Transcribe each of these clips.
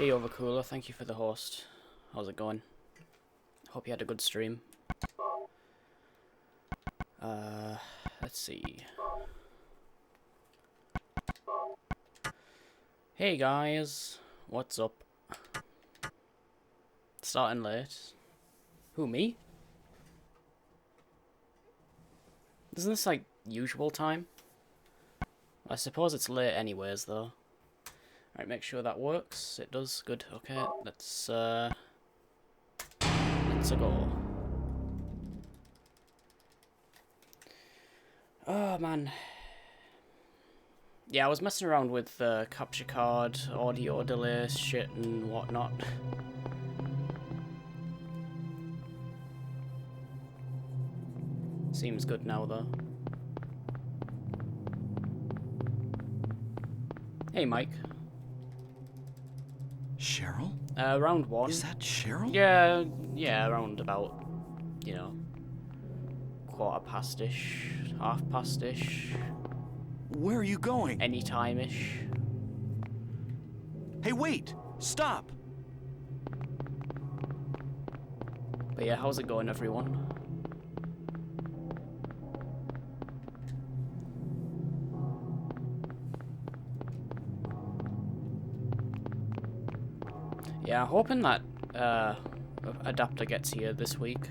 Hey Overcooler, thank you for the host. How's it going? Hope you had a good stream. Let's see. Hey guys, what's up? Starting late. Who, me? Isn't this like usual time? I suppose it's late anyways though. Alright, make sure that works. It does. Good. Okay, let's go. Oh man. Yeah, I was messing around with capture card, audio delay shit and whatnot. Seems good now though. Hey Mike. Cheryl? Round one. Is that Cheryl? Yeah, around about, you know, quarter past-ish, half past-ish. Where are you going? Any time-ish. Hey, wait! Stop! But yeah, how's it going, everyone? Yeah, hoping that adapter gets here this week.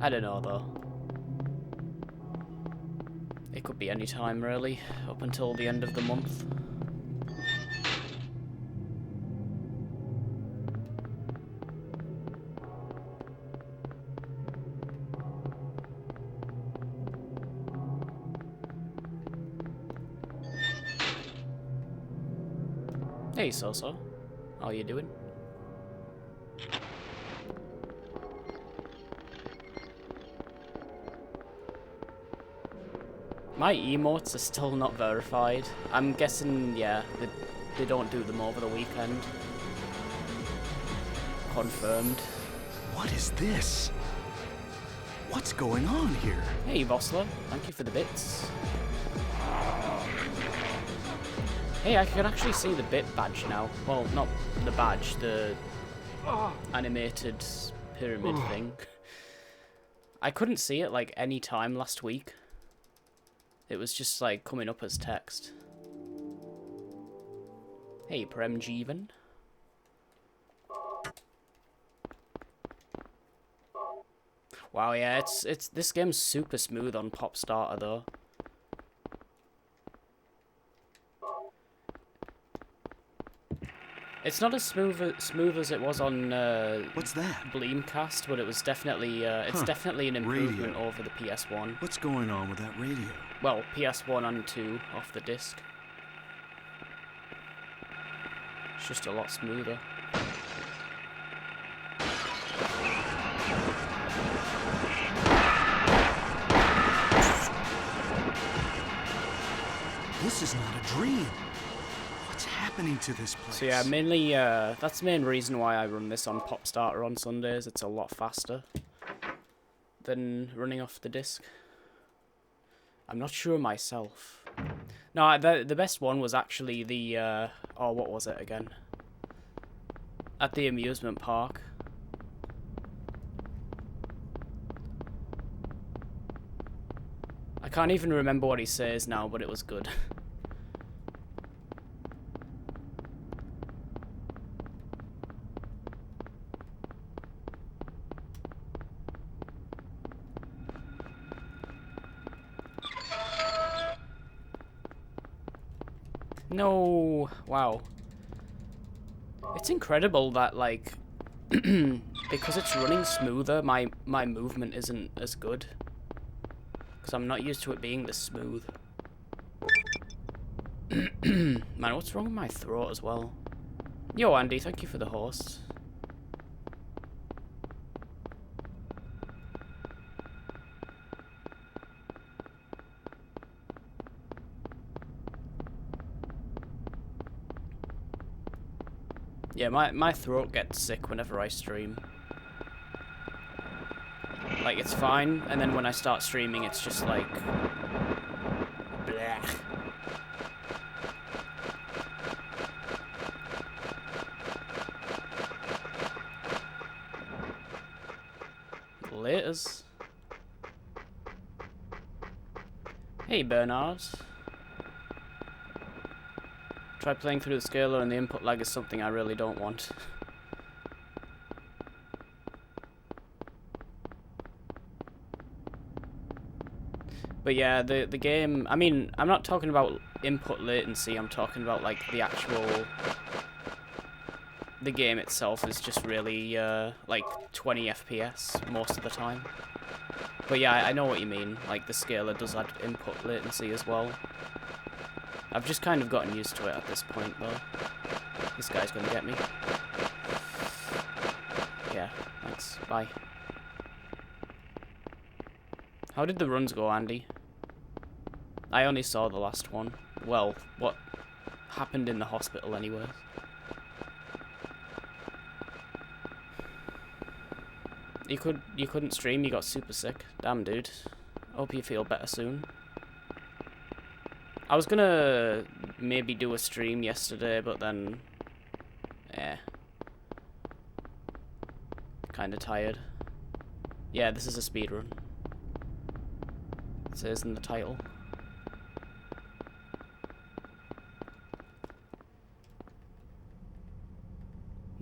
I don't know though. It could be any time really, up until the end of the month. Hey Soso, how you doing? My emotes are still not verified. I'm guessing, yeah, they don't do them over the weekend. Confirmed. What is this? What's going on here? Hey Vossler, thank you for the bits. Hey, I can actually see the bit badge now. Well, not the badge, the animated pyramid thing. I couldn't see it like any time last week. It was just like coming up as text. Hey, Prem Jeevan. Wow, yeah, it's this game's super smooth on Pop Starter though. It's not as smooth as it was on What's that? Bleemcast, but it was definitely it's definitely an improvement over the PS1. What's going on with that radio? Well, PS1 and 2 off the disc. It's just a lot smoother. This is not a dream. What's happening to this place? So yeah, mainly that's the main reason why I run this on Pop Starter on Sundays. It's a lot faster than running off the disc. I'm not sure myself. No, the best one was actually the oh, what was it again? At the amusement park. I can't even remember what he says now, but it was good. No, wow. It's incredible that, like, because it's running smoother, my movement isn't as good. Because I'm not used to it being this smooth. Man, what's wrong with my throat as well? Yo, Andy, thank you for the host. Yeah, my throat gets sick whenever I stream. Like, it's fine, and then when I start streaming, it's just like... blech. Laters. Hey, Bernard. Try playing through the scaler and the input lag is something I really don't want. But yeah, the game, I mean, I'm not talking about input latency, I'm talking about like the actual, the game itself is just really like 20 FPS most of the time. But yeah, I know what you mean, like the scaler does add input latency as well. I've just kind of gotten used to it at this point though. This guy's gonna get me. Yeah, thanks, bye. How did the runs go, Andy? I only saw the last one. Well, what happened in the hospital anyways. You couldn't stream, you got super sick. Damn, dude. Hope you feel better soon. I was gonna maybe do a stream yesterday, but then... Kinda tired. Yeah, this is a speedrun. It says in the title.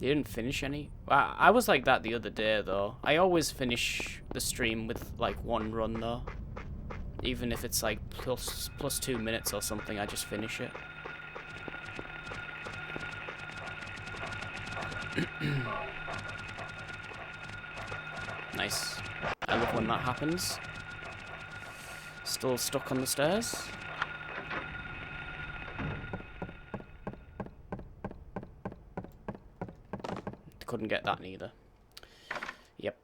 You didn't finish any? Well, I was like that the other day, though. I always finish the stream with, like, one run, though. Even if it's, like, plus 2 minutes or something, I just finish it. Nice. I love when that happens. Still stuck on the stairs. Couldn't get that neither. Yep.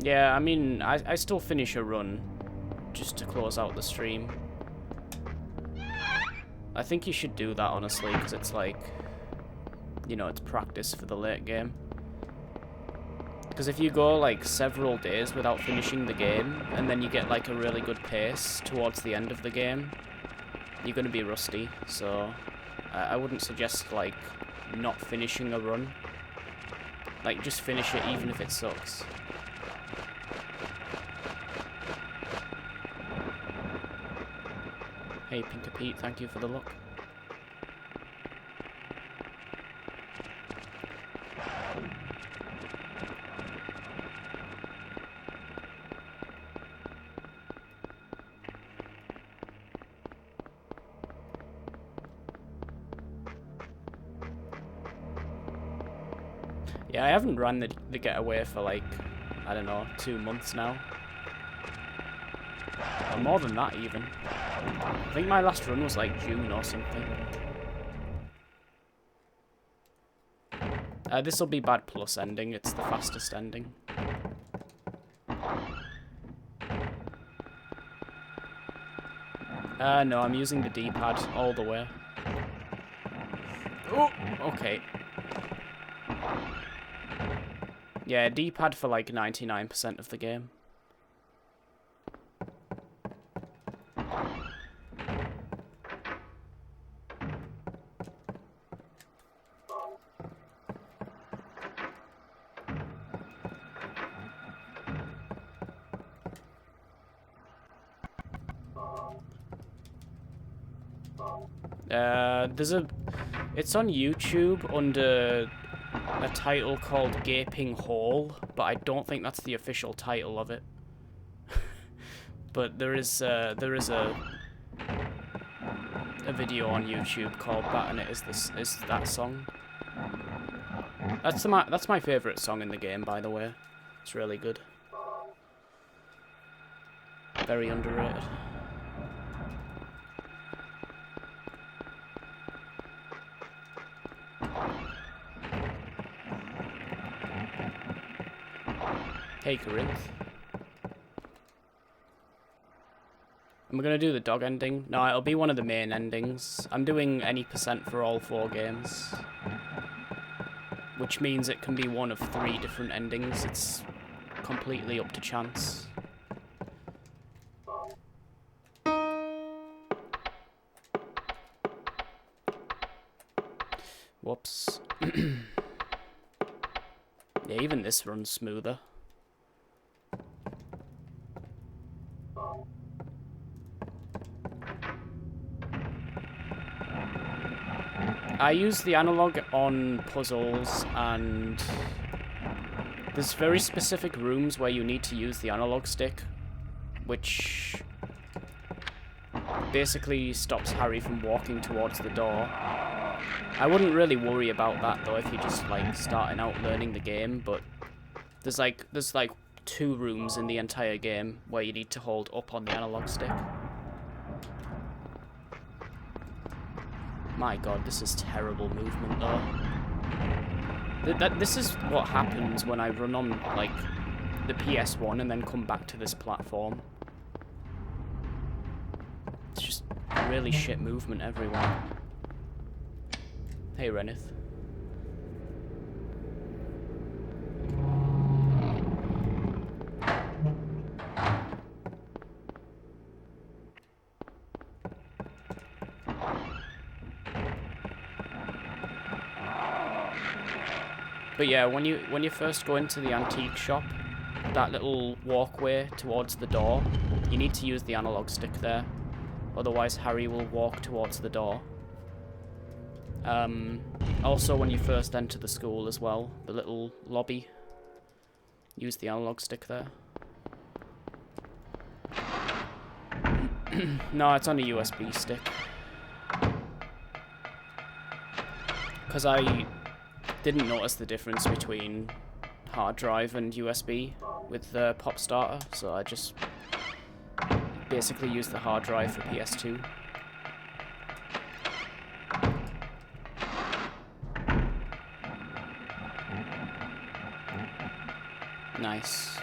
Yeah, I mean, I still finish a run just to close out the stream. I think you should do that, honestly, because it's like, you know, it's practice for the late game. Because if you go like several days without finishing the game, and then you get like a really good pace towards the end of the game, you're going to be rusty. So I wouldn't suggest like not finishing a run. Like just finish it even if it sucks. Hey Pinker Pete, thank you for the look. Yeah, I haven't run the getaway for like, I don't know, 2 months now. Or more than that even. I think my last run was like June or something. This will be bad plus ending, it's the fastest ending. No, I'm using the D-pad all the way. Oh, okay. Yeah, D-pad for like 99% of the game. It's on YouTube under a title called Gaping Hole, but I don't think that's the official title of it. But there is a video on YouTube called that, and it is that song. That's my favorite song in the game, by the way. It's really good. Very underrated. Hey, Corinth. Am I going to do the dog ending? No, it'll be one of the main endings. I'm doing any percent for all 4 games. Which means it can be one of 3 different endings. It's completely up to chance. Whoops. Yeah, even this runs smoother. I use the analog on puzzles, and there's very specific rooms where you need to use the analog stick, which basically stops Harry from walking towards the door. I wouldn't really worry about that though if you're just like starting out learning the game, but there's like 2 rooms in the entire game where you need to hold up on the analog stick. My god, this is terrible movement though. This is what happens when I run on like the PS1 and then come back to this platform. It's just really shit movement everywhere. Hey Renith. But yeah, when you first go into the antique shop, that little walkway towards the door, you need to use the analog stick there. Otherwise Harry will walk towards the door. Also when you first enter the school as well, the little lobby, use the analog stick there. No, it's on a USB stick. Because I didn't notice the difference between hard drive and USB with the Pop Starter, so I just basically used the hard drive for PS2. Nice.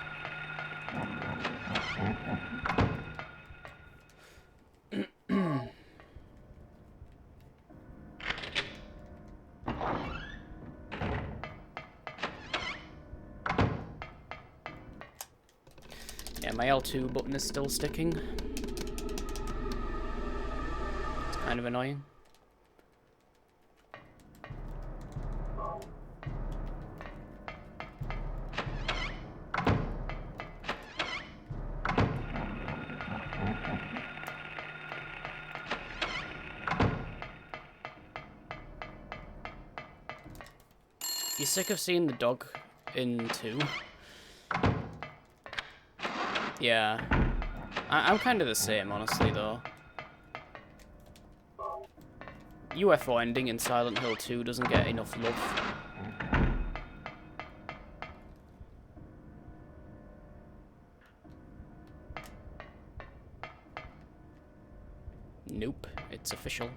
Yeah, my L2 button is still sticking. It's kind of annoying. You sick of seeing the dog in 2? Yeah. I'm kind of the same, honestly, though. UFO ending in Silent Hill 2 doesn't get enough love. Nope, it's official.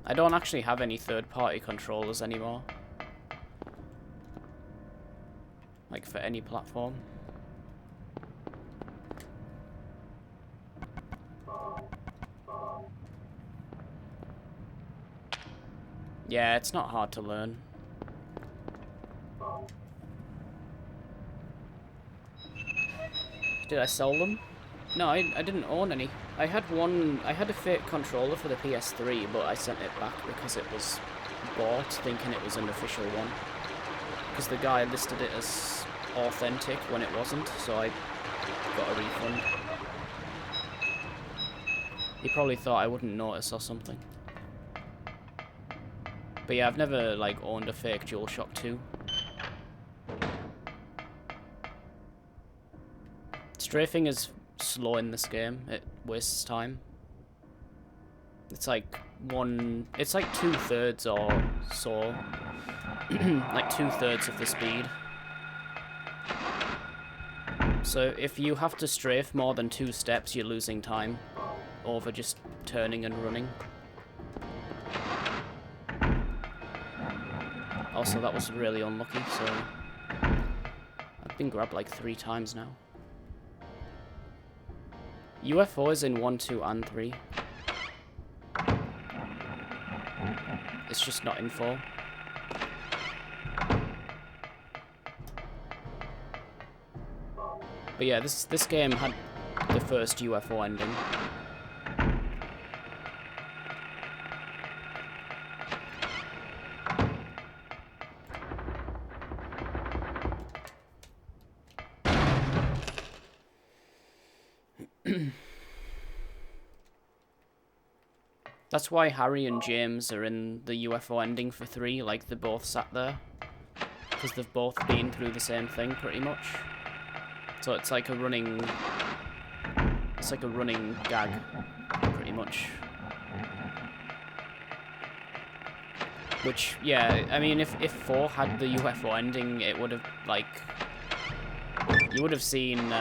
I don't actually have any third-party controllers anymore. Like, for any platform. Yeah, it's not hard to learn. Did I sell them? No, I didn't own any. I had a fake controller for the PS3, but I sent it back because it was bought, thinking it was an official one. Because the guy listed it as authentic when it wasn't, so I got a refund. He probably thought I wouldn't notice or something. But yeah, I've never, like, owned a fake DualShock 2. Strafing is slow in this game. It wastes time. It's like it's like 2/3 or so. Like 2/3 of the speed. So if you have to strafe more than 2 steps, you're losing time over just turning and running. Also, that was really unlucky, so I've been grabbed like 3 times now. UFO is in 1, 2, and 3. It's just not in 4. But yeah, this game had the first UFO ending. That's why Harry and James are in the UFO ending for 3, like they both sat there. Because they've both been through the same thing, pretty much. So it's like a running... It's like a running gag, pretty much. Which, yeah, I mean, if 4 had the UFO ending, it would have, like... You would have seen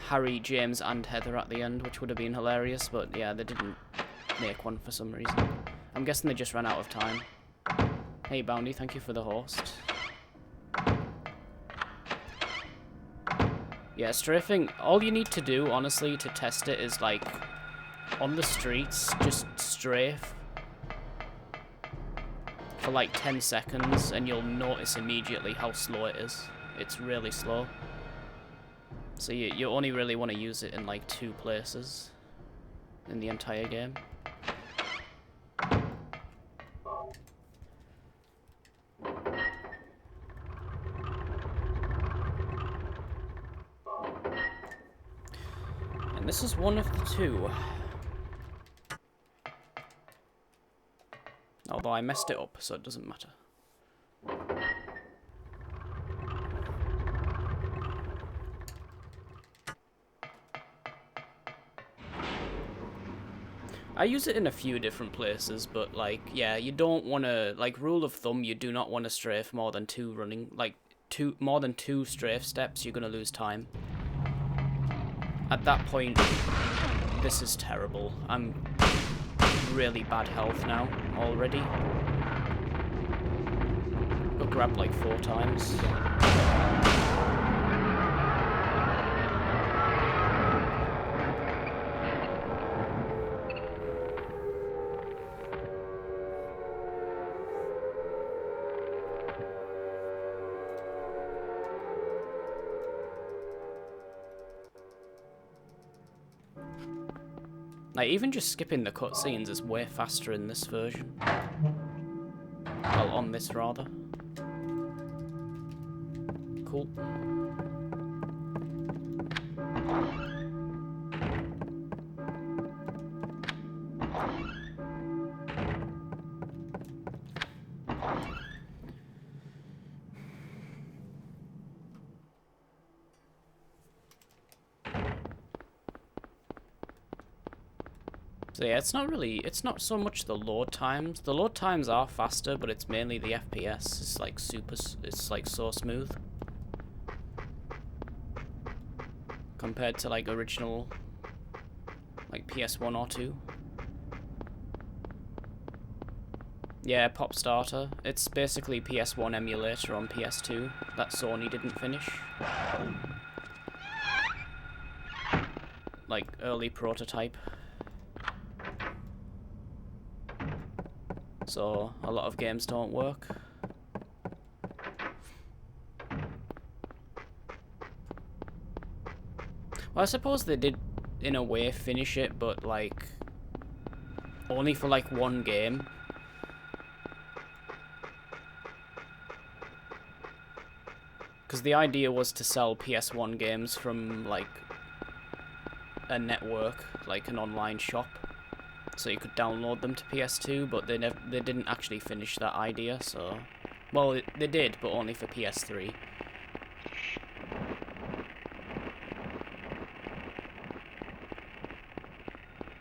Harry, James, and Heather at the end, which would have been hilarious, but yeah, they didn't make one for some reason. I'm guessing they just ran out of time. Hey, Bounty, thank you for the host. Yeah, strafing, all you need to do, honestly, to test it is, like, on the streets, just strafe for, like, 10 seconds, and you'll notice immediately how slow it is. It's really slow. So you only really want to use it in, like, 2 places in the entire game. And this is one of the 2. Although I messed it up, so it doesn't matter. I use it in a few different places, but, like, yeah, you don't want to, like, rule of thumb, you do not want to strafe more than 2 running, like, more than 2 strafe steps, you're going to lose time. At that point, this is terrible. I'm really bad health now, already. Got grabbed, like, 4 times. Like, even just skipping the cutscenes is way faster in this version. Well, on this, rather. Cool. So yeah, it's not so much the load times. The load times are faster, but it's mainly the FPS. It's like it's like so smooth. Compared to like original, like PS1 or 2. Yeah, Pop Starter. It's basically PS1 emulator on PS2 that Sony didn't finish. Like early prototype. So a lot of games don't work. Well, I suppose they did, in a way, finish it, but like only for like 1 game. Because the idea was to sell PS1 games from like a network, like an online shop, so you could download them to PS2, but they didn't actually finish that idea, so... Well, they did, but only for PS3.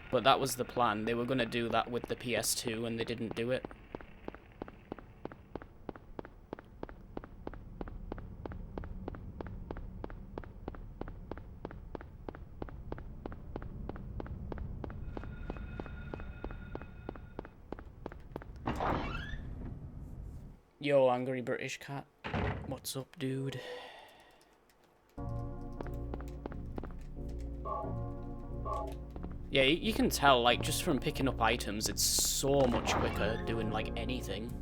But that was the plan. They were going to do that with the PS2, and they didn't do it. Yo, Angry British Cat. What's up, dude? Yeah, you can tell, like, just from picking up items, it's so much quicker doing, like, anything.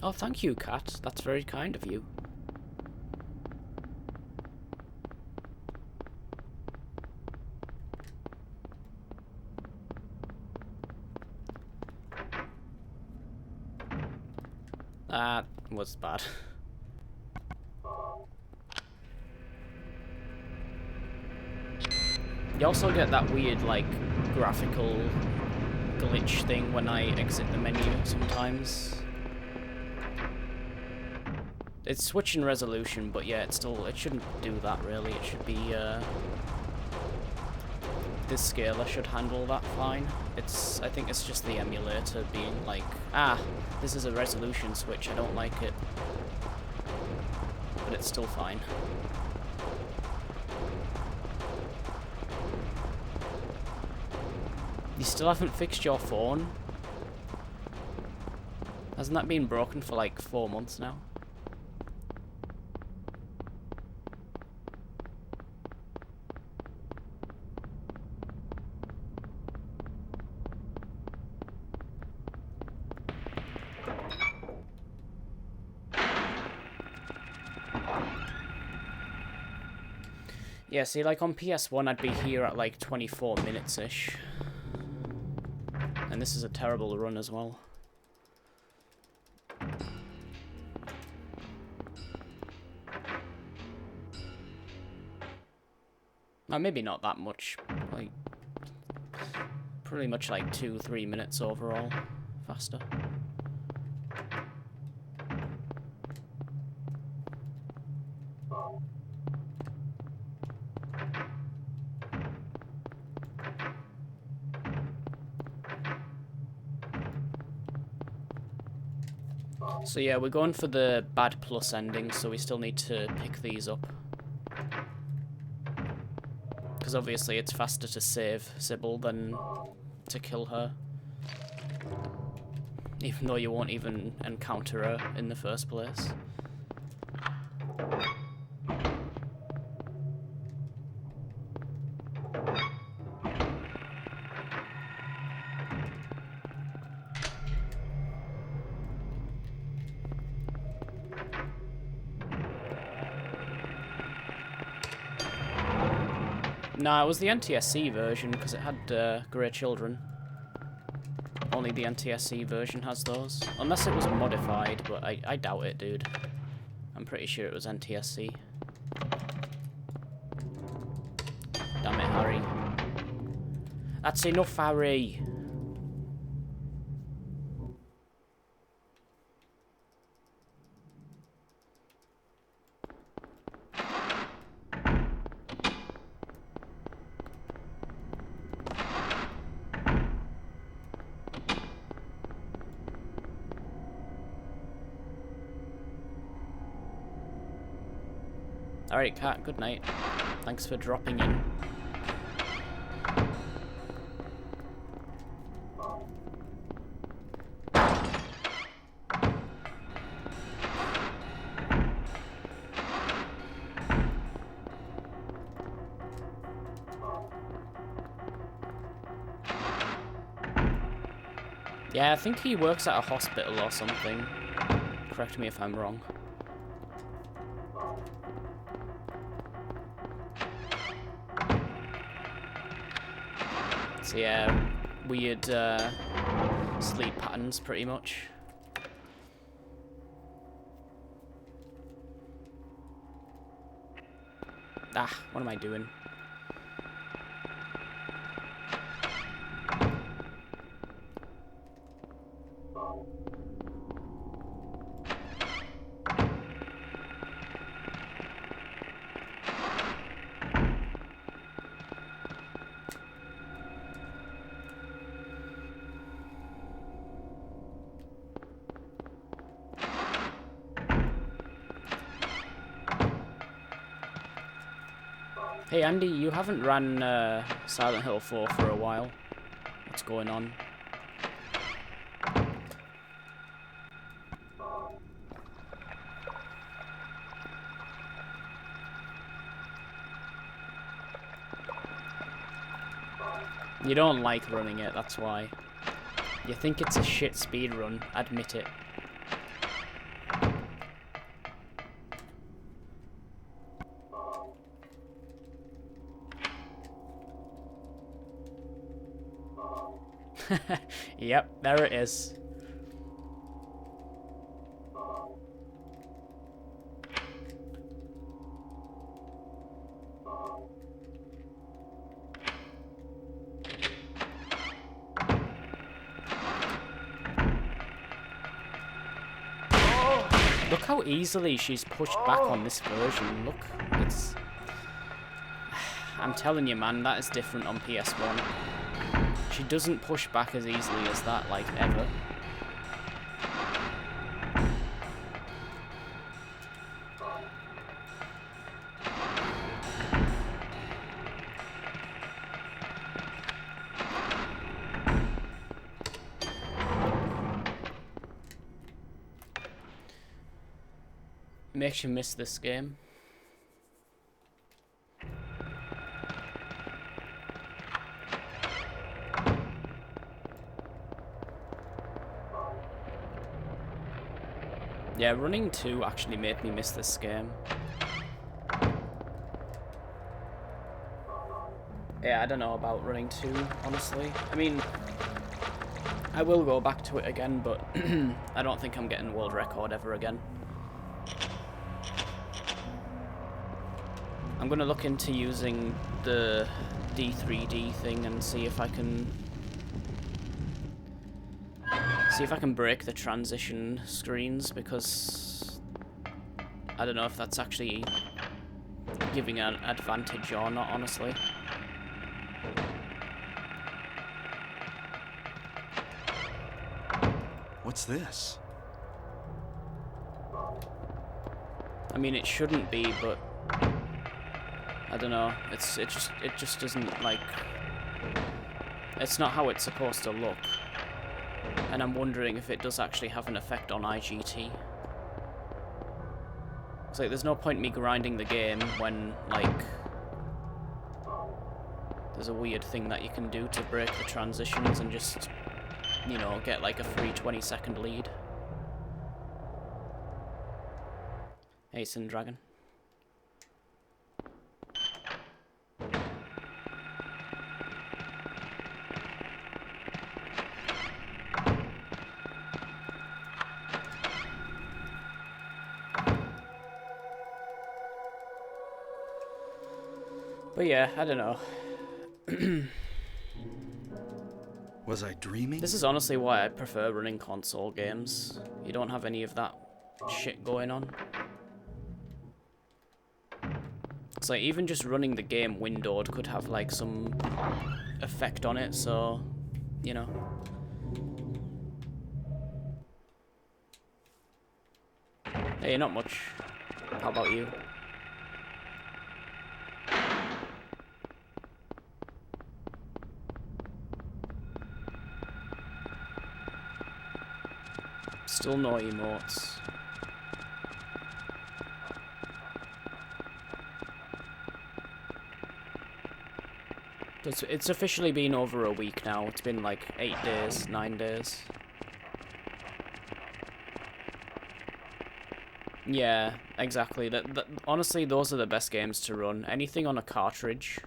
Oh, thank you, Cat. That's very kind of you. That was bad. You also get that weird, like, graphical glitch thing when I exit the menu sometimes. It's switching resolution, but yeah, it shouldn't do that really. It should be, this scaler should handle that fine. I think it's just the emulator being like, ah, this is a resolution switch, I don't like it. But it's still fine. You still haven't fixed your phone? Hasn't that been broken for like 4 months now? Yeah, see, like on PS1 I'd be here at like 24 minutes-ish. And this is a terrible run as well. Well, maybe not that much, like, pretty much like 2-3 minutes overall faster. So yeah, we're going for the bad plus ending, so we still need to pick these up. Because obviously it's faster to save Sybil than to kill her. Even though you won't even encounter her in the first place. Nah, it was the NTSC version, because it had grey children. Only the NTSC version has those. Unless it was modified, but I doubt it, dude. I'm pretty sure it was NTSC. Damn it, Harry. That's enough, Harry! Alright, Cat, good night. Thanks for dropping in. Yeah, I think he works at a hospital or something. Correct me if I'm wrong. So yeah, weird sleep patterns pretty much. Ah, what am I doing? Hey Andy, you haven't ran Silent Hill 4 for a while. What's going on? You don't like running it, that's why. You think it's a shit speedrun, admit it. Yep, there it is. Look how easily she's pushed back on this version. Look, it's... I'm telling you, man, that is different on PS1. She doesn't push back as easily as that, like, ever. Makes you miss this game. Yeah, running 2 actually made me miss this game. Yeah, I don't know about running 2, honestly. I mean, I will go back to it again, but I don't think I'm getting world record ever again. I'm gonna look into using the D3D thing and see if I can break the transition screens, because I don't know if that's actually giving an advantage or not, honestly. What's this? I mean, it shouldn't be, but I don't know. It just isn't, like, it's not how it's supposed to look. And I'm wondering if it does actually have an effect on IGT. It's like, there's no point in me grinding the game when, like, there's a weird thing that you can do to break the transitions and just, you know, get like a free 20-second lead. Hey, Sin Dragon. But yeah, I don't know. Was I dreaming? This is honestly why I prefer running console games. You don't have any of that shit going on. It's like, even just running the game windowed could have like some effect on it, so, you know. Hey, not much. How about you? Still no emotes. It's officially been over a week now. It's been like 8 days, 9 days. Yeah, exactly. Honestly, those are the best games to run. Anything on a cartridge.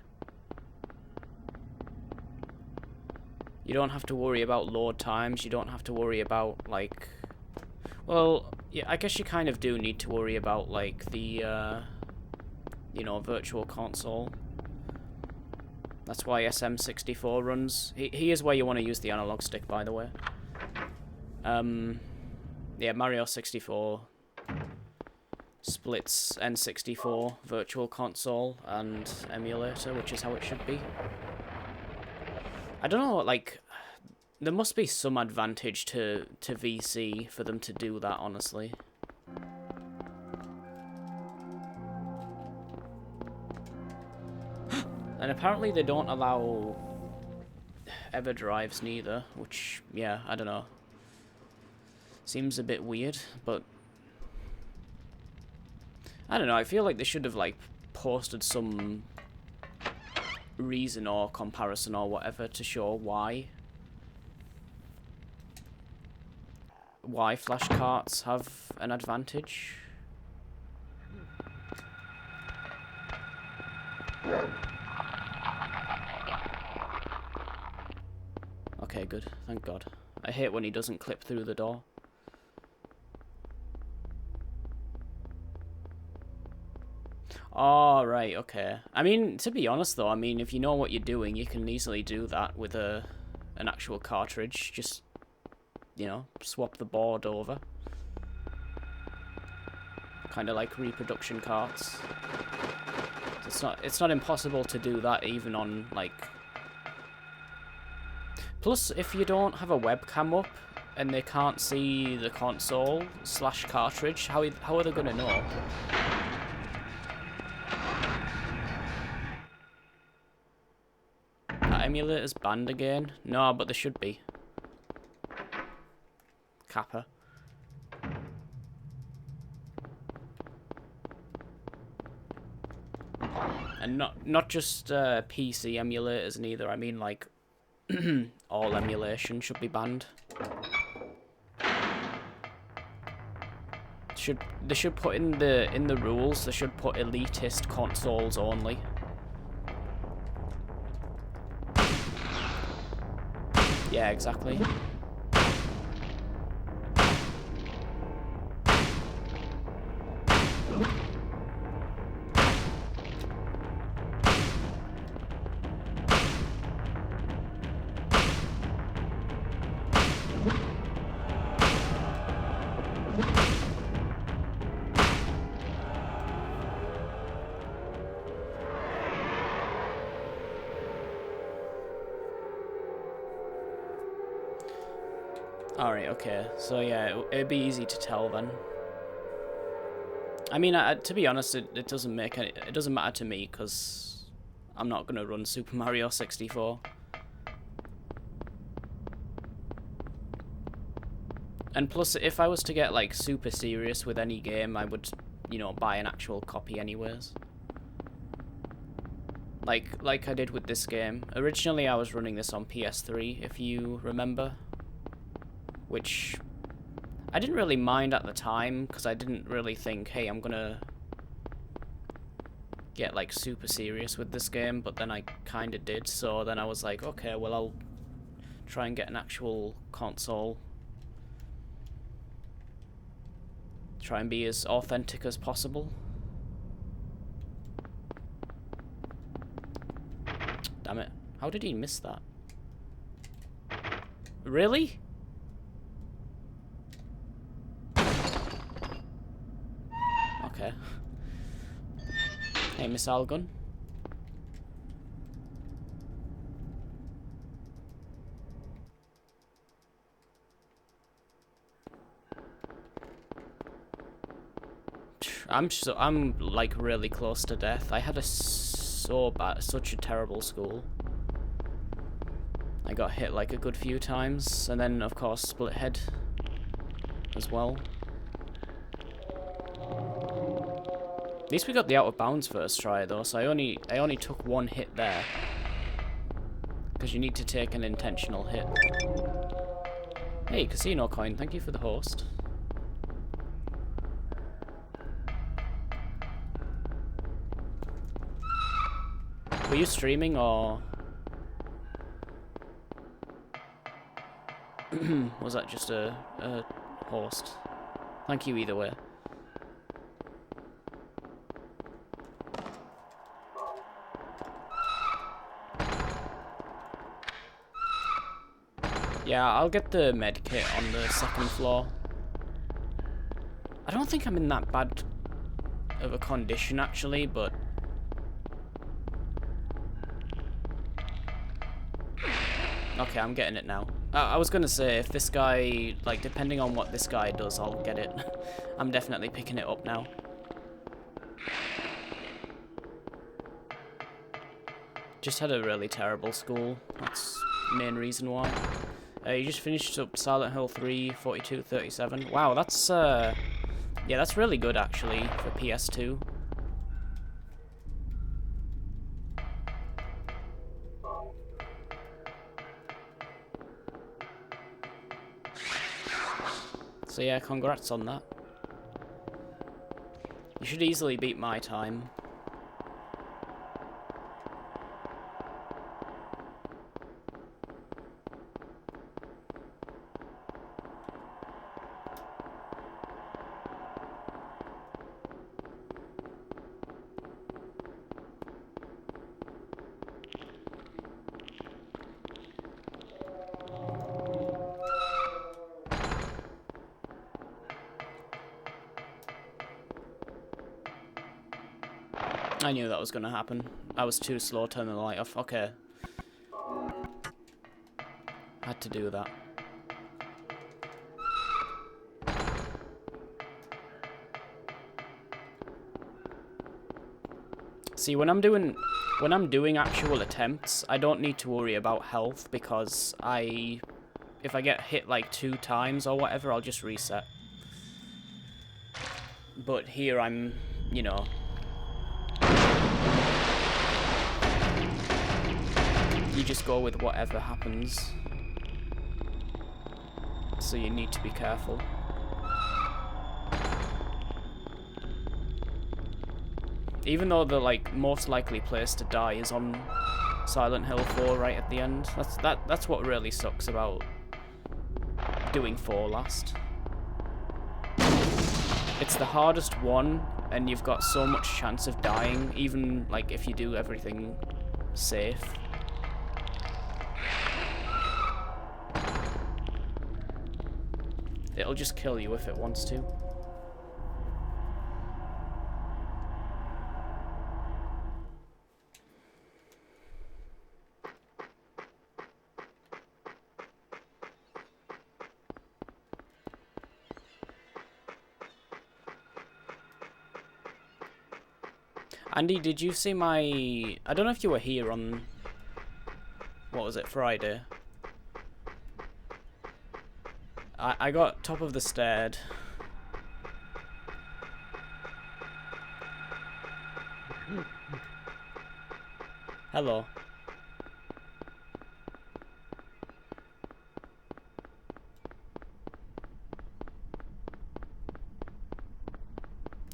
You don't have to worry about load times. You don't have to worry about, like... Well, yeah, I guess you kind of do need to worry about, like, the, you know, virtual console. That's why SM64 runs. Here's where you want to use the analog stick, by the way. Yeah, Mario 64 splits N64 virtual console and emulator, which is how it should be. I don't know, like, there must be some advantage to VC for them to do that, honestly. And apparently they don't allow EverDrives neither, which, yeah, I don't know. Seems a bit weird, but... I don't know, I feel like they should have, like, posted some reason or comparison or whatever to show why flash carts have an advantage. Okay, good. Thank God. I hate when he doesn't clip through the door. Oh, right, okay. I mean, to be honest though, I mean, if you know what you're doing, you can easily do that with an actual cartridge. Just, you know, swap the board over. Kind of like reproduction carts. It's not impossible to do that even on, like... Plus, if you don't have a webcam up and they can't see the console / cartridge, how are they going to know? That emulator's banned again? No, but they should be. Kappa. And not just PC emulators neither. I mean, like, all emulation should be banned. They should put in the rules. They should put elitist consoles only. Yeah, exactly. Alright, okay. So yeah, it'd be easy to tell then. I mean, to be honest, it doesn't matter to me because I'm not gonna run Super Mario 64. And plus, if I was to get like super serious with any game, I would, you know, buy an actual copy anyways. Like I did with this game. Originally, I was running this on PS3, if you remember. Which I didn't really mind at the time, because I didn't really think, hey, I'm gonna get like super serious with this game, but then I kinda did, so then I was like, okay, well, I'll try and get an actual console. Try and be as authentic as possible. Damn it. How did he miss that? Really? Okay. Hey, missile gun. I'm like really close to death. I had such a terrible school. I got hit like a good few times, and then of course split head as well. At least we got the out of bounds first try though, so I only took one hit there. Because you need to take an intentional hit. Hey, casino coin, thank you for the host. Were you streaming or was that just a host? Thank you either way. Yeah, I'll get the med kit on the second floor. I don't think I'm in that bad of a condition actually, but okay, I'm getting it now. I was gonna say, if this guy, like, depending on what this guy does, I'll get it. I'm definitely picking it up now. Just had a really terrible school. That's the main reason why. You just finished up Silent Hill 3, 42:37. Wow, that's, yeah, that's really good, actually, for PS2. So yeah, congrats on that. You should easily beat my time. I knew that was going to happen. I was too slow turning the light off. Okay. Had to do that. See, when I'm doing actual attempts, I don't need to worry about health because if I get hit like 2 times or whatever, I'll just reset. But here I'm, you know, you just go with whatever happens. So you need to be careful. Even though the like most likely place to die is on Silent Hill 4 right at the end. That's what really sucks about doing 4 last. It's the hardest one, and you've got so much chance of dying, even like if you do everything safe. It'll just kill you if it wants to. Andy, did you see my... I don't know if you were here on... What was it, Friday? I got top of the stair. Hello.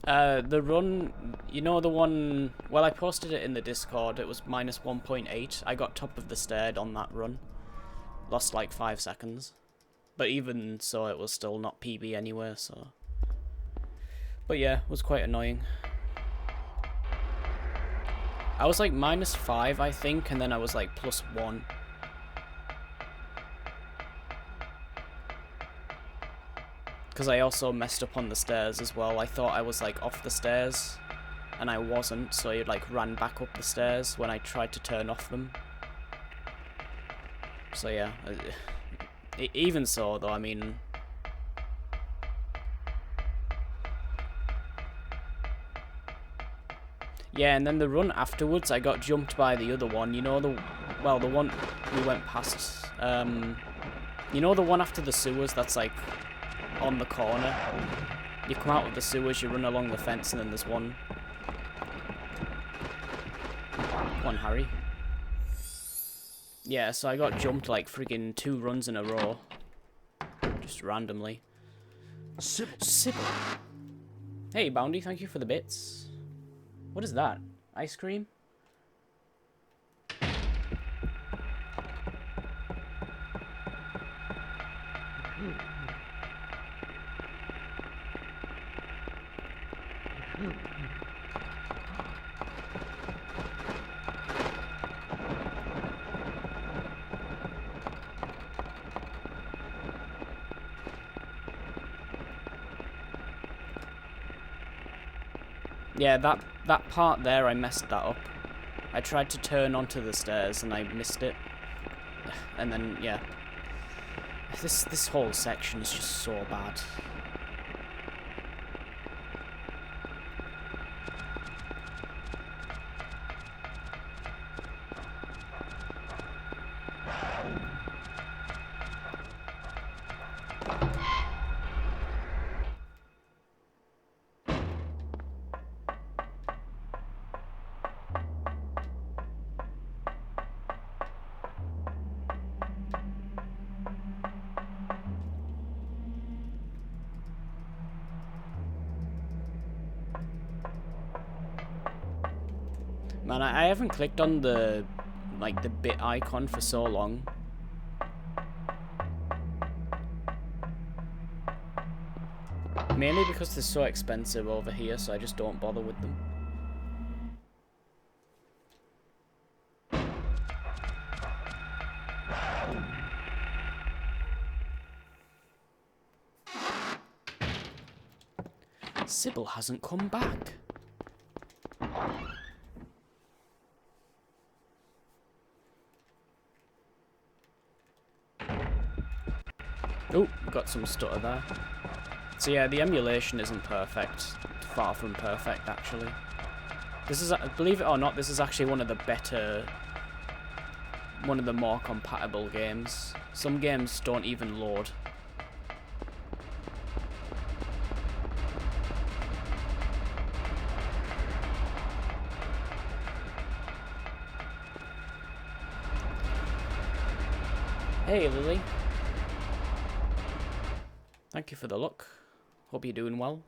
The run, you know the one, well I posted it in the Discord, it was minus 1.8, I got top of the stair on that run. Lost like 5 seconds. But even so, it was still not PB anyway, so... But yeah, it was quite annoying. I was like minus 5, I think, and then I was like plus 1. Because I also messed up on the stairs as well. I thought I was like off the stairs, and I wasn't, so I like ran back up the stairs when I tried to turn off them. So yeah, even so though, I mean... Yeah, and then the run afterwards, I got jumped by the other one. You know the one we went past. You know the one after the sewers that's like on the corner? You come out of the sewers, you run along the fence, and then there's one. Come on, Harry. Yeah, so I got jumped like friggin' 2 runs in a row. Just randomly. Sybil. Hey, Boundy, thank you for the bits. What is that? Ice cream? Yeah, that part there, I messed that up. I tried to turn onto the stairs and I missed it. And then, yeah. This whole section is just so bad. Man, I haven't clicked on the bit icon for so long. Mainly because they're so expensive over here, so I just don't bother with them. Sybil hasn't come back. Oh, got some stutter there. So yeah, the emulation isn't perfect. Far from perfect, actually. This is, believe it or not, this is actually one of the better, one of the more compatible games. Some games don't even load. Hey, Lily. Thank you for the look. Hope you're doing well.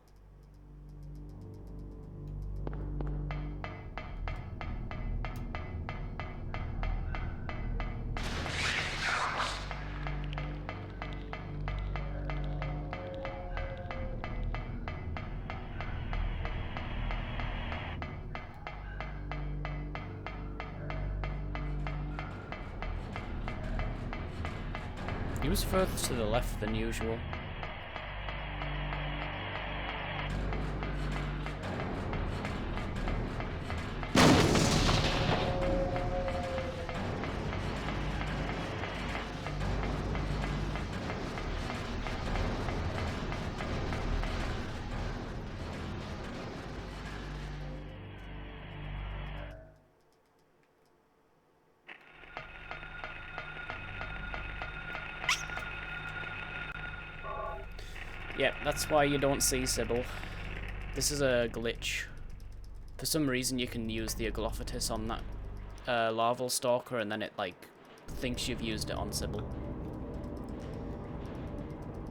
He was further to the left than usual. Yep, that's why you don't see Sybil. This is a glitch. For some reason you can use the Aglophatis on that larval stalker and then it like thinks you've used it on Sybil.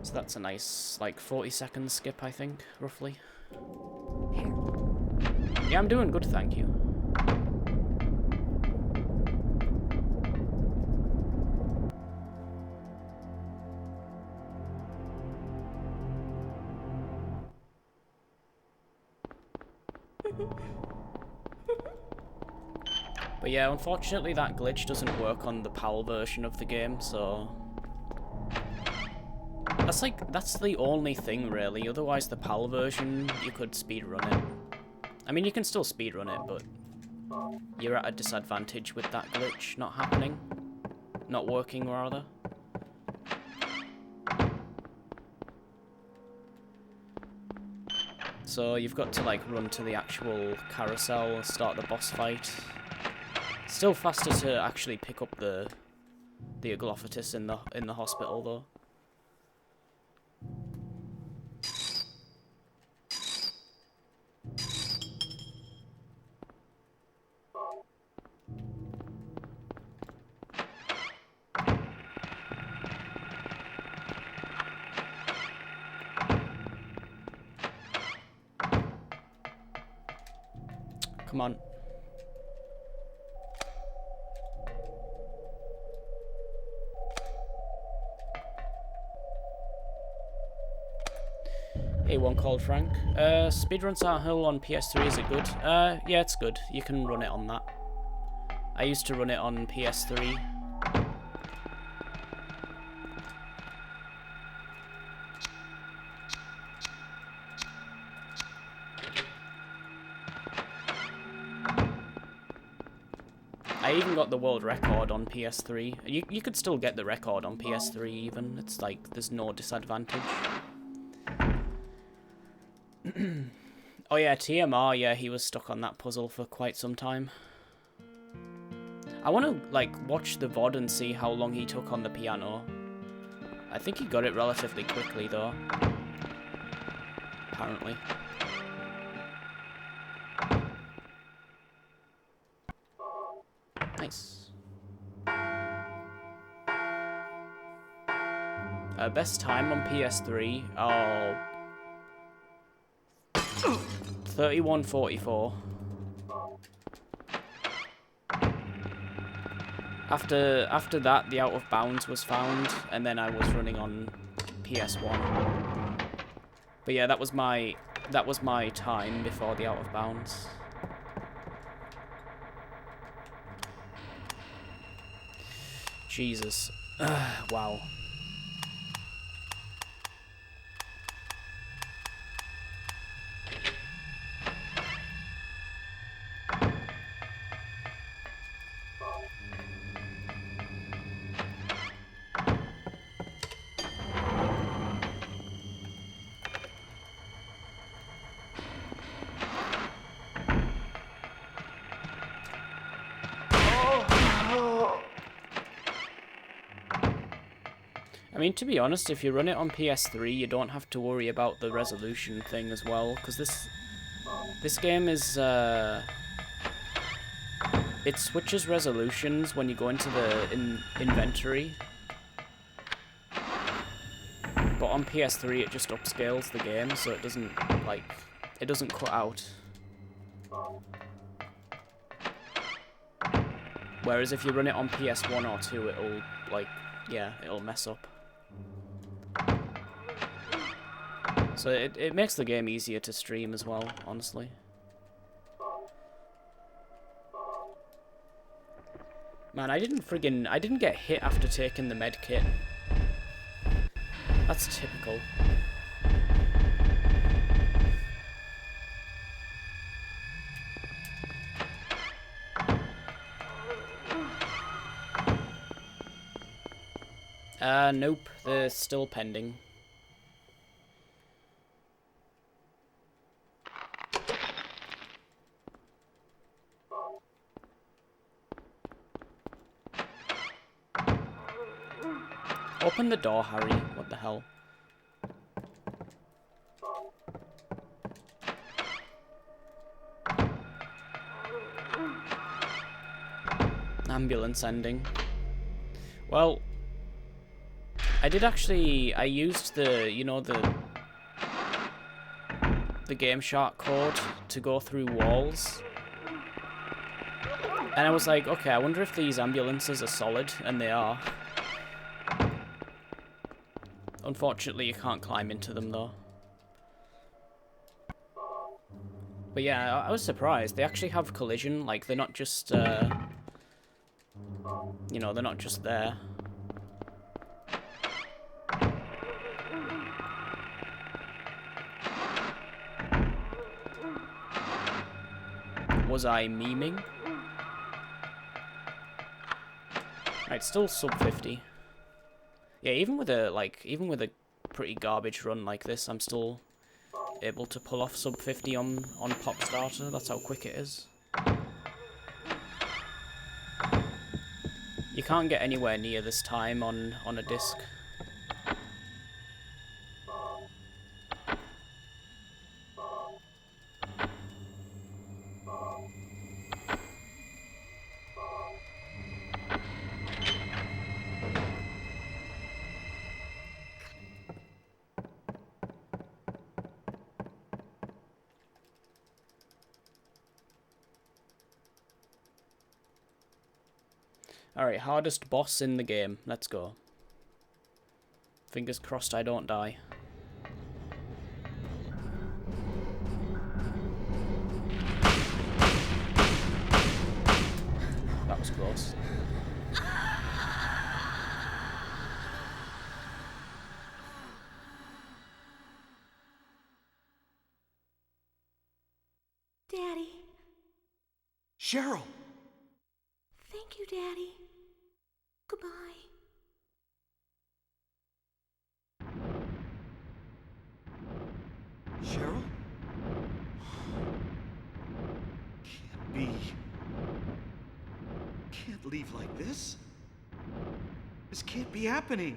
So that's a nice like 40-second skip, I think, roughly. Yeah, I'm doing good, thank you. But yeah, unfortunately that glitch doesn't work on the PAL version of the game, so... That's the only thing, really. Otherwise, the PAL version, you could speedrun it. I mean, you can still speedrun it, but... you're at a disadvantage with that glitch not happening. Not working, rather. So you've got to, like, run to the actual carousel, start the boss fight. Still faster to actually pick up the Aglophatis in the hospital, though. Come on. Hey, one called Frank. Speedrun Silent Hill on PS3, is it good? Yeah, it's good. You can run it on that. I used to run it on PS3. I even got the world record on PS3. You could still get the record on PS3 even. It's like, there's no disadvantage. Oh yeah, TMR, yeah, he was stuck on that puzzle for quite some time. I want to, like, watch the VOD and see how long he took on the piano. I think he got it relatively quickly, though. Apparently. Nice. Best time on PS3? Oh... 31:44. After that, the out of bounds was found, and then I was running on PS1. But yeah, that was my time before the out of bounds. Jesus. Wow. I mean, to be honest, if you run it on PS3, you don't have to worry about the resolution thing as well, because this game is it switches resolutions when you go into the inventory. But on PS3 it just upscales the game, so it doesn't cut out. Whereas if you run it on PS1 or 2, it'll it'll mess up. So it makes the game easier to stream as well, honestly. Man, I didn't get hit after taking the med kit. That's typical. Nope, they're still pending. Open the door, Harry. What the hell? Ambulance ending. Well, I used the, you know, the Game Shark code to go through walls. And I was like, okay, I wonder if these ambulances are solid, and they are. Unfortunately, you can't climb into them, though. But yeah, I was surprised. They actually have collision, like, they're not just, you know, they're not just there. Was I memeing? Right, still sub 50. Yeah, even with a pretty garbage run like this, I'm still able to pull off sub 50 on Pop Starter. That's how quick it is. You can't get anywhere near this time on a disc. Alright, hardest boss in the game. Let's go. Fingers crossed I don't die. That was close. Daddy. Cheryl! Thank you, Daddy. Goodbye. Cheryl? Can't be. Can't leave like this. This can't be happening.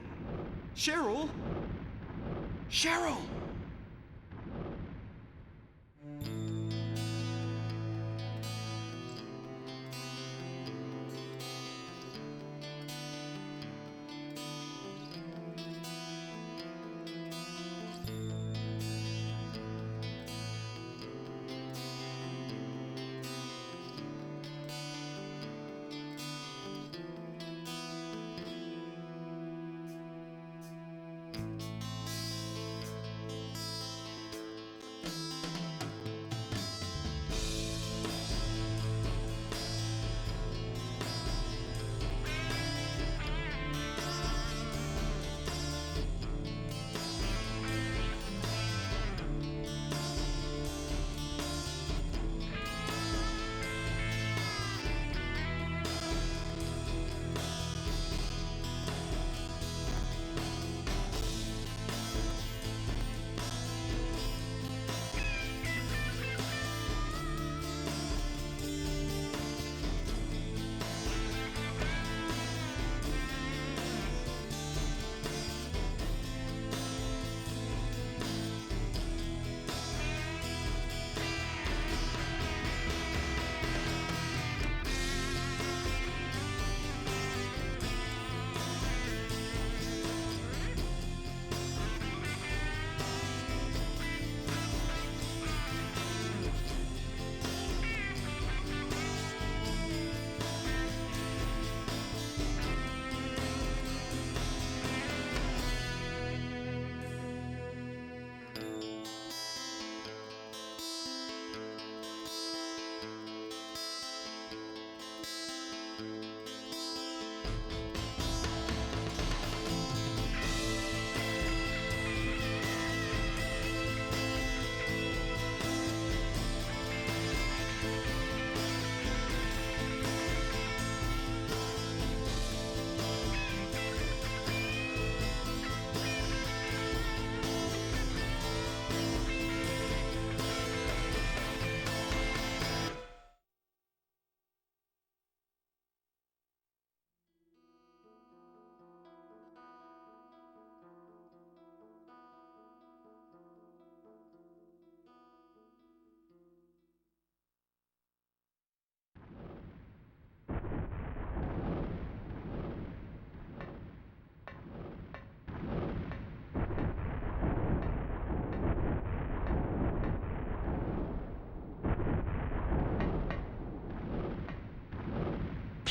Cheryl? Cheryl!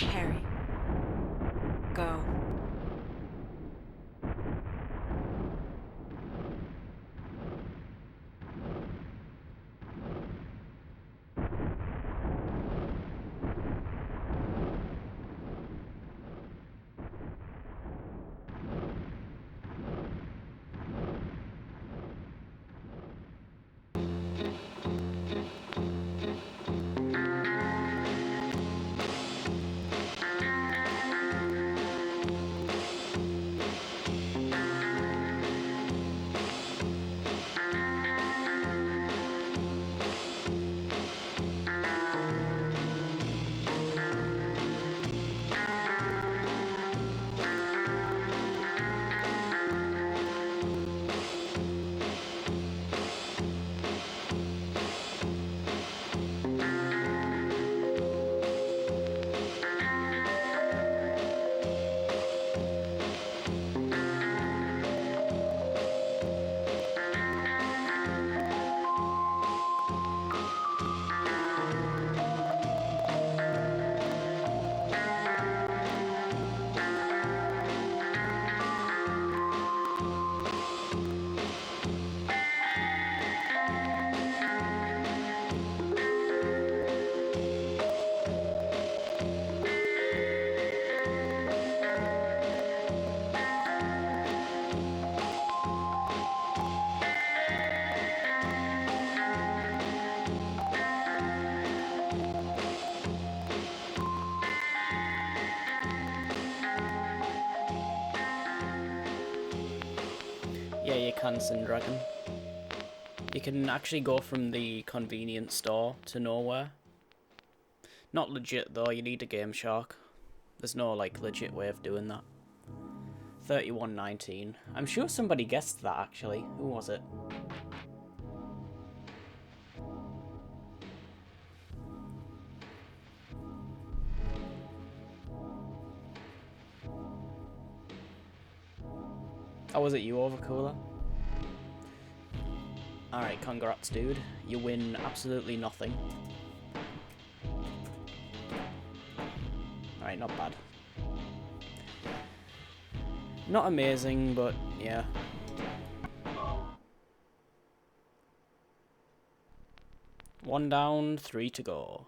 Harry. Go. Yeah, you can, Dragon. You can actually go from the convenience store to nowhere. Not legit though, you need a Game Shark. There's no like legit way of doing that. 31.19. I'm sure somebody guessed that actually. Who was it? Oh, was it you, Overcooler? Alright, congrats, dude. You win absolutely nothing. Alright, not bad. Not amazing, but yeah. One down, 3 to go.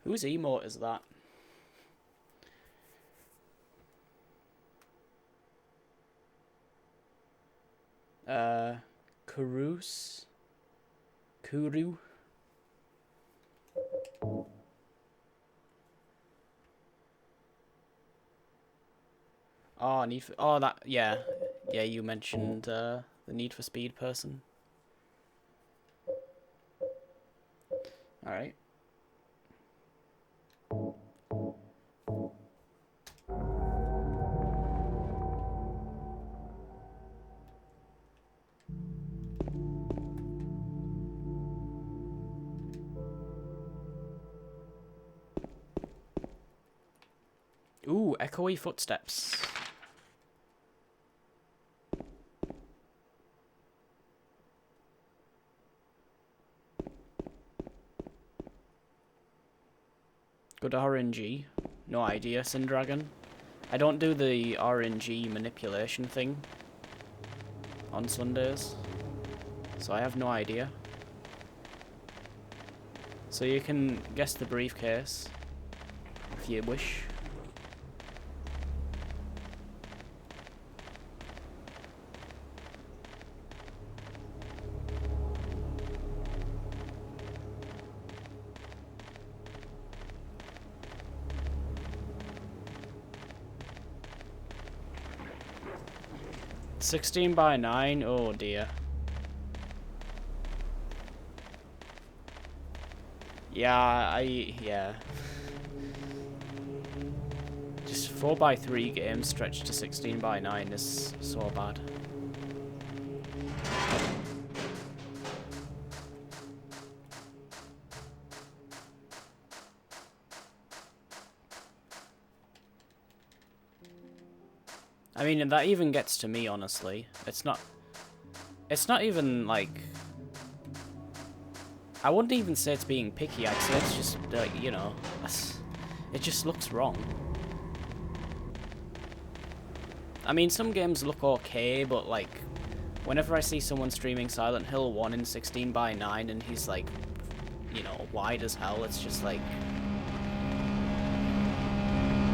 Whose emote is that? Kurus? Kuru? Oh, Need for... Oh, that... Yeah. Yeah, you mentioned the Need for Speed person. Alright. Ooh, echoey footsteps. Good RNG. No idea, Sindragon. I don't do the RNG manipulation thing on Sundays, so I have no idea. So you can guess the briefcase if you wish. $16 by $9, oh dear. Yeah. Just 4 by 3 games stretched to 16 by 9 is so bad. I mean, and that even gets to me, honestly. It's not even, like... I wouldn't even say it's being picky, I'd say it's just, you know... It just looks wrong. I mean, some games look okay, but, like... Whenever I see someone streaming Silent Hill 1 in 16 by 9 and he's, like... You know, wide as hell, it's just, like...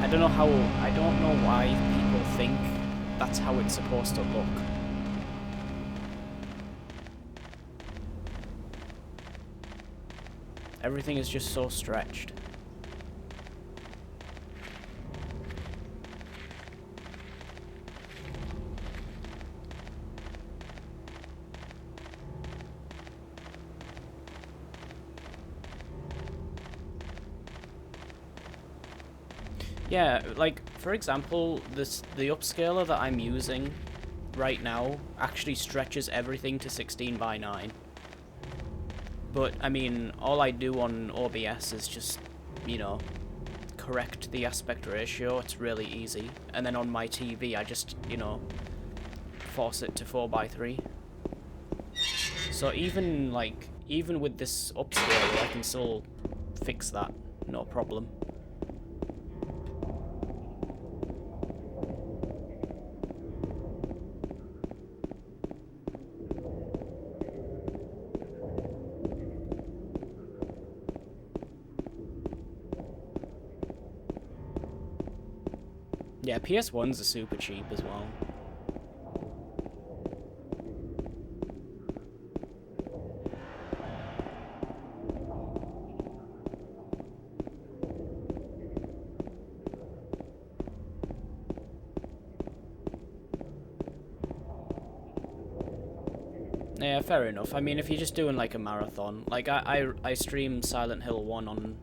I don't know why people think that's how it's supposed to look. Everything is just so stretched. Yeah, like, for example, the upscaler that I'm using right now actually stretches everything to 16 by 9. But, I mean, all I do on OBS is just, you know, correct the aspect ratio. It's really easy. And then on my TV, I just, you know, force it to 4 by 3. So even, like, even with this upscaler, I can still fix that. No problem. Yeah, PS1s are super cheap as well. Yeah, fair enough. I mean, if you're just doing like a marathon, like I stream Silent Hill 1 on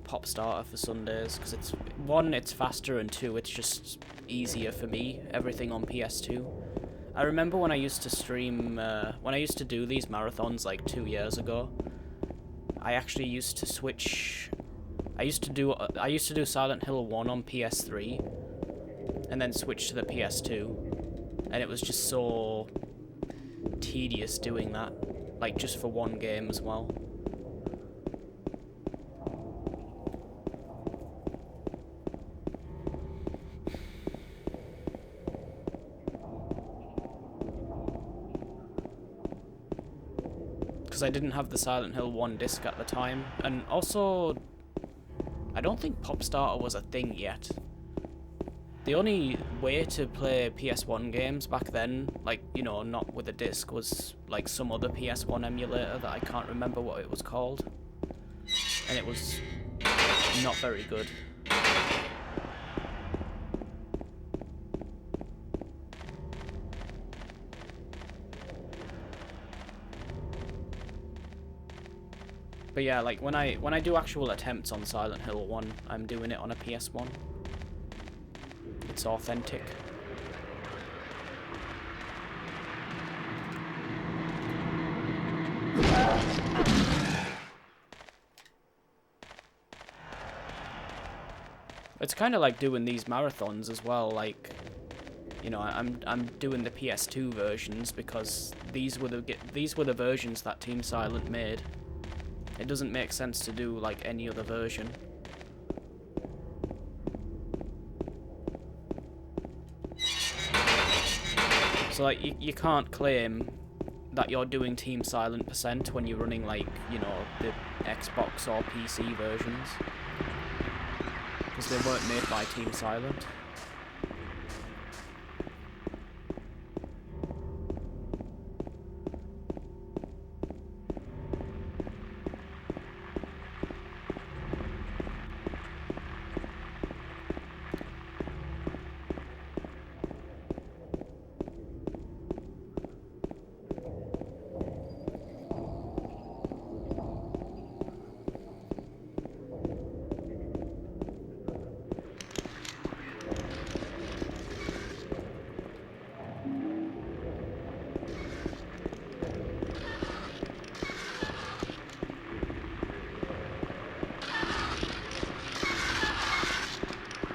Popstarter for Sundays because it's one, it's faster, and two, it's just easier for me. Everything on PS2. I remember when I used to stream, when I used to do these marathons like 2 years ago. I actually used to switch. I used to do Silent Hill 1 on PS3, and then switch to the PS2, and it was just so tedious doing that, like just for one game as well. Because I didn't have the Silent Hill 1 disc at the time, and also I don't think Popstarter was a thing yet. The only way to play PS1 games back then, like, you know, not with a disc, was like some other PS1 emulator that I can't remember what it was called. And it was not very good. But yeah, like when I do actual attempts on Silent Hill 1, I'm doing it on a PS1. It's authentic. It's kind of like doing these marathons as well, like, you know, I'm doing the PS2 versions because these were the versions that Team Silent made. It doesn't make sense to do like any other version. So like you can't claim that you're doing Team Silent % when you're running like, you know, the Xbox or PC versions. Because they weren't made by Team Silent.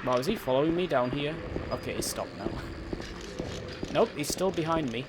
Wow, is he following me down here? Okay, he's stopped now. Nope, he's still behind me.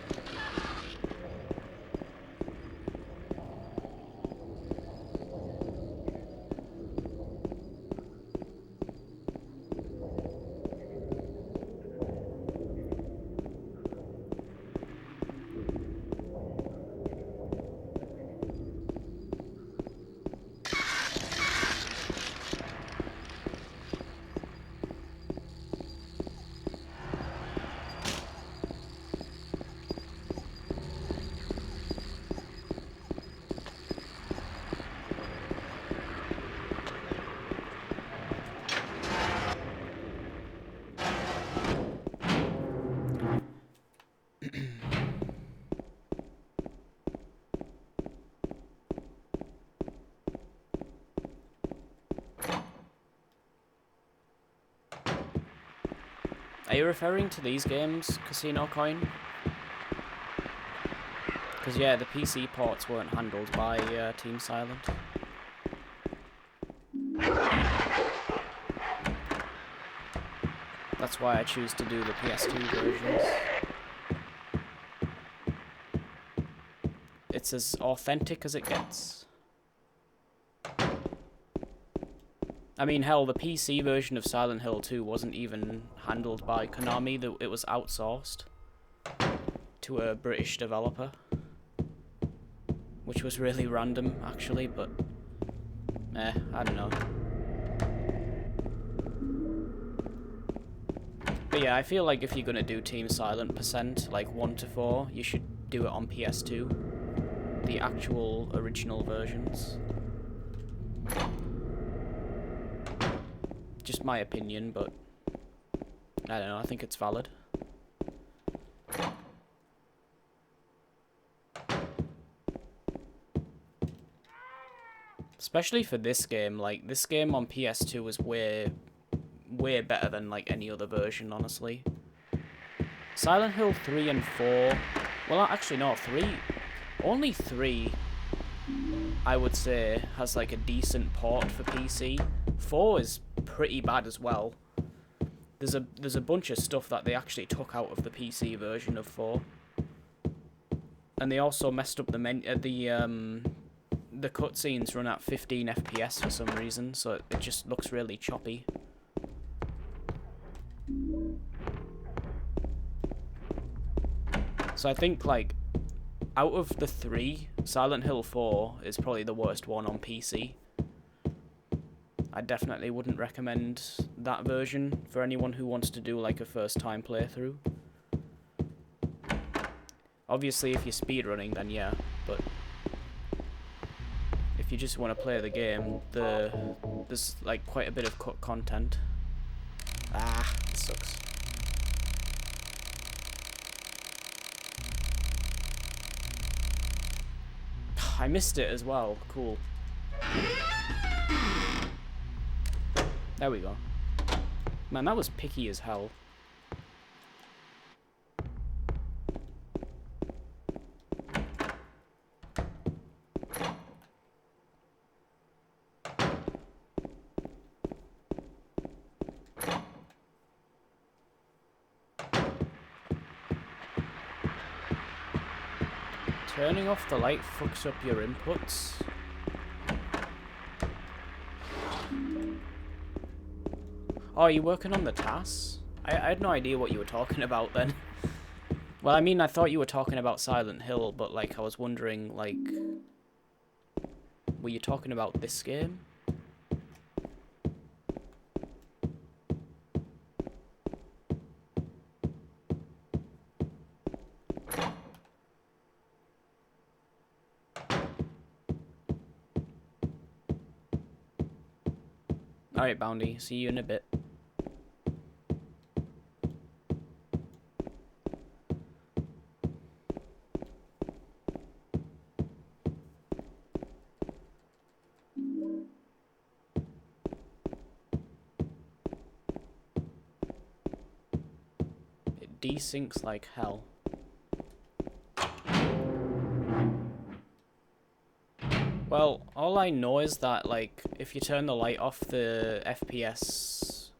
Are you referring to these games, Casino Coin? Because yeah, the PC ports weren't handled by Team Silent. That's why I choose to do the PS2 versions. It's as authentic as it gets. I mean, hell, the PC version of Silent Hill 2 wasn't even handled by Konami. It was outsourced to a British developer. Which was really random, actually, but... I don't know. But yeah, I feel like if you're gonna do Team Silent %, like 1 to 4, you should do it on PS2. The actual original versions. Just my opinion, but I don't know, I think it's valid. Especially for this game, like, this game on PS2 is way better than, like, any other version, honestly. Silent Hill 3 and 4, well, actually, no, 3, only 3, I would say, has, like, a decent port for PC. 4 is pretty bad as well. There's a bunch of stuff that they actually took out of the PC version of 4. And they also messed up the cutscenes run at 15 FPS for some reason, so it just looks really choppy. So I think, like, out of the 3, Silent Hill 4 is probably the worst one on PC. I definitely wouldn't recommend that version for anyone who wants to do, like, a first-time playthrough. Obviously, if you're speedrunning, then yeah, but if you just want to play the game, there's, like, quite a bit of cut content. Ah, it sucks. I missed it as well. Cool. There we go. Man, that was picky as hell. Turning off the light fucks up your inputs. Oh, are you working on the TAS? I had no idea what you were talking about then. Well, I mean, I thought you were talking about Silent Hill, but, like, I was wondering, like... Were you talking about this game? Alright, Bounty. See you in a bit. It desyncs like hell. Well, all I know is that, like, if you turn the light off, the FPS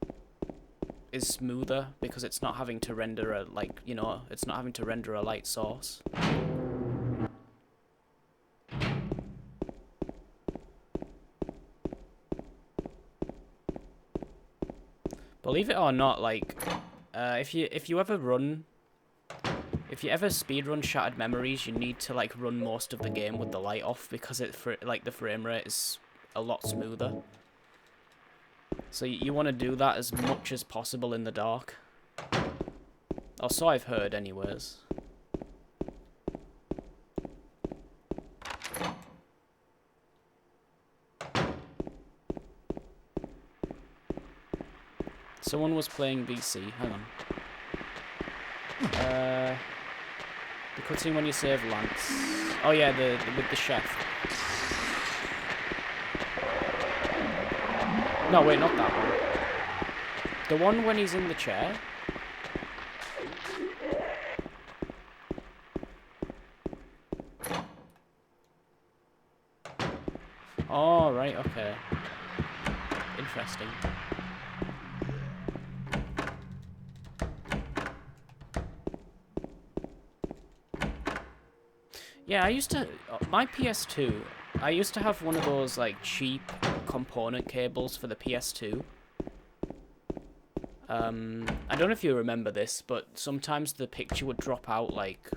is smoother because it's not having to render a, like, you know, it's not having to render a light source. Believe it or not, like, if you ever speedrun Shattered Memories, you need to, like, run most of the game with the light off because the frame rate is a lot smoother. So you want to do that as much as possible in the dark. Or so I've heard, anyways. Someone was playing VC. Hang on. The cutscene when you save Lance. Oh yeah, with the chef. No, wait, not that one. The one when he's in the chair. Oh, right, okay. Interesting. Yeah, my PS2, I used to have one of those, like, cheap component cables for the PS2. I don't know if you remember this, but sometimes the picture would drop out, like,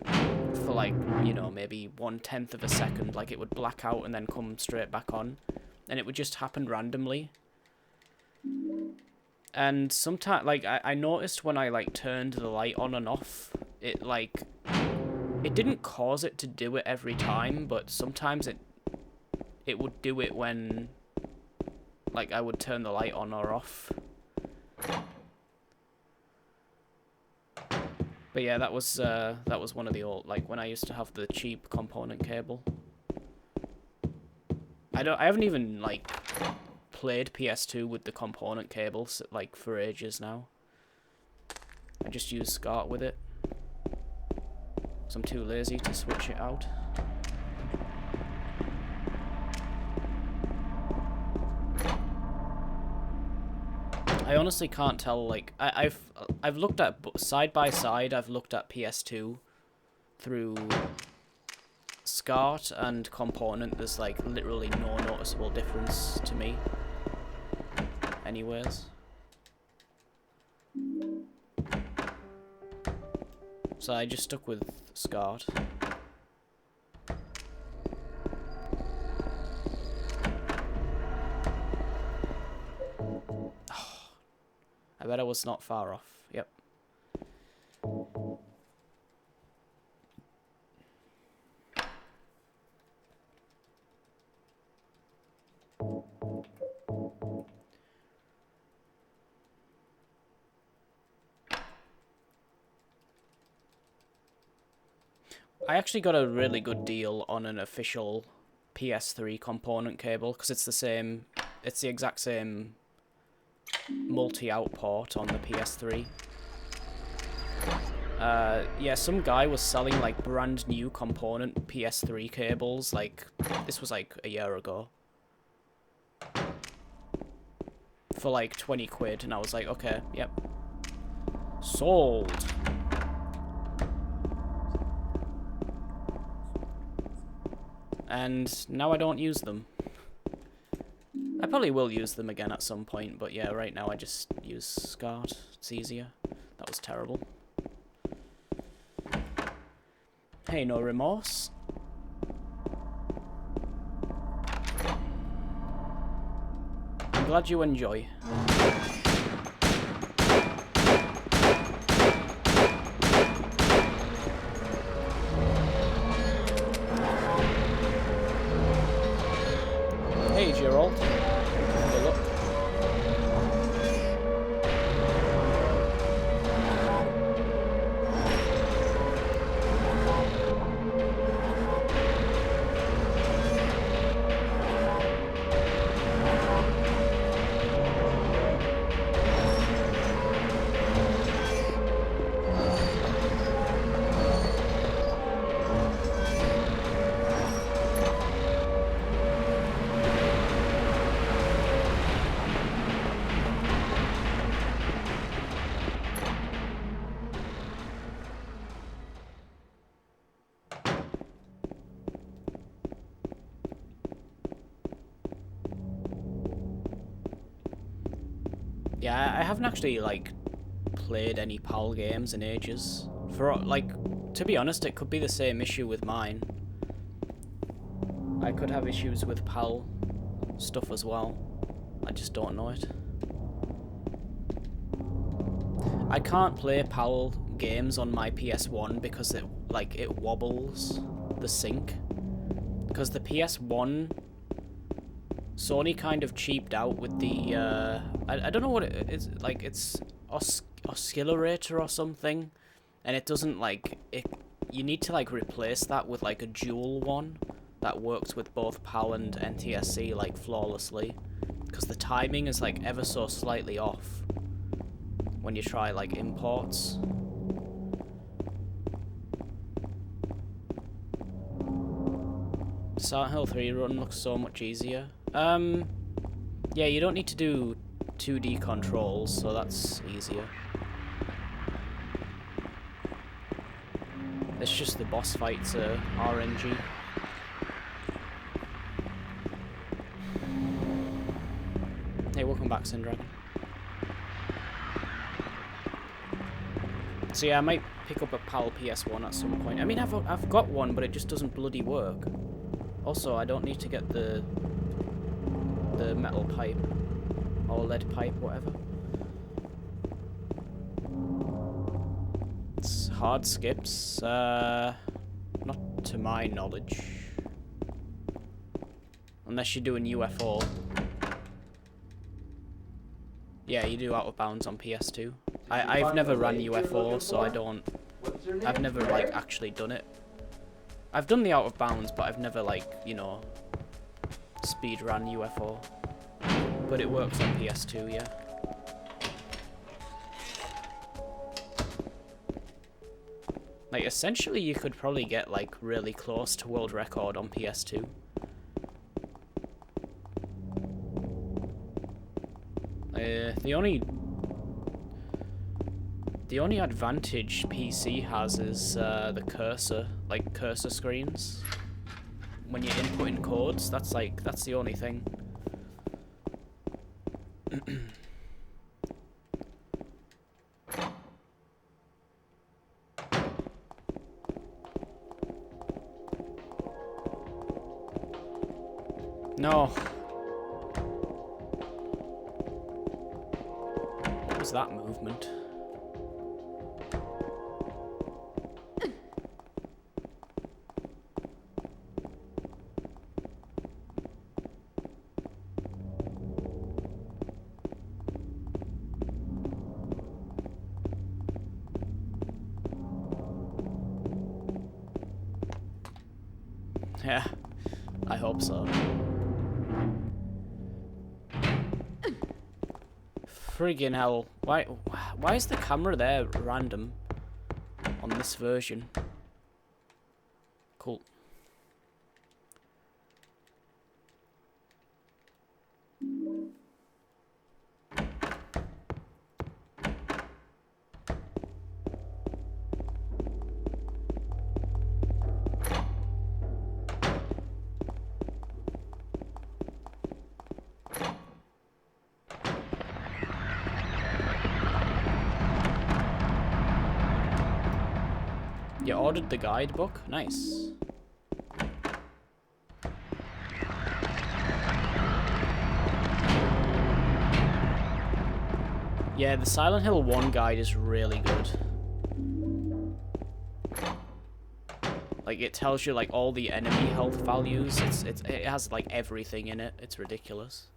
for, like, you know, maybe 1/10 of a second. Like, it would black out and then come straight back on. And it would just happen randomly. And sometimes, like, I noticed when I, like, turned the light on and off, it, like... It didn't cause it to do it every time, but sometimes it would do it when, like, I would turn the light on or off. But yeah, that was one of the old, like, when I used to have the cheap component cable. I haven't even, like, played PS2 with the component cables, like, for ages now. I just use SCART with it. So I'm too lazy to switch it out. I honestly can't tell, like, I've looked at, side by side, I've looked at PS2 through SCART and component. There's, like, literally no noticeable difference to me. Anyways. So I just stuck with SCART. I bet I was not far off. Yep. I actually got a really good deal on an official PS3 component cable because it's the exact same multi-out port on the PS3. Yeah, some guy was selling, like, brand new component PS3 cables, like, this was like a year ago, for like 20 quid, and I was like, okay, yep, sold. and now I don't use them. I probably will use them again at some point, but yeah, right now I just use SCART. It's easier. That was terrible. Hey, no remorse. I'm glad you enjoy. Hey, Gerald. Have a look. Yeah, I haven't actually, like, played any PAL games in ages. For, like, to be honest, it could be the same issue with mine. I could have issues with PAL stuff as well. I just don't know it. I can't play PAL games on my PS1 because it wobbles the sync. Because the PS1, Sony kind of cheaped out with the I don't know what it is, like, it's oscillator or something, and it doesn't, like, you need to, like, replace that with, like, a dual one that works with both PAL and NTSC, like, flawlessly, because the timing is, like, ever so slightly off when you try, like, imports. Silent Hill 3 run looks so much easier. Yeah, you don't need to do 2D controls, so that's easier. It's just the boss fights are RNG. Hey, welcome back, Syndragon. So yeah, I might pick up a PAL PS1 at some point. I mean, I've got one, but it just doesn't bloody work. Also, I don't need to get the metal pipe or lead pipe, whatever. It's hard skips, not to my knowledge, unless you're doing UFO. Yeah, you do out of bounds on PS2. I've never ran UFO, so I've never, like, actually done it. I've done the out of bounds, but I've never, like, you know, speedrun UFO. But it works on PS2, yeah. Like, essentially, you could probably get, like, really close to world record on PS2. The only advantage PC has is the cursor, like cursor screens. When you're inputting codes, that's the only thing. No. What was that movement? Yeah, I hope so. Friggin' hell. Why is the camera there random on this version? Cool. You ordered the guidebook? Nice. Yeah, the Silent Hill 1 guide is really good. Like, it tells you, like, all the enemy health values. It has, like, everything in it. It's ridiculous.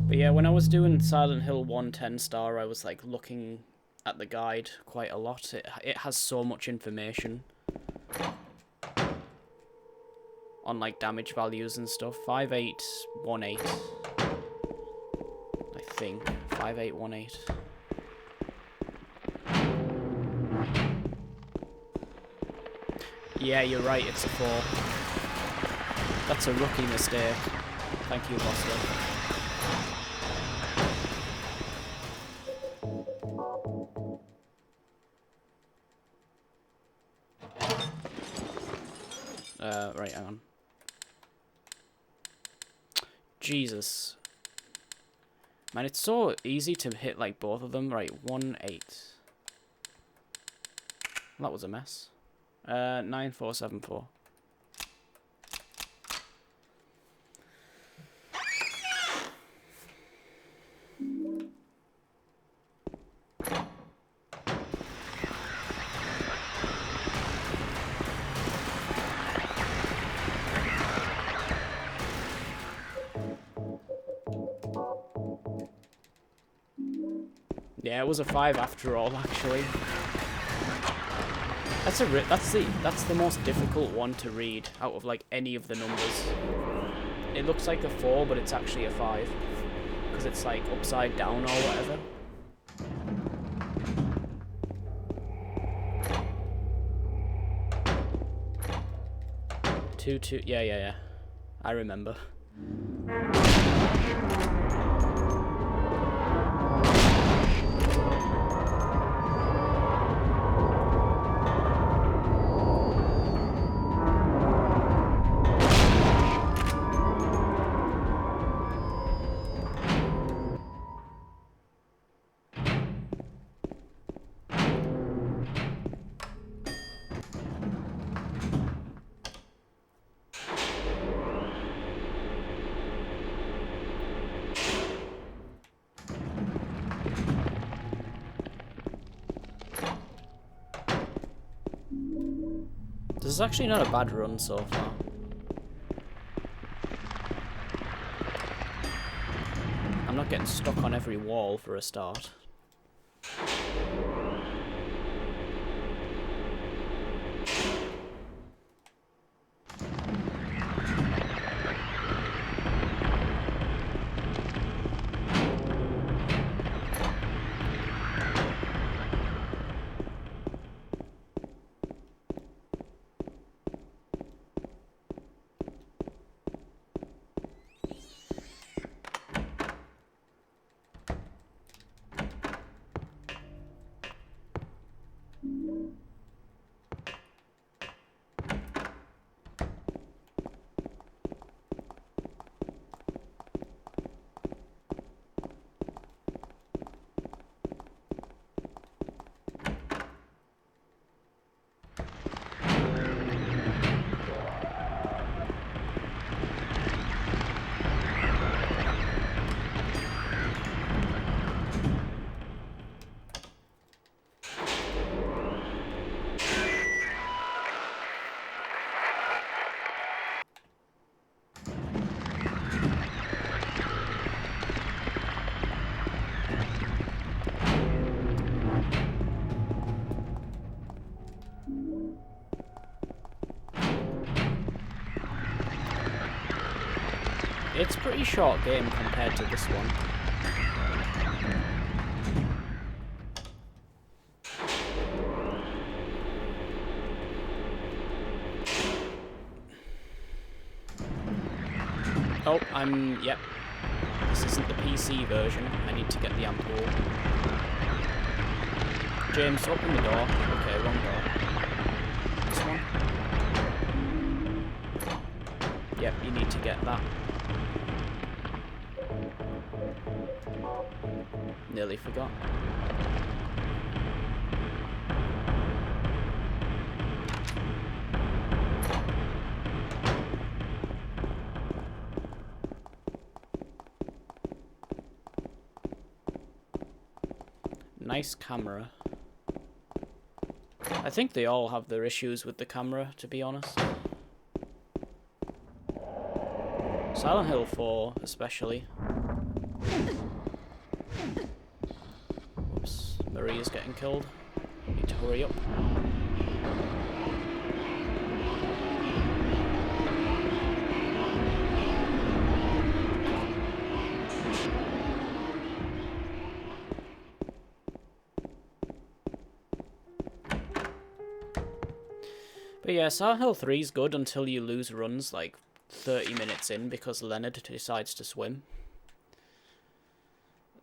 But yeah, when I was doing Silent Hill 1 10-star, I was like looking at the guide quite a lot. It has so much information on like damage values and stuff. 5818, I think. 5818. Yeah, you're right, it's a 4. That's a rookie mistake. Thank you, Buster. Right, hang on. Jesus. Man, it's so easy to hit, like, both of them. Right, 1-8. That was a mess. 9474. Yeah, it was a 5 after all, actually. That's the most difficult one to read out of like any of the numbers. It looks like a 4, but it's actually a 5 because it's like upside down or whatever. 2 2. Yeah. I remember. This is actually not a bad run so far. I'm not getting stuck on every wall for a start. It's a pretty short game compared to this one. Oh, yep. This isn't the PC version. I need to get the ampoule. James, open the door. Okay, wrong door. This one? Yep, you need to get that. Nearly forgot. Nice camera. I think they all have their issues with the camera, to be honest. Silent Hill 4, especially. Oops, Maria's getting killed. Need to hurry up. But yeah, Silent Hill 3 is good until you lose runs like 30 minutes in because Leonard decides to swim.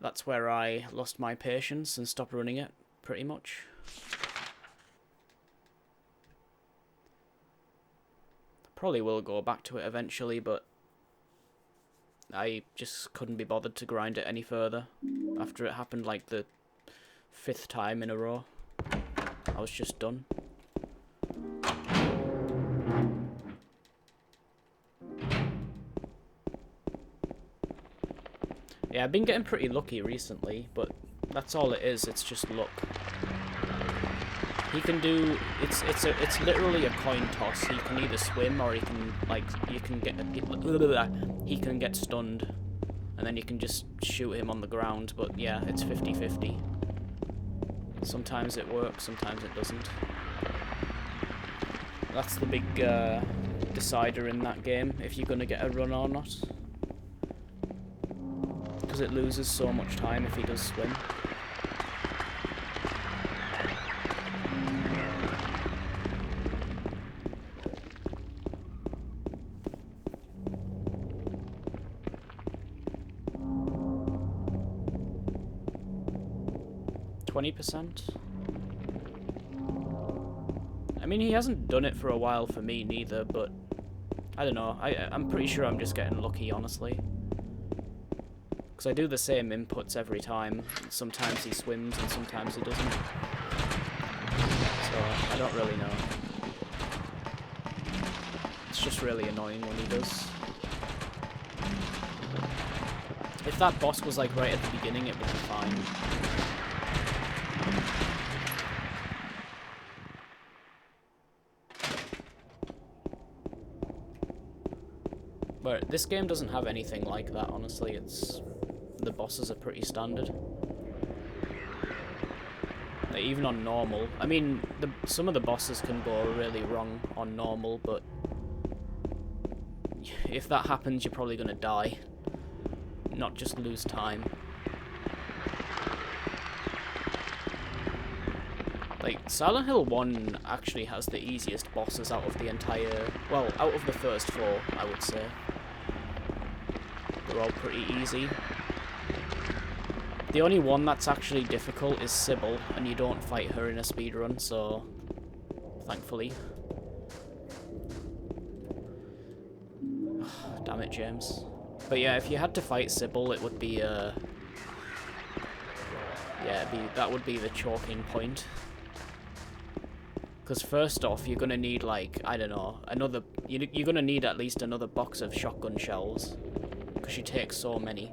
That's where I lost my patience and stopped running it, pretty much. Probably will go back to it eventually, but I just couldn't be bothered to grind it any further after it happened like the 5th time in a row. I was just done. Yeah, I've been getting pretty lucky recently, but that's all it is. It's just luck. He can do. It's literally a coin toss. He can either swim or he can he can get stunned, and then you can just shoot him on the ground. But yeah, it's 50-50. Sometimes it works, sometimes it doesn't. That's the big decider in that game, if you're gonna get a run or not. Because it loses so much time if he does swim. %. I mean, he hasn't done it for a while for me neither, but I don't know. I'm pretty sure I'm just getting lucky, honestly. Because I do the same inputs every time. Sometimes he swims and sometimes he doesn't. So, I don't really know. It's just really annoying when he does. If that boss was like right at the beginning, it would be fine. But this game doesn't have anything like that, honestly. The bosses are pretty standard. Like, even on normal. I mean, some of the bosses can go really wrong on normal, but if that happens, you're probably gonna die. Not just lose time. Like, Silent Hill 1 actually has the easiest bosses out of the entire... Well, out of the first 4, I would say. They're all pretty easy. The only one that's actually difficult is Sybil, and you don't fight her in a speedrun, so... Thankfully. Damn it, James. But yeah, if you had to fight Sybil, it would be, yeah, that would be the choking point. Because first off, you're gonna need, like, I don't know, you're gonna need at least another box of shotgun shells. Because she takes so many.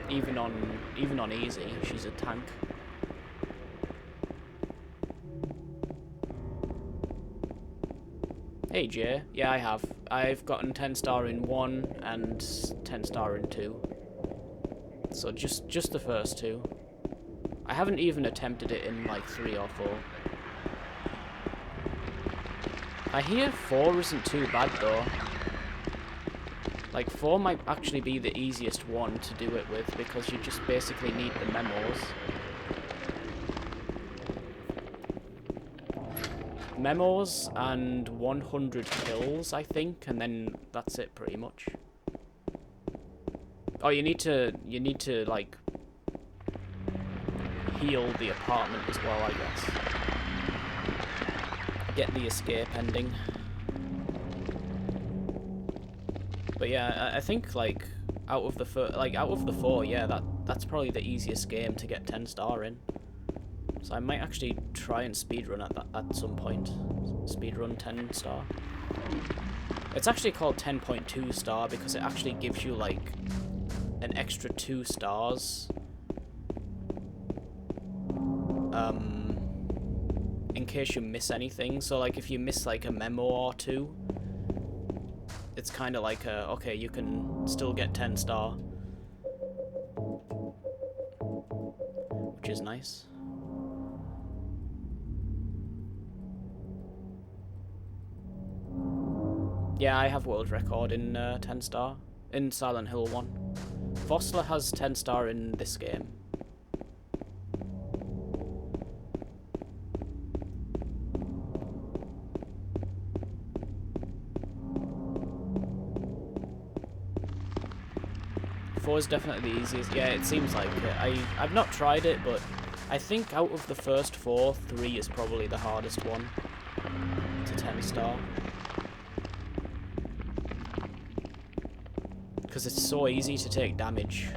Even on easy, she's a tank. Hey Jay, yeah I have. I've gotten 10 star in 1 and 10 star in 2. So just the first 2. I haven't even attempted it in like 3 or 4. I hear 4 isn't too bad though. Like 4 might actually be the easiest one to do it with because you just basically need the memos. Memos and 100 kills, I think, and then that's it pretty much. Oh, you need to like heal the apartment as well, I guess. Get the escape ending. But yeah, I think like out of the 4, yeah, that's probably the easiest game to get 10 star in. So I might actually try and speedrun at some point. Speedrun 10 star. It's actually called 10.2 star because it actually gives you like an extra 2 stars. In case you miss anything. So like if you miss like a memo or 2, it's kind of like okay, you can still get 10 star. Which is nice. Yeah, I have world record in 10 star in Silent Hill 1. Vossler has 10 star in this game. Four is definitely the easiest. Yeah, it seems like it. I've not tried it, but I think out of the first 4, 3 is probably the hardest one to 10 star. Because it's so easy to take damage.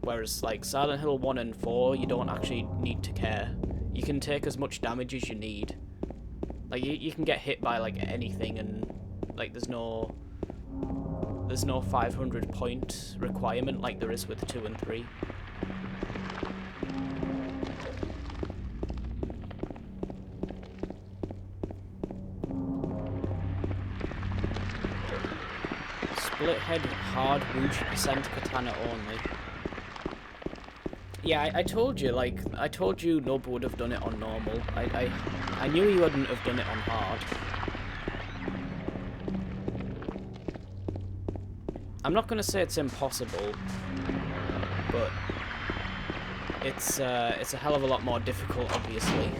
Whereas like Silent Hill 1 and 4, you don't actually need to care. You can take as much damage as you need. Like you can get hit by like anything, and like there's no 500 point requirement like there is with 2 and 3. Split head hard whoosh percent katana only. Yeah, I told you, like, I told you Nub would have done it on normal. I knew he wouldn't have done it on hard. I'm not gonna say it's impossible, but it's a hell of a lot more difficult, obviously,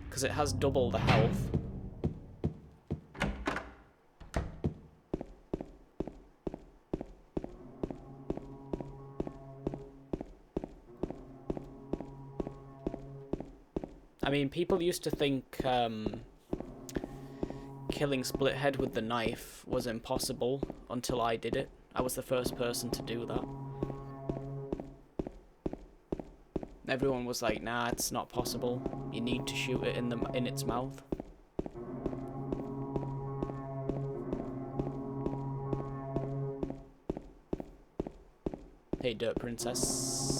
because it has double the health. I mean, people used to think killing Splithead with the knife was impossible until I did it. I was the first person to do that. Everyone was like, nah, it's not possible. You need to shoot it in its mouth. Hey, Dirt Princess.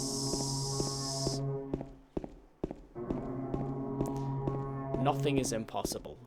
Nothing is impossible.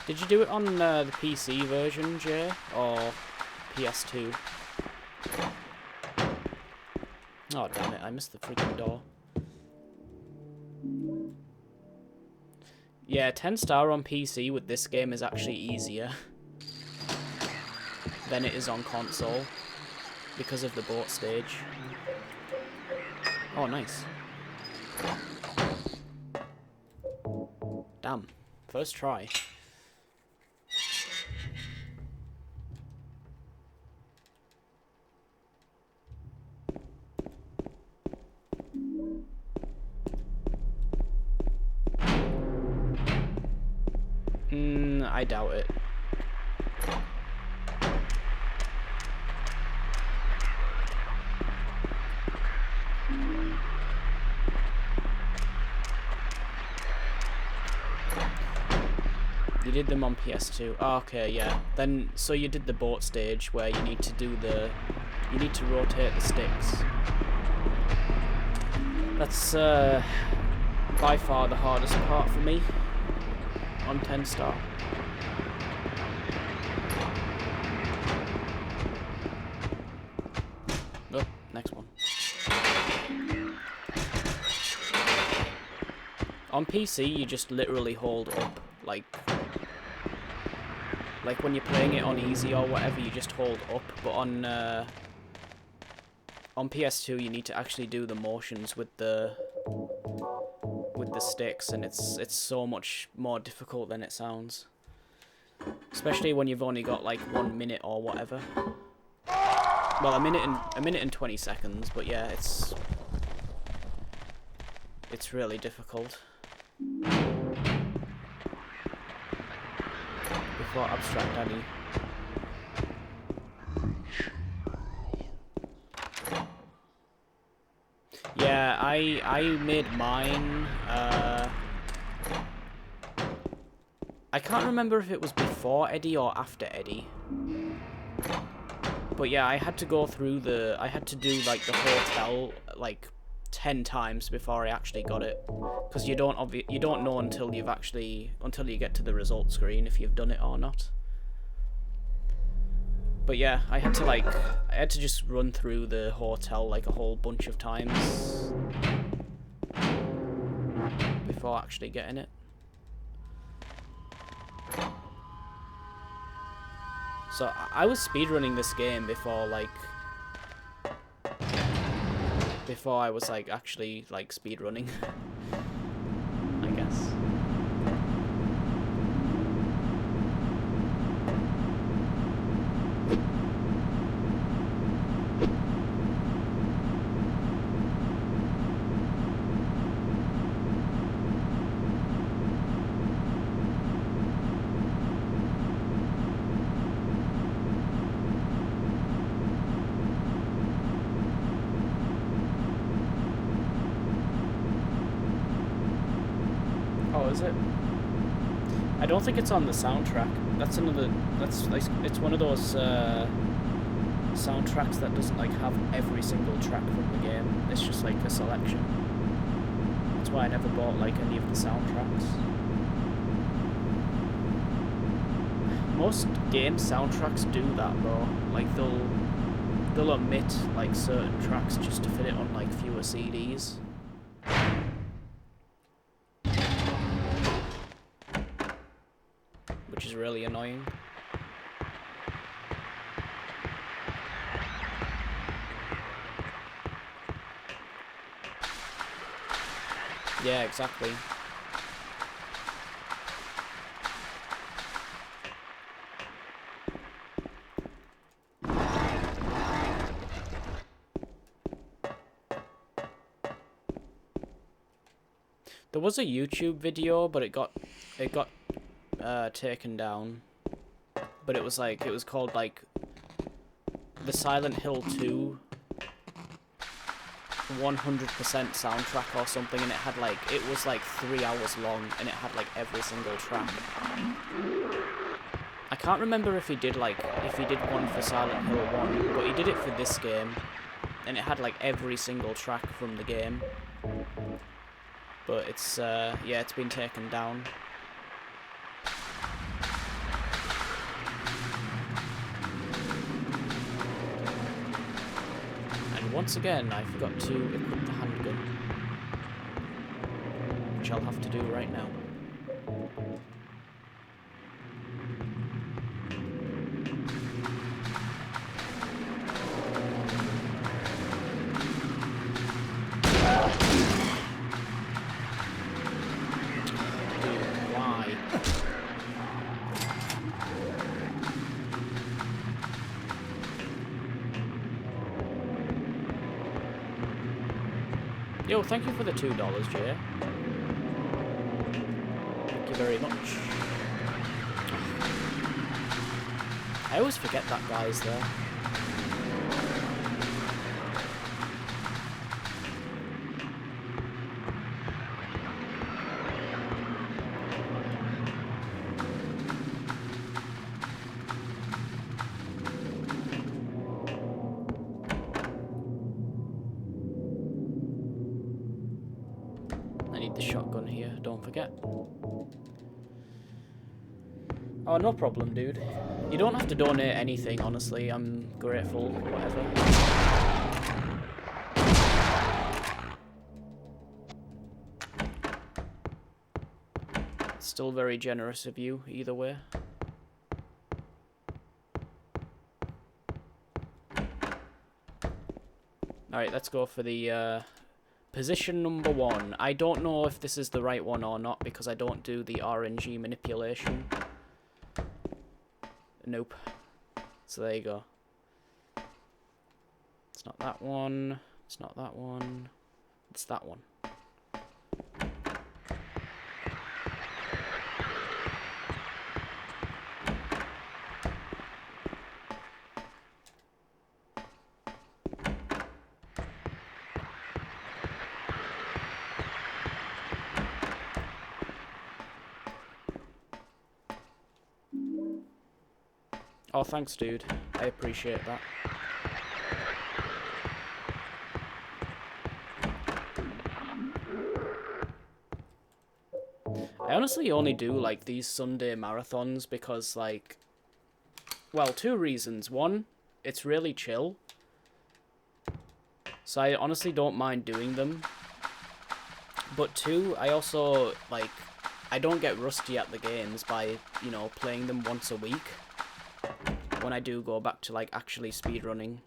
Did you do it on the PC version, Jay, or PS2? Oh, damn it, I missed the freaking door. Yeah, 10 star on PC with this game is actually easier than it is on console because of the boat stage. Oh, nice. Damn, first try. I doubt it. You did them on PS2. Oh, okay, yeah. Then, so you did the boat stage where you need to do the... You need to rotate the sticks. That's, by far the hardest part for me on 10 star. Oh, next one. On PC, you just literally hold up, like when you're playing it on easy or whatever, you just hold up. But on PS2, you need to actually do the motions with the sticks, and it's so much more difficult than it sounds. Especially when you've only got like 1 minute or whatever. Well, a minute and 20 seconds, but yeah, it's really difficult. Before Abstract Daddy. Yeah, I made mine. I can't remember if it was before Eddie or after Eddie. But yeah, I had to go through I had to do like the hotel like 10 times before I actually got it, because you don't know until you get to the result screen if you've done it or not. But yeah, I had to just run through the hotel like a whole bunch of times before actually getting it. So I was speedrunning this game before I was like actually like speedrunning, I guess. Oh, is it? I don't think it's on the soundtrack. It's one of those soundtracks that doesn't like have every single track from the game. It's just like a selection. That's why I never bought like any of the soundtracks. Most game soundtracks do that though. Like they'll omit like certain tracks just to fit it on like fewer CDs. Which is really annoying. Yeah, exactly. There was a YouTube video, but it got taken down. But it was called like the Silent Hill 2 100% soundtrack or something, and it was like 3 hours long, and it had like every single track. I can't remember if he did one for Silent Hill 1, but he did it for this game, and it had like every single track from the game. But it's yeah, it's been taken down. And once again, I forgot to equip the handgun, which I'll have to do right now. Yo, thank you for the $2, Jay. Thank you very much. I always forget that guy's there. the shotgun here, don't forget. Oh, no problem, dude. You don't have to donate anything, honestly. I'm grateful, whatever. Still very generous of you, either way. Alright, let's go for the position number 1. I don't know if this is the right one or not because I don't do the RNG manipulation. Nope. So there you go. It's not that one. It's not that one. It's that one. Oh, thanks, dude. I appreciate that. I honestly only do, like, these Sunday marathons because, like... Well, 2 reasons. 1, it's really chill. So I honestly don't mind doing them. But 2, I also, like... I don't get rusty at the games by, you know, playing them once a week. When I do go back to, like, actually speedrunning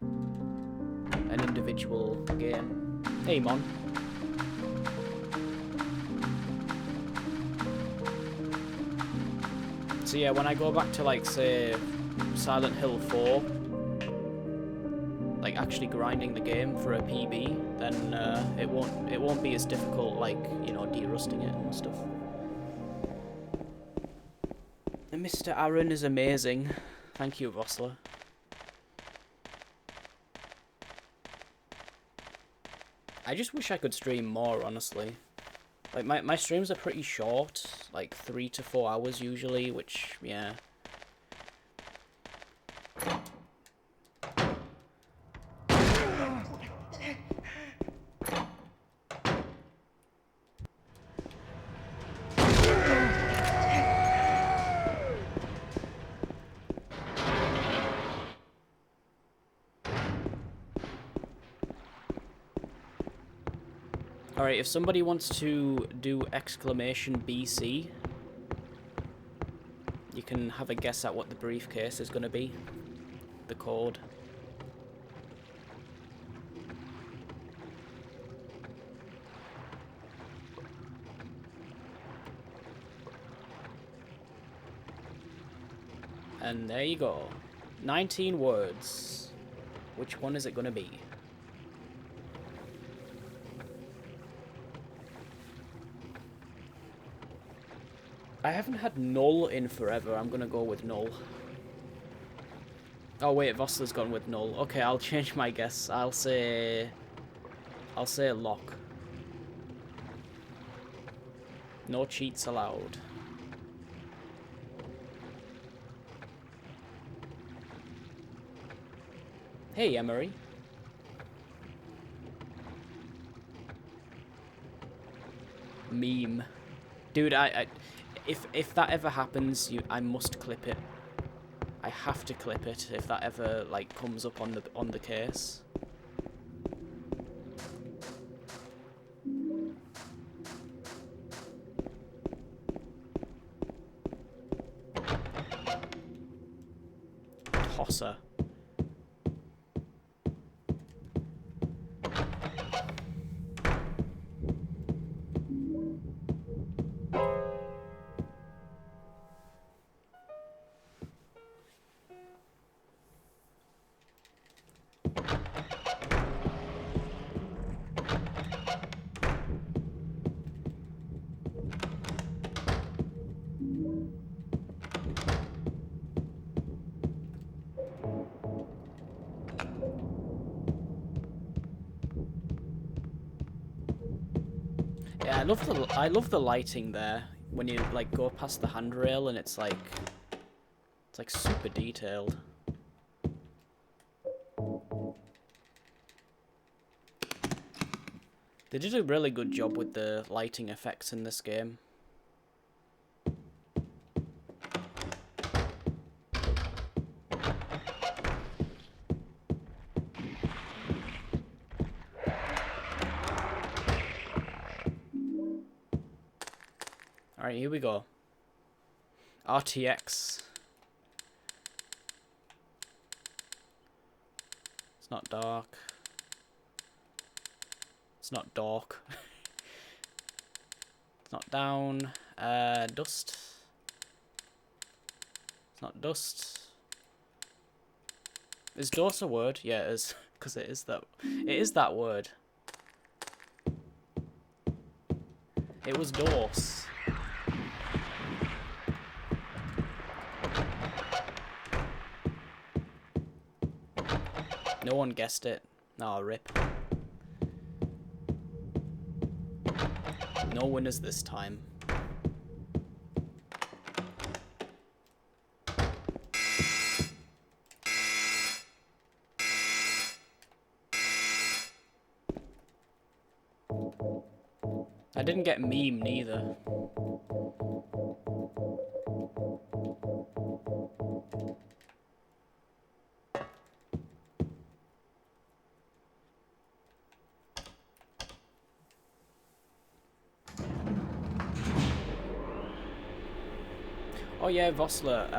an individual game. Hey, Mon. So yeah, when I go back to, like, say, Silent Hill 4, like, actually grinding the game for a PB, then it won't be as difficult, like, you know, de-rusting it and stuff. And Mr. Aaron is amazing. Thank you, Vossler. I just wish I could stream more, honestly. Like, my streams are pretty short, like 3 to 4 hours usually, which, yeah. Alright, if somebody wants to do exclamation BC, you can have a guess at what the briefcase is going to be. The code. And there you go. 19 words. Which one is it going to be? I haven't had null in forever. I'm gonna go with null. Oh wait, Vossler's gone with null. Okay, I'll change my guess. I'll say lock. No cheats allowed. Hey, Emery. Meme. Dude, if that ever happens, I must clip it. I have to clip it if that ever, like, comes up on the case. Tosser. Yeah, I love the lighting there when you, like, go past the handrail and it's like super detailed. They did a really good job with the lighting effects in this game. Alright, here we go. RTX. It's not dark. It's not dark. It's not down. Dust. It's not dust. Is DOS a word? Yeah, it is. Because it is that. It is that word. It was DOS. No one guessed it. Oh, rip. No winners this time. I didn't get meme neither. Oh yeah, Vossler,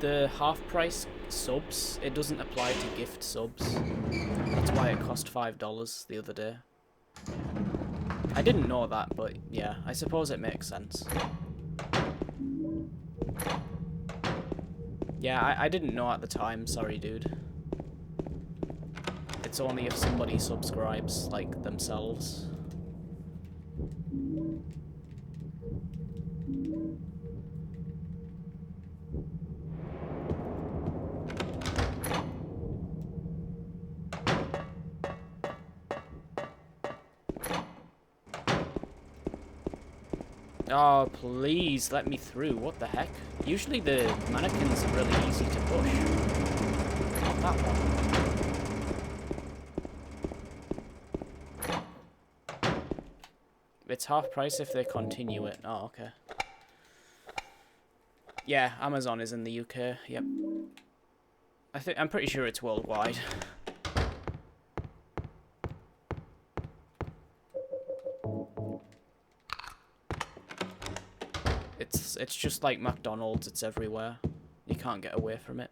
the half-price subs, it doesn't apply to gift subs. That's why it cost $5 the other day. I didn't know that, but yeah, I suppose it makes sense. Yeah, I didn't know at the time, sorry dude. It's only if somebody subscribes, like, themselves. Oh, please let me through. What the heck? Usually the mannequins are really easy to push. Not that one. It's half price if they continue it. Oh, okay. Yeah, Amazon is in the UK. Yep. I'm pretty sure it's worldwide. It's just like McDonald's, it's everywhere. You can't get away from it.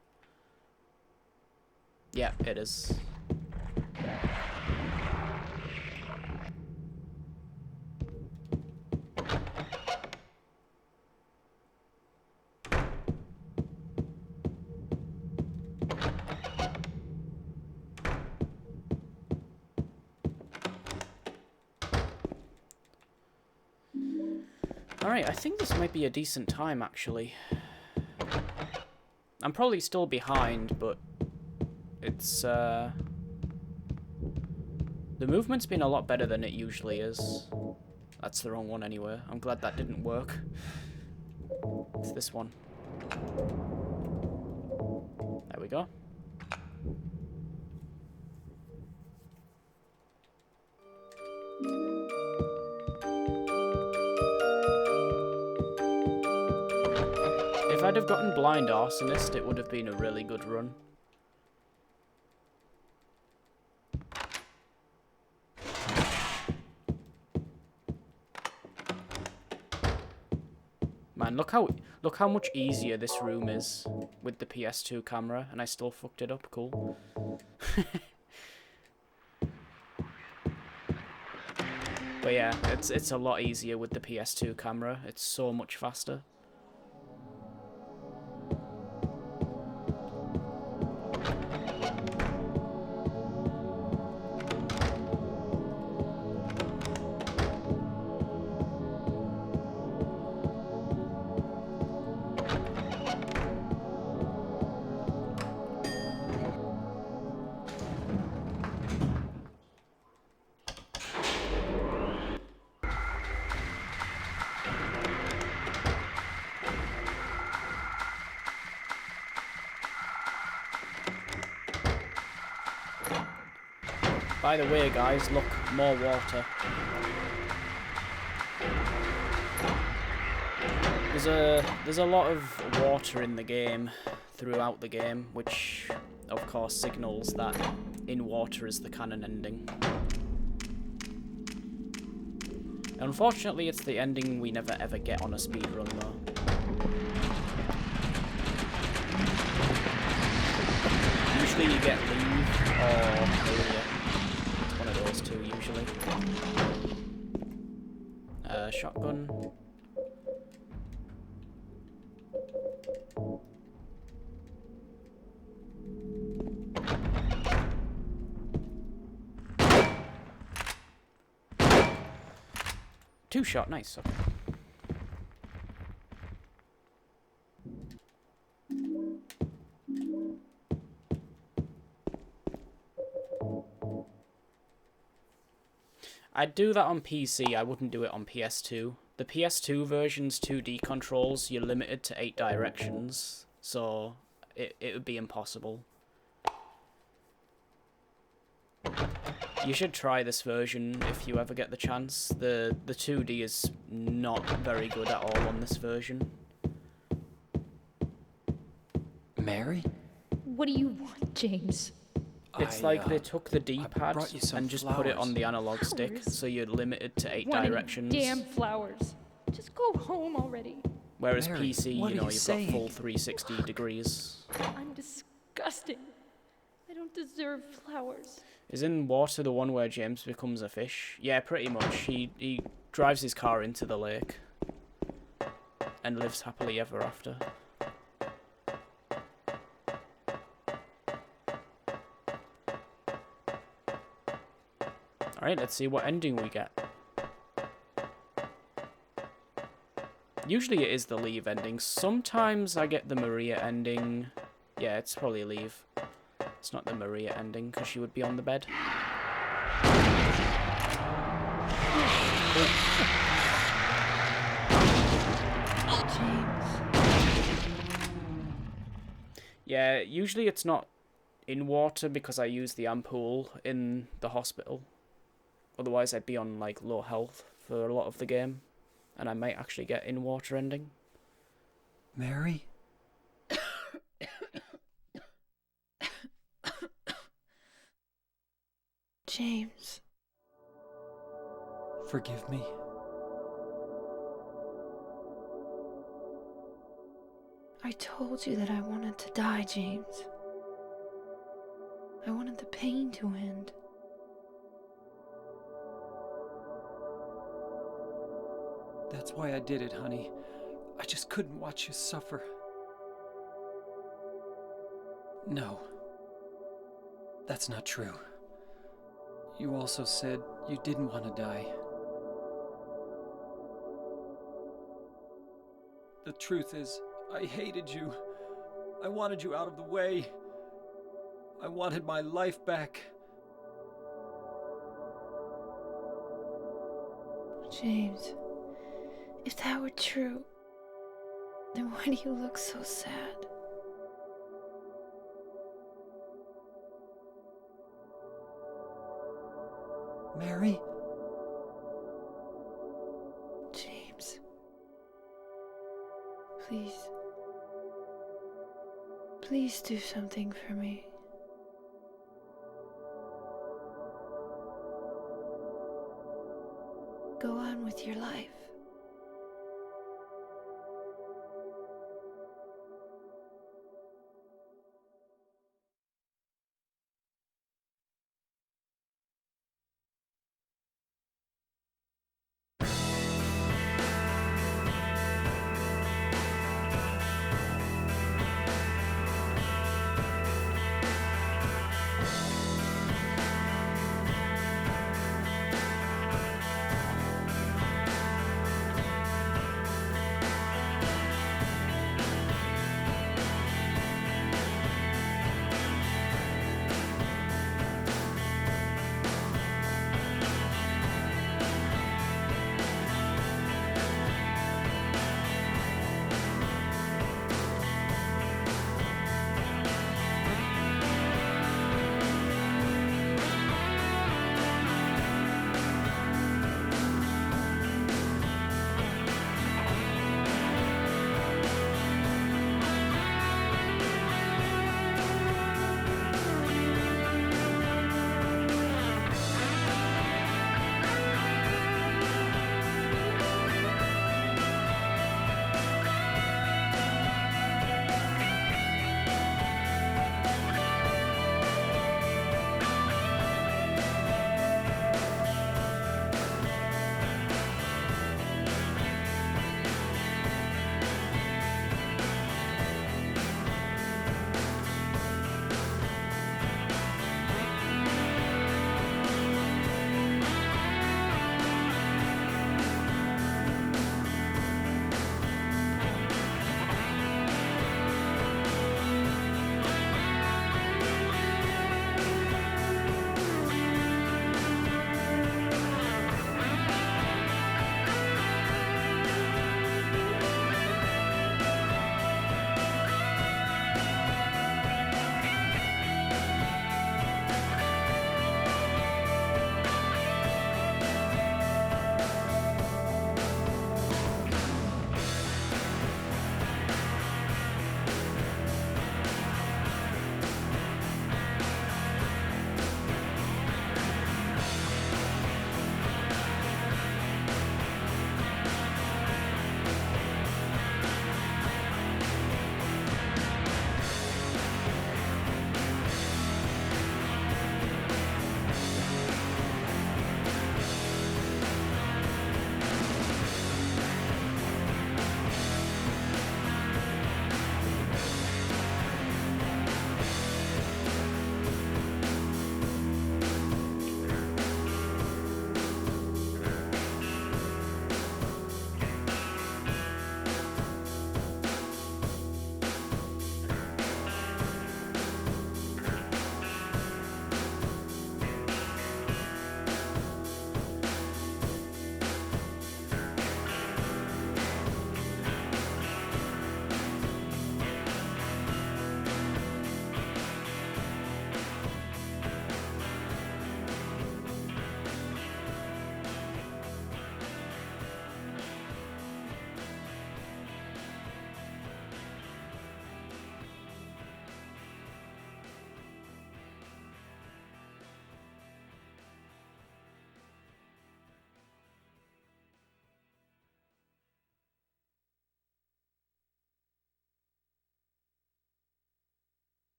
Yeah, it is. Alright, I think this might be a decent time, actually. I'm probably still behind, but it's, the movement's been a lot better than it usually is. That's the wrong one anyway. I'm glad that didn't work. It's this one. There we go. If I'd have gotten Blind Arsonist, it would have been a really good run. Man, look how much easier this room is with the PS2 camera, and I still fucked it up. Cool. But yeah, it's a lot easier with the PS2 camera. It's so much faster. By the way, guys, look, more water. There's a lot of water in the game, throughout the game, which of course signals that in water is the canon ending. Unfortunately, it's the ending we never ever get on a speedrun though. Usually you get leave or Maria. It's one of those two usually. Shotgun. Two shot, nice. Okay. I'd do that on PC, I wouldn't do it on PS2. The PS2 version's 2D controls, you're limited to 8 directions, so it would be impossible. You should try this version if you ever get the chance. The 2D is not very good at all on this version. Mary? What do you want, James? It's like they took the D-pad and just put it on the analog stick, Flowers? so you're limited to 8 What directions. damn flowers. Just go home already. Whereas Mary, PC, what you are know, you you've got full saying? 360 degrees. I'm disgusting. I don't deserve flowers. Is In Water the one where James becomes a fish? Yeah, pretty much. He drives his car into the lake and lives happily ever after. Alright, let's see what ending we get. Usually it is the Leave ending. Sometimes I get the Maria ending. Yeah, it's probably Leave. It's not the Maria ending, because she would be on the bed. Yeah, usually it's not in water because I use the ampoule in the hospital. Otherwise I'd be on like low health for a lot of the game. And I might actually get in water ending. Mary? James. Forgive me. I told you that I wanted to die, James. I wanted the pain to end. That's why I did it, honey. I just couldn't watch you suffer. No. That's not true. You also said you didn't want to die. The truth is, I hated you. I wanted you out of the way. I wanted my life back. James, if that were true, then why do you look so sad? Mary? James. Please. Please do something for me. Go on with your life.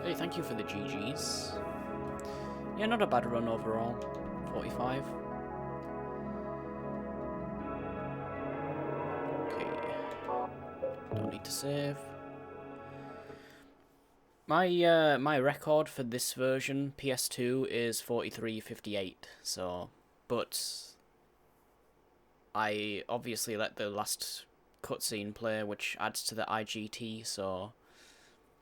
Hey, thank you for the GGs. Yeah, not a bad run overall. 45. Okay. Don't need to save. My record for this version, PS2, is 43:58. So, but I obviously let the last cutscene play, which adds to the IGT. So,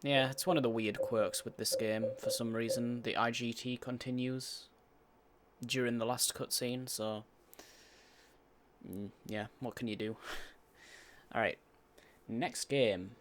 yeah, it's one of the weird quirks with this game. For some reason, the IGT continues during the last cutscene. So, yeah, what can you do? All right, next game.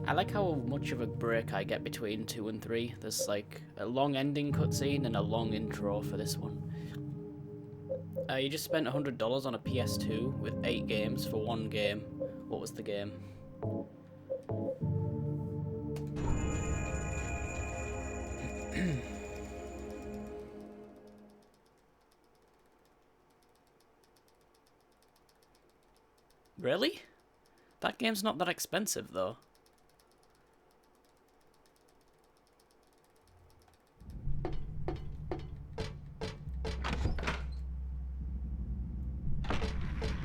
I like how much of a break I get between 2 and 3. There's like a long ending cutscene and a long intro for this one. You just spent $100 on a PS2 with 8 games for one game. What was the game? Really? That game's not that expensive though.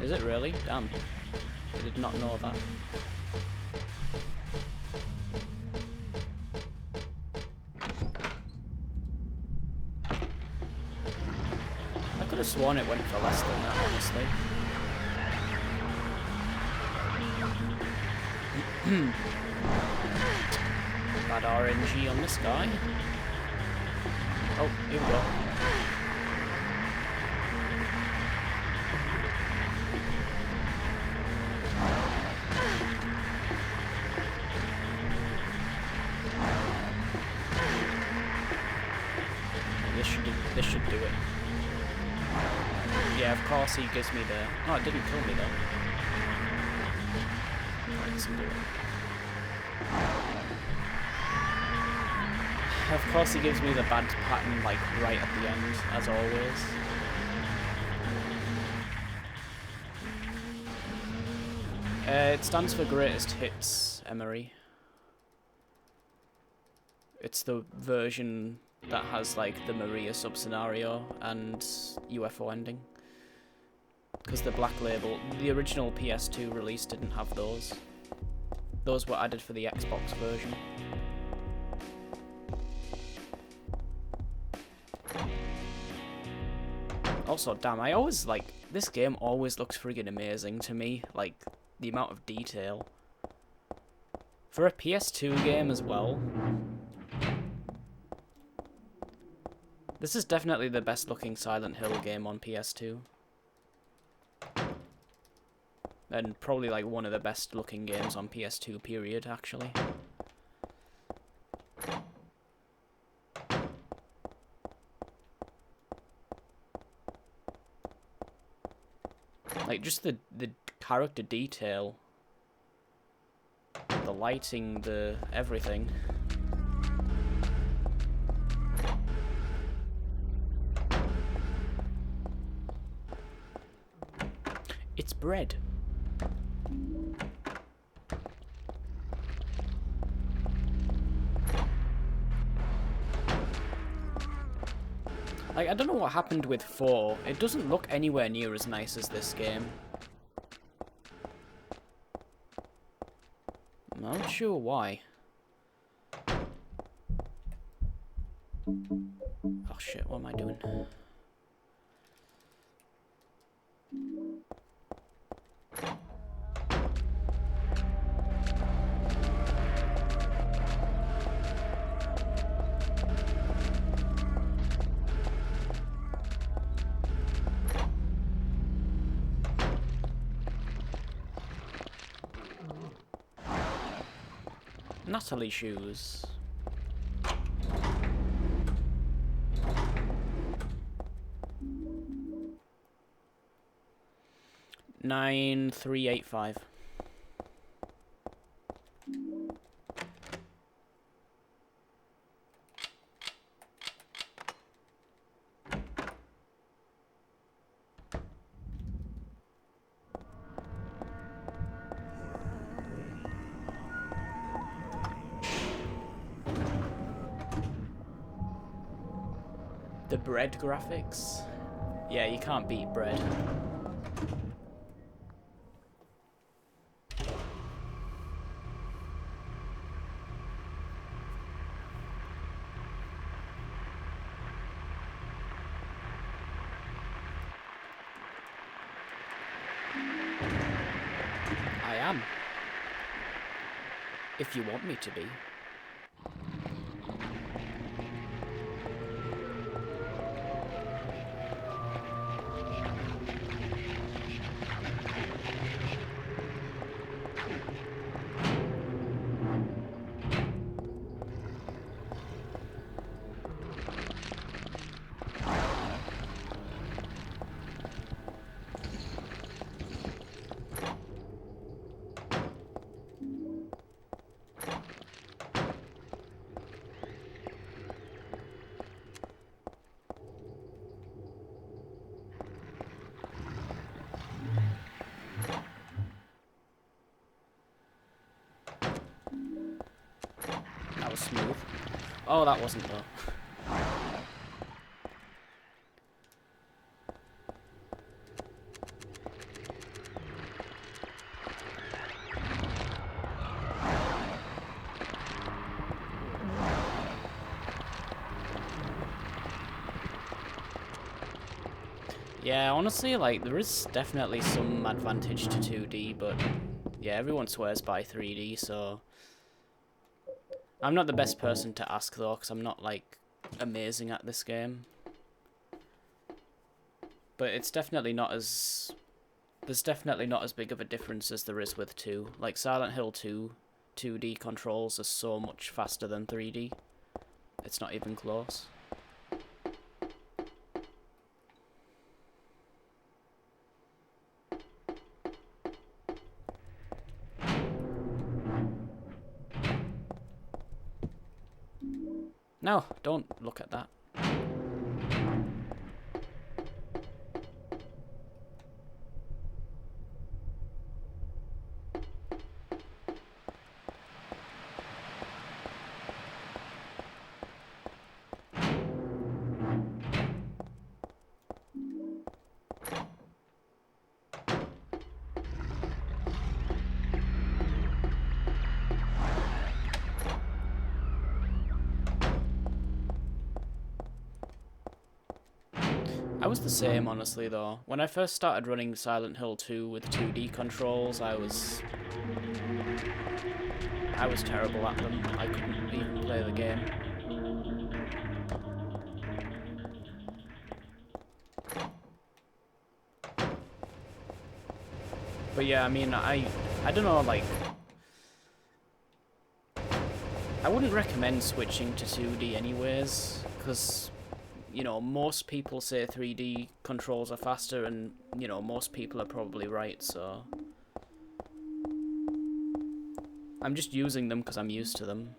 Is it really? Damn. I did not know that. I could have sworn it went for less than that, honestly. Bad RNG on this guy. Oh, here we go. This should do it. Yeah, of course he gives me the... Oh, it didn't kill me though. Let's do it. Of course he gives me the bad pattern, like, right at the end, as always. It stands for Greatest Hits, Emery. It's the version that has, like, the Maria sub-scenario and UFO ending. Because the Black Label, the original PS2 release didn't have those. Those were added for the Xbox version. Also, damn, I always, like, this game always looks friggin' amazing to me, like, the amount of detail. For a PS2 game as well. This is definitely the best looking Silent Hill game on PS2. And probably, like, one of the best looking games on PS2, period, actually. Like, just the character detail, the lighting, the everything. It's bread. Like, I don't know what happened with 4. It doesn't look anywhere near as nice as this game. I'm not sure why. Oh shit, what am I doing? Natalie shoes. $9,385. The bread graphics? Yeah, you can't beat bread. I am. If you want me to be. smooth. Oh, that wasn't though. Yeah, honestly, like, there is definitely some advantage to 2D, but yeah, everyone swears by 3D, so I'm not the best person to ask, though, because I'm not, like, amazing at this game. But it's definitely not as... There's definitely not as big of a difference as there is with 2. Like, Silent Hill 2, 2D controls are so much faster than 3D. It's not even close. No, don't look at that. I was the same, honestly, though. When I first started running Silent Hill 2 with 2D controls, I was terrible at them. I couldn't even play the game. But yeah, I mean, I don't know, like... I wouldn't recommend switching to 2D anyways, because, you know, most people say 3D controls are faster, and, you know, most people are probably right, so... I'm just using them because I'm used to them.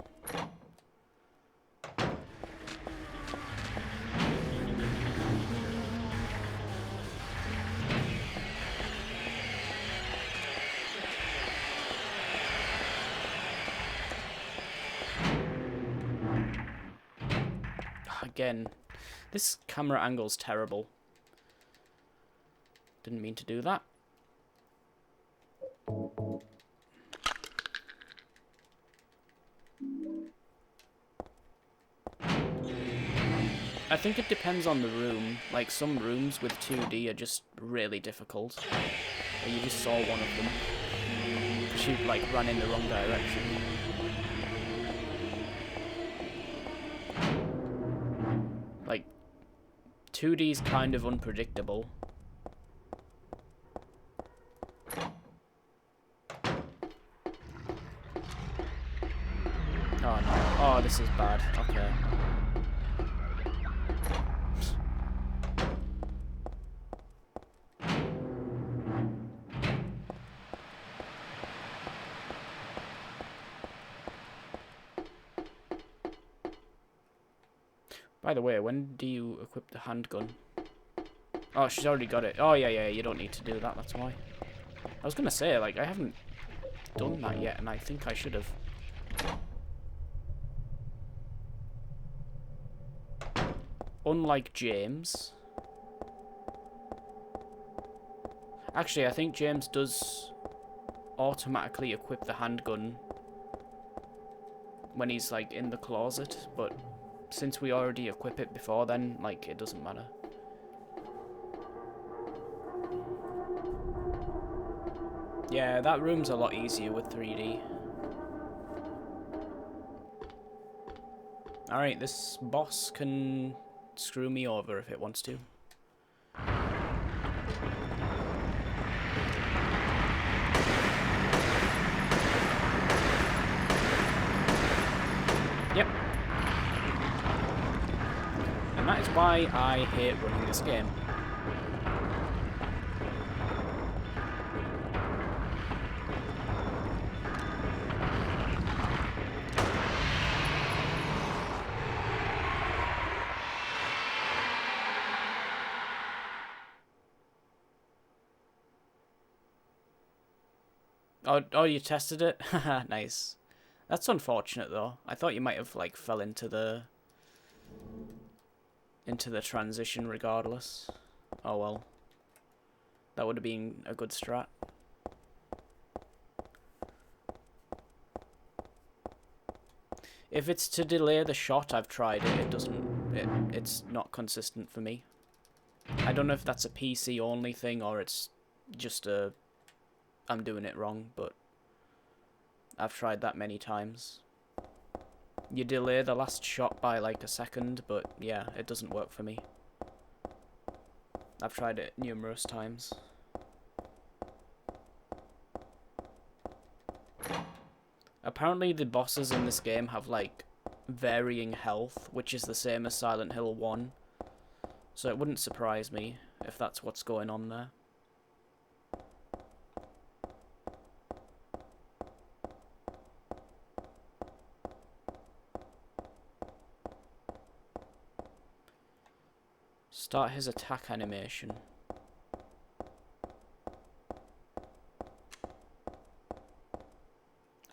Again, this camera angle's terrible. Didn't mean to do that. I think it depends on the room. Like, some rooms with 2D are just really difficult. You just saw one of them. She, like, ran in the wrong direction. Like, 2D's kind of unpredictable. Oh no. Oh, this is bad. Okay. By the way, when do you equip the handgun? Oh, she's already got it. Oh, yeah, you don't need to do that, that's why. I was gonna say, like, I haven't done that yet, and I think I should have. Unlike James. Actually, I think James does automatically equip the handgun when he's, like, in the closet, but since we already equip it before then, like, it doesn't matter. Yeah, that room's a lot easier with 3D. Alright, this boss can screw me over if it wants to. Yep. And that is why I hate running this game. Oh, you tested it? Nice. That's unfortunate though. I thought you might have like fell into the transition regardless. Oh well. That would have been a good strat. If it's to delay the shot, I've tried it. It doesn't. It's not consistent for me. I don't know if that's a PC only thing or it's just a I'm doing it wrong, but I've tried that many times. You delay the last shot by like a second, but yeah, it doesn't work for me. I've tried it numerous times. Apparently the bosses in this game have like varying health, which is the same as Silent Hill 1. So it wouldn't surprise me if that's what's going on there. Start his attack animation.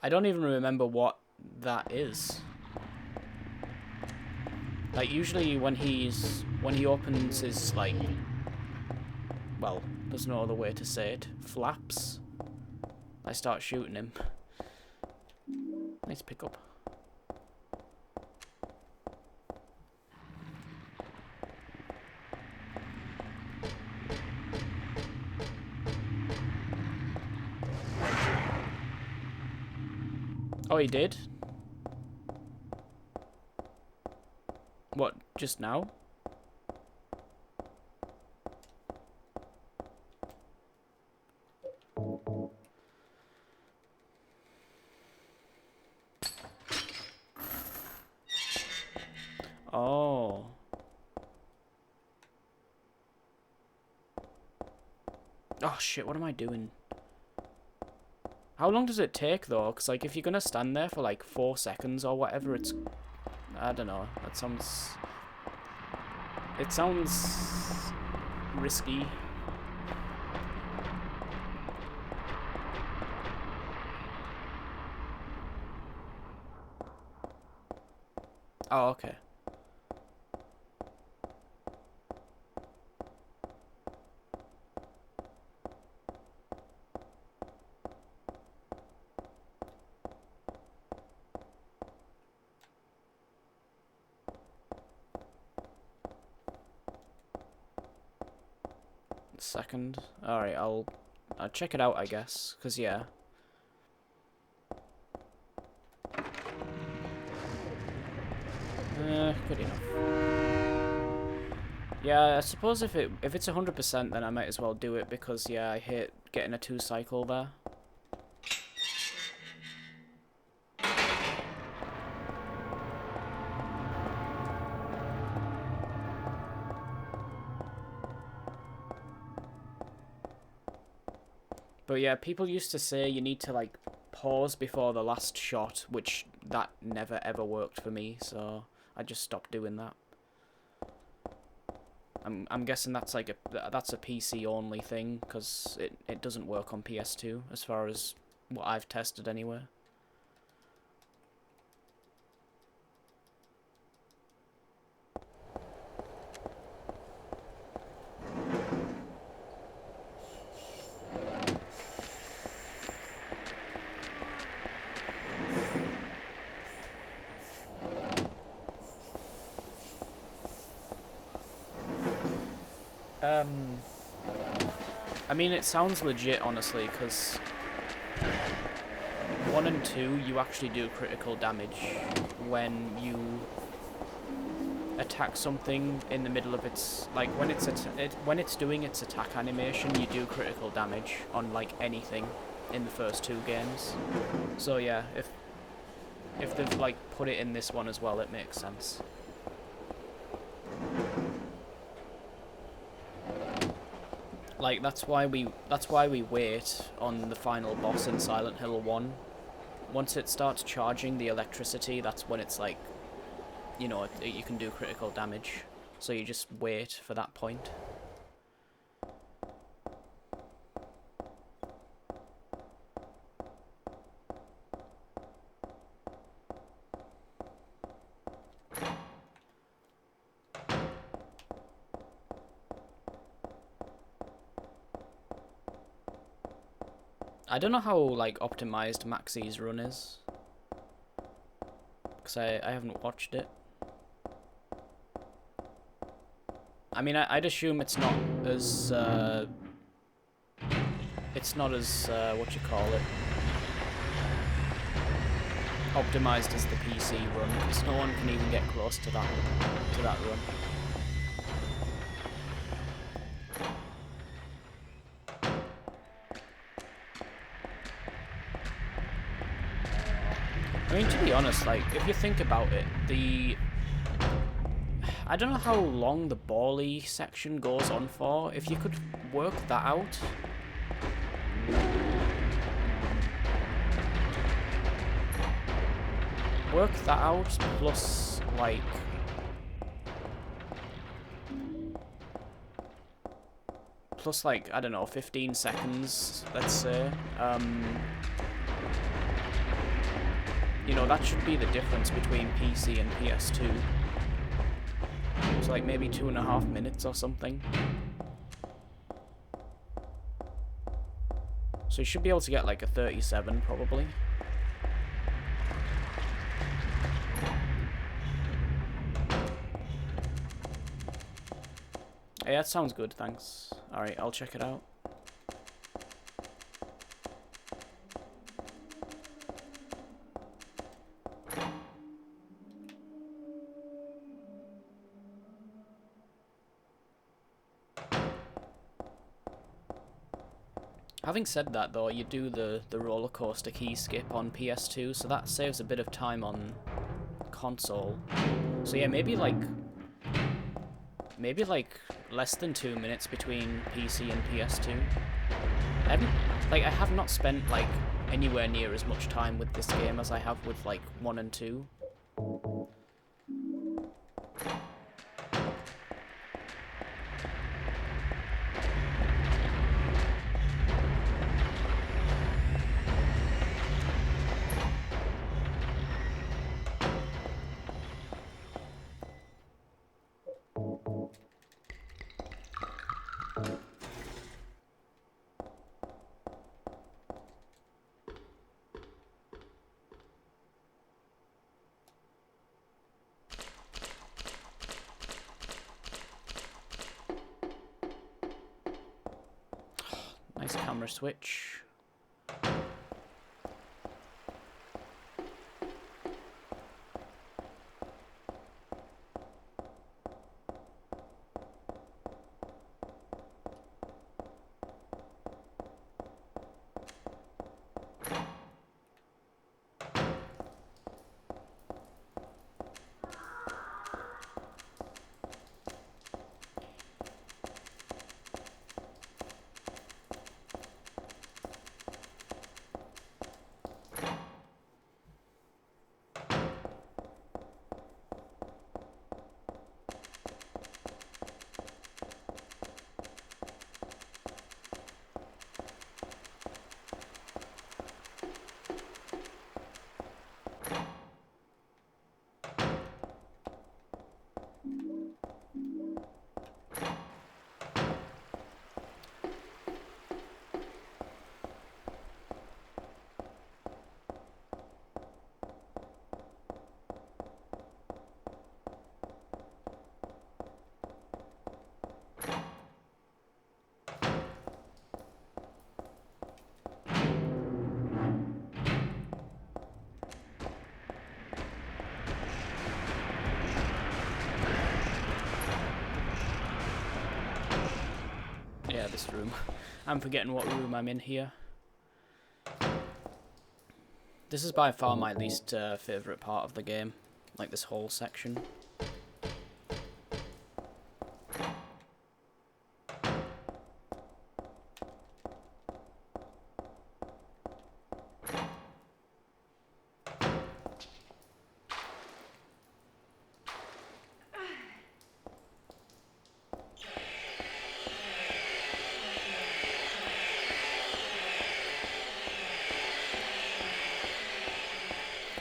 I don't even remember what that is. Like usually when he opens his like, well, there's no other way to say it, flaps, I start shooting him. Nice pickup. Oh, he did? What, just now? Oh. Oh shit, what am I doing? How long does it take though? Because like if you're gonna stand there for like 4 seconds or whatever, it's... I don't know. That sounds... It sounds... risky. Oh, okay. Second. Alright, I'll check it out, I guess. Because, yeah. Good enough. Yeah, I suppose if it's 100%, then I might as well do it, because, yeah, I hate getting a 2 cycle there. But yeah, people used to say you need to like pause before the last shot, which that never ever worked for me, so I just stopped doing that. I'm guessing that's like that's a PC only thing, because it doesn't work on PS2 as far as what I've tested anyway. I mean, it sounds legit, honestly, because 1 and 2, you actually do critical damage when you attack something in the middle of its... Like, when it's doing its attack animation, you do critical damage on, like, anything in the first 2 games. So, yeah, if they've, like, put it in this one as well, it makes sense. Like, that's why we wait on the final boss in Silent Hill 1. Once it starts charging the electricity, that's when it's like, you know, you can do critical damage. So you just wait for that point. I don't know how like optimized Maxi's run is, because I haven't watched it. I mean, I'd assume it's not as what you call it, optimized as the PC run, because no one can even get close to that run. I mean, to be honest, like, if you think about it, I don't know how long the bally section goes on for. If you could work that out. Work that out plus, like... Plus, like, I don't know, 15 seconds, let's say. You know, that should be the difference between PC and PS2. It's like maybe 2.5 minutes or something. So you should be able to get like a 37 probably. Yeah, that sounds good, thanks. Alright, I'll check it out. Having said that though, you do the roller coaster key skip on PS2, so that saves a bit of time on console. So yeah, maybe like less than 2 minutes between PC and PS2. I have not spent like anywhere near as much time with this game as I have with like 1 and 2. Nice camera switch. Yeah, this room. I'm forgetting what room I'm in here. This is by far my least favourite part of the game. Like this whole section.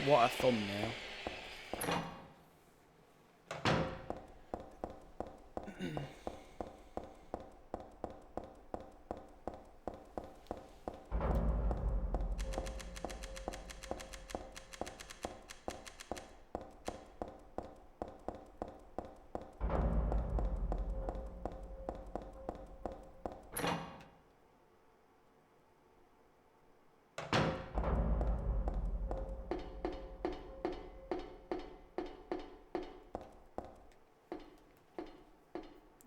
What a thumbnail.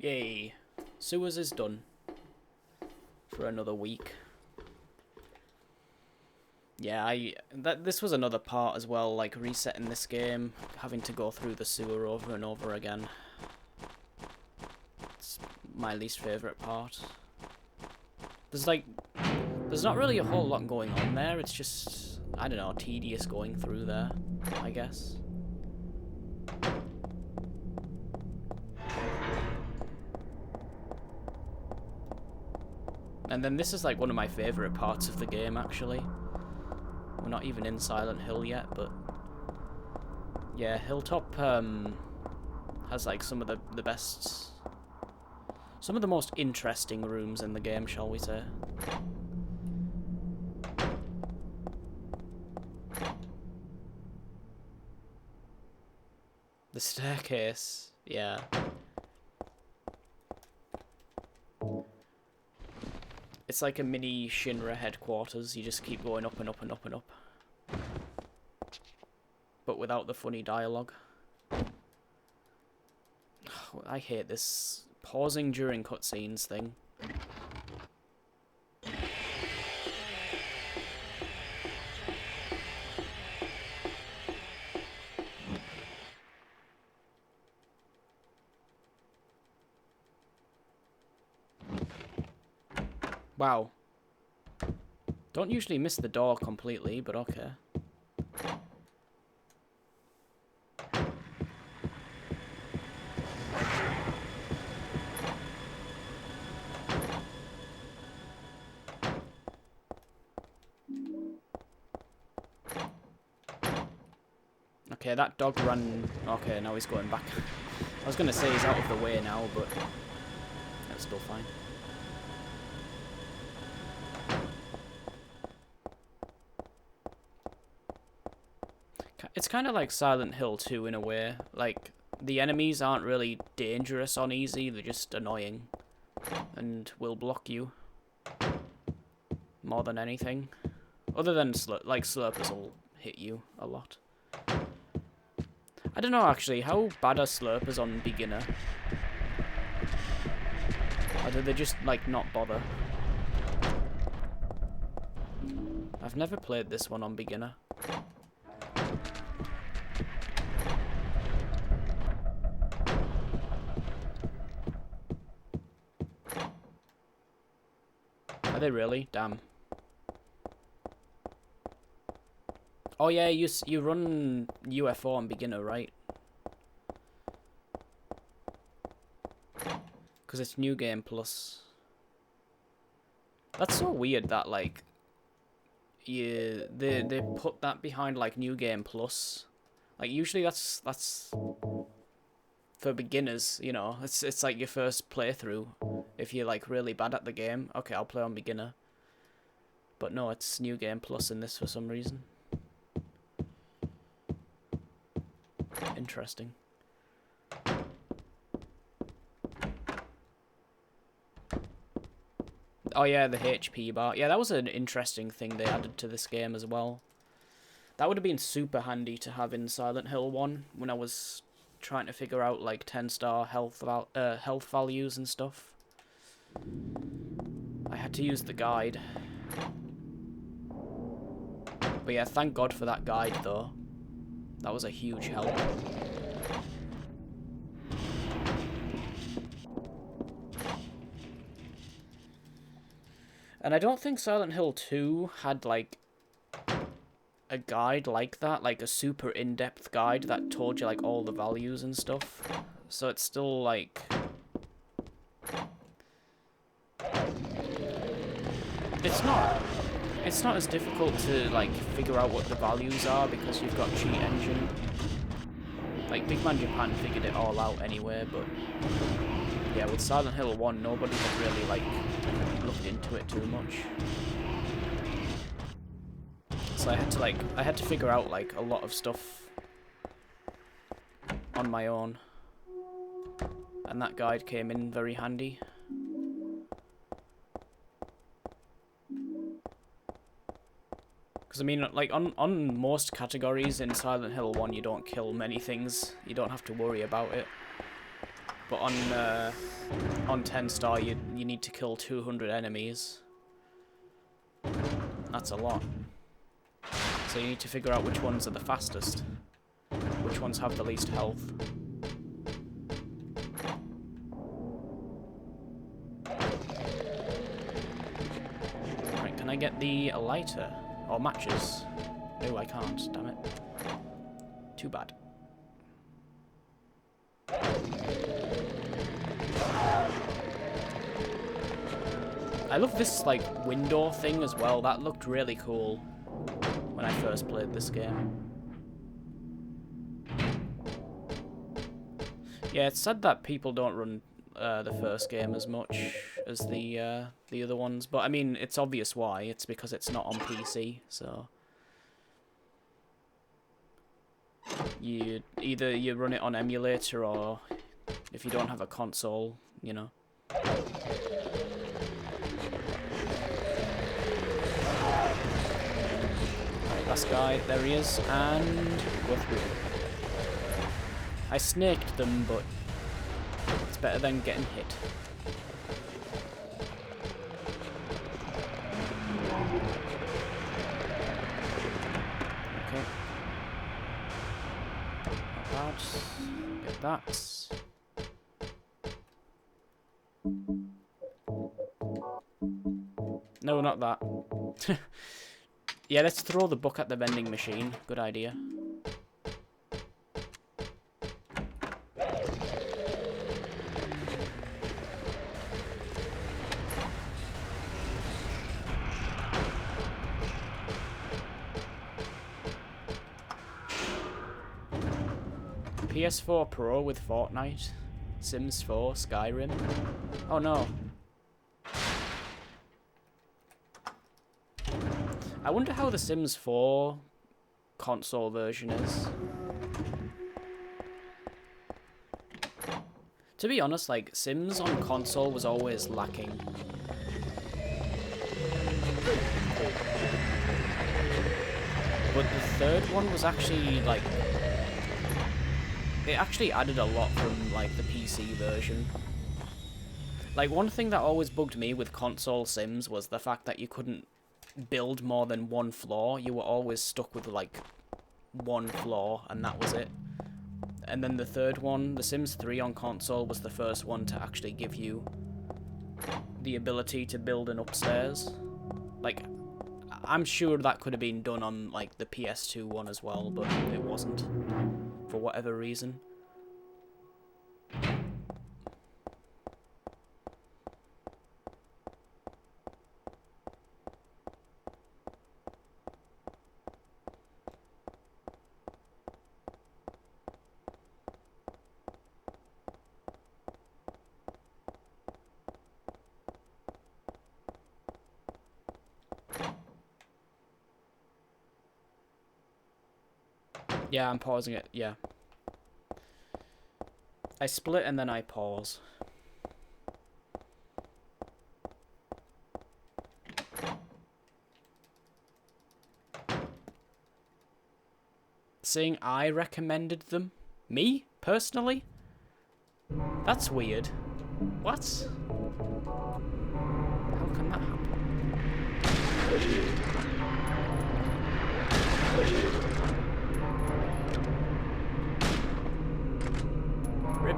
Yay. Sewers is done. For another week. Yeah, this was another part as well, like resetting this game, having to go through the sewer over and over again. It's my least favourite part. There's not really a whole lot going on there, it's just, I don't know, tedious going through there, I guess. And then this is like one of my favourite parts of the game, actually. We're not even in Silent Hill yet, but yeah, Hilltop has like some of the best, some of the most interesting rooms in the game, shall we say. The staircase, yeah. It's like a mini Shinra headquarters, you just keep going up and up and up and up. But without the funny dialogue. I hate this pausing during cutscenes thing. Wow. Don't usually miss the door completely, but okay. Okay, that dog ran... Okay, now he's going back. I was going to say he's out of the way now, but that's still fine. It's kind of like Silent Hill 2 in a way. Like, the enemies aren't really dangerous on easy, they're just annoying. And will block you. More than anything. Other than, like, Slurpers will hit you a lot. I don't know, actually, how bad are Slurpers on beginner? Or do they just, like, not bother? I've never played this one on beginner. Are they really? Damn. Oh yeah, you run UFO on beginner, right? Because it's New Game Plus. That's so weird that like they put that behind like New Game Plus. Like usually that's for beginners, you know. It's like your first playthrough. If you're like really bad at the game, okay, I'll play on beginner. But no, it's New Game Plus in this for some reason. Interesting. Oh yeah, the HP bar. Yeah, that was an interesting thing they added to this game as well. That would have been super handy to have in Silent Hill 1 when I was trying to figure out like 10-star health values and stuff. I had to use the guide. But yeah, thank God for that guide though. That was a huge help. And I don't think Silent Hill 2 had like a guide like that, like a super in-depth guide that told you like all the values and stuff. So it's still like it's not as difficult to like figure out what the values are because you've got Cheat Engine. Like Big Man Japan figured it all out anyway, but yeah, with Silent Hill 1 nobody had really like looked into it too much. So I had to figure out like a lot of stuff on my own. And that guide came in very handy. Because I mean, like on most categories in Silent Hill 1 you don't kill many things. You don't have to worry about it. but on 10 star you need to kill 200 enemies. That's a lot. So you need to figure out which ones are the fastest, which ones have the least health. Right, can I get the lighter or matches? No, I can't. Damn it. Too bad. I love this, like, window thing as well. That looked really cool when I first played this game. Yeah, it's sad that people don't run the first game as much as the other ones. But, I mean, it's obvious why. It's because it's not on PC, so... Either you run it on emulator, or if you don't have a console, you know. Last guy, there he is, and go through. I snaked them, but it's better than getting hit. Okay. Not bad. Get that. No, not that. Yeah, let's throw the book at the vending machine. Good idea. PS4 Pro with Fortnite, Sims 4, Skyrim. Oh no. I wonder how the Sims 4 console version is. To be honest, like, Sims on console was always lacking. But the third one was actually, like... It actually added a lot from, like, the PC version. Like, one thing that always bugged me with console Sims was the fact that you couldn't build more than one floor. You were always stuck with, like, one floor, and that was it. And then the third one, The Sims 3 on console, was the first one to actually give you the ability to build an upstairs. Like, I'm sure that could have been done on, like, the PS2 one as well, but it wasn't, for whatever reason. Yeah, I'm pausing it, yeah. I split and then I pause. Saying I recommended them? Me? Personally? That's weird. What? How can that happen? Rip.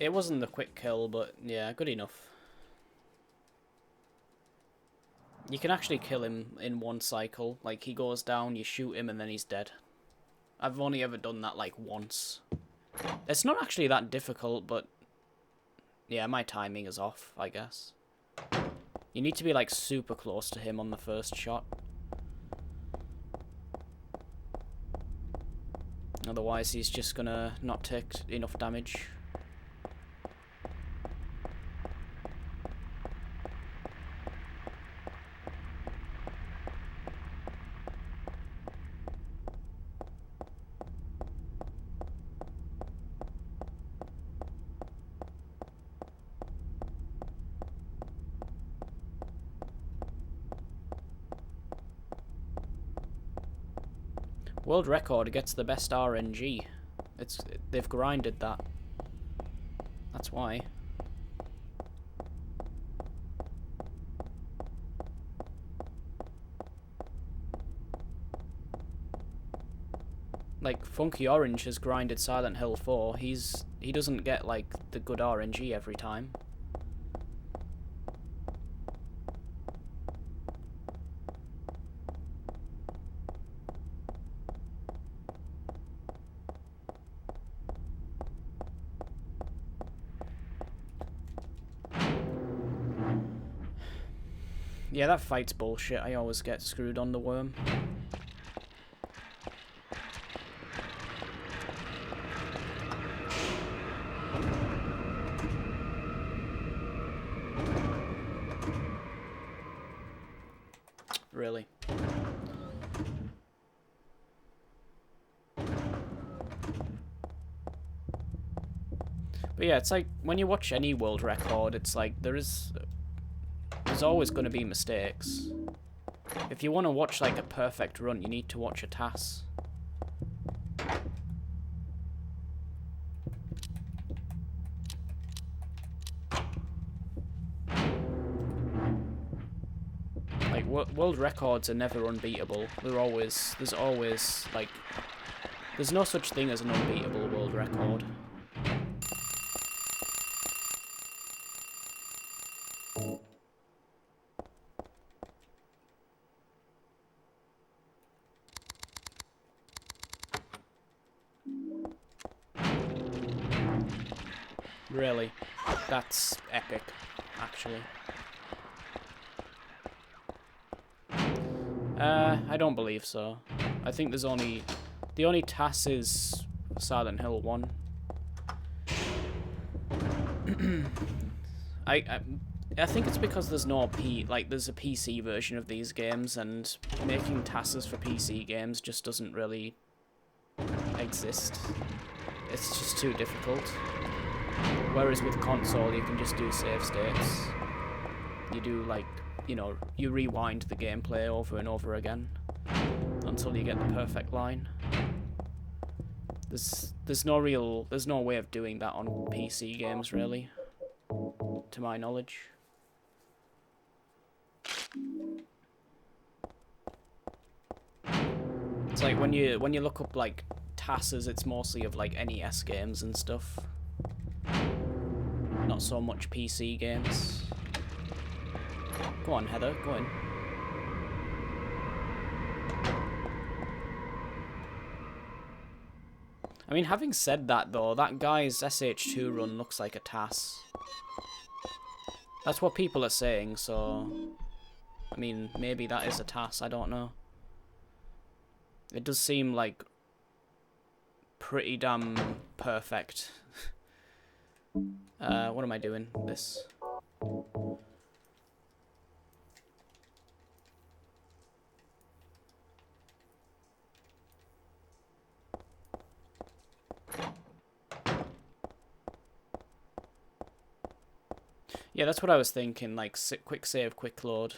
It wasn't the quick kill, but yeah, good enough. You can actually kill him in one cycle. Like, he goes down, you shoot him, and then he's dead. I've only ever done that, like, once. It's not actually that difficult, but... yeah, my timing is off, I guess. You need to be, like, super close to him on the first shot. Otherwise, he's just gonna not take enough damage. World record gets the best RNG. They've grinded that. That's why. Like, Funky Orange has grinded Silent Hill 4. He doesn't get, like, the good RNG every time. Yeah, that fight's bullshit. I always get screwed on the worm. Really. But yeah, it's like, when you watch any world record, it's like, there's always going to be mistakes. If you want to watch, like, a perfect run, you need to watch a TAS. Like, world records are never unbeatable. There's always, like, there's no such thing as an unbeatable world record. Really, that's epic, actually. I don't believe so. I think the only TAS is Silent Hill 1. I think it's because there's no there's a PC version of these games, and making TASes for PC games just doesn't really exist. It's just too difficult. Whereas with console, you can just do save states. You do, like, you know, you rewind the gameplay over and over again until you get the perfect line. There's no way of doing that on PC games, really, to my knowledge. It's like when you look up, like, TASes, it's mostly of, like, NES games and stuff. Not so much PC games. Go on, Heather, go in. I mean, having said that, though, that guy's SH2 run looks like a TAS. That's what people are saying, so... I mean, maybe that is a TAS, I don't know. It does seem, like, pretty damn perfect. What am I doing? This. Yeah, that's what I was thinking, like, quick save, quick load.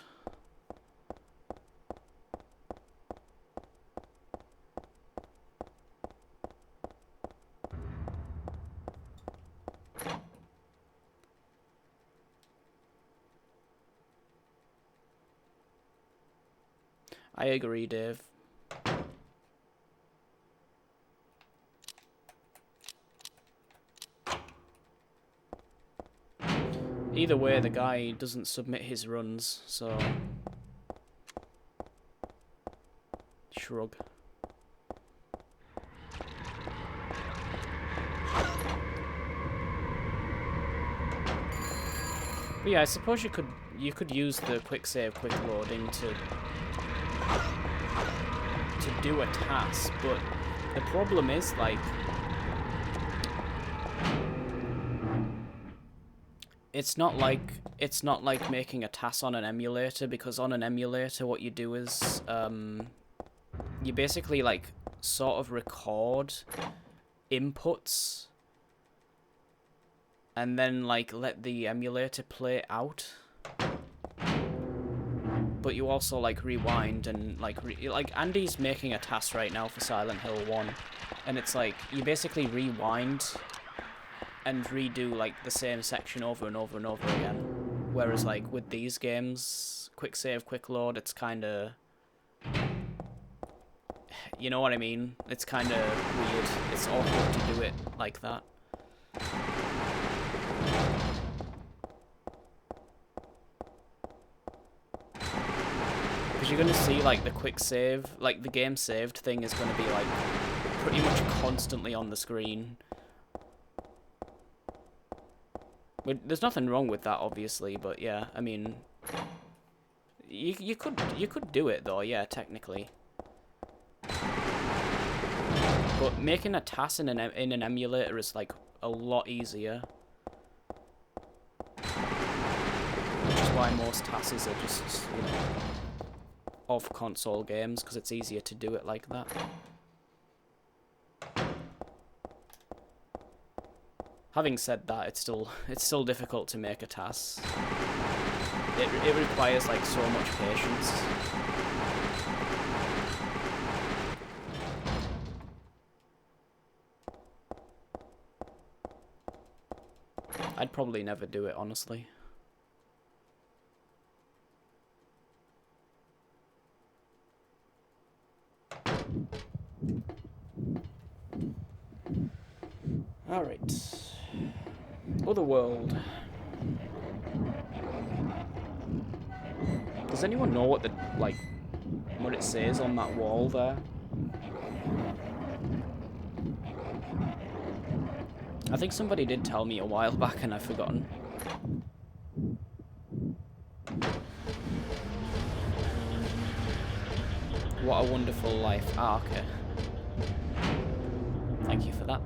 I agree, Dave. Either way, the guy doesn't submit his runs, so... Shrug. But yeah, I suppose you could use the quick save, quick loading to do a task, but the problem is, like, it's not like making a task on an emulator, because on an emulator what you do is you basically, like, sort of record inputs and then, like, let the emulator play out. but you also like rewind and like like Andy's making a task right now for Silent Hill 1, and it's like you basically rewind and redo like the same section over and over and over again. Whereas like with these games, quick save, quick load, it's kind of, you know what I mean? It's kind of weird. It's awkward to do it like that. Because you're going to see like the quick save, like the game saved thing is going to be like pretty much constantly on the screen. But there's nothing wrong with that, obviously, but yeah, I mean, you could do it though, yeah, technically. But making a task in an emulator is like a lot easier. Which is why most tasks are just, you know, off console games, because it's easier to do it like that. Having said that, it's still difficult to make a task. It requires like so much patience. I'd probably never do it, honestly. Alright. Otherworld. Does anyone know what what it says on that wall there? I think somebody did tell me a while back and I've forgotten. What a wonderful life. Ah, okay. Thank you for that.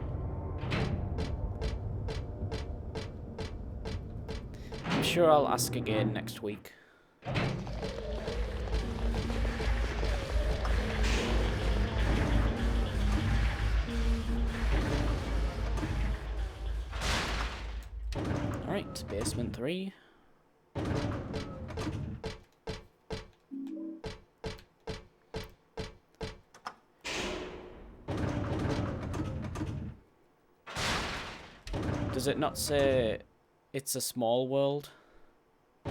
I'm sure I'll ask again next week. Alright, basement 3. Does it not say it's a small world? I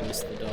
missed the door.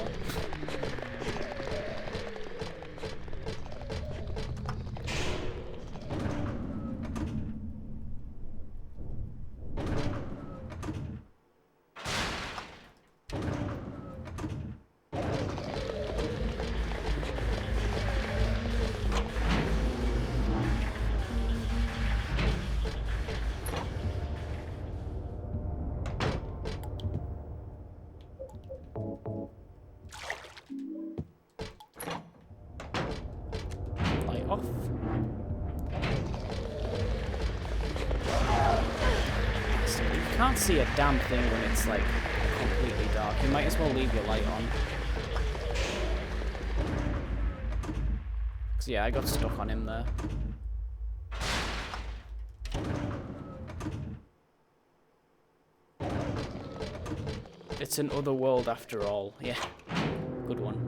Off. So you can't see a damn thing when it's like completely dark. You might as well leave your light on. 'Cause yeah, I got stuck on him there. It's an other world after all. Yeah, good one.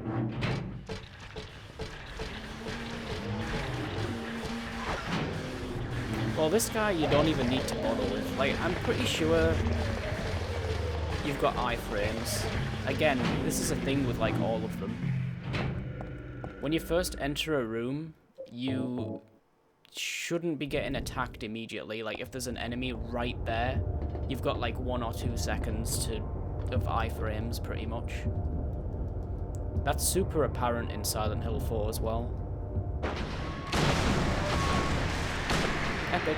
Well, this guy you don't even need to bother with. Like, I'm pretty sure you've got iframes. Again, this is a thing with, like, all of them. When you first enter a room, you shouldn't be getting attacked immediately. Like, if there's an enemy right there, you've got, like, 1 or 2 seconds of iframes, pretty much. That's super apparent in Silent Hill 4 as well. Epic.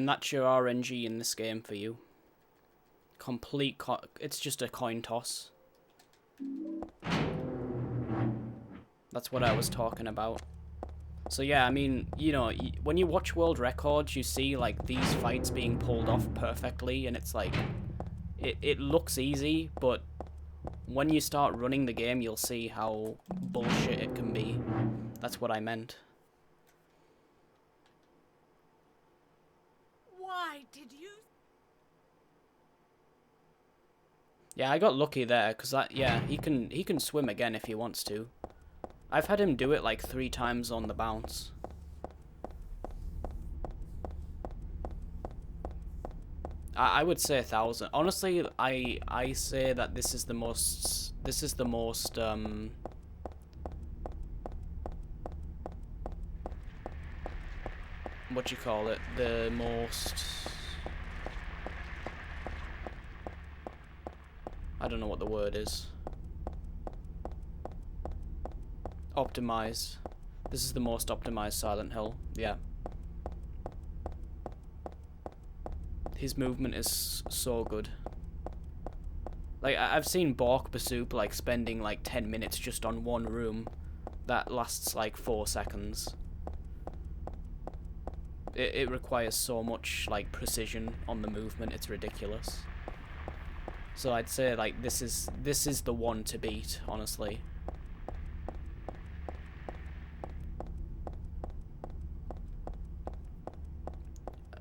that's your RNG in this game for you. It's just a coin toss. That's what I was talking about. So yeah, I mean, you know, when you watch world records, you see like these fights being pulled off perfectly, and it's like, it looks easy, but when you start running the game, you'll see how bullshit it can be. That's what I meant. Why did you? Yeah, I got lucky there, cause yeah, he can swim again if he wants to. I've had him do it like 3 times on the bounce. I would say 1,000. Honestly, I say that this is the most what you call it? The most, I don't know what the word is. Optimized. This is the most optimized Silent Hill. Yeah. His movement is so good. Like, I've seen Bork Basoup, like, spending, like, 10 minutes just on one room. That lasts, like, 4 seconds. It requires so much, like, precision on the movement, it's ridiculous. So I'd say, like, this is the one to beat, honestly.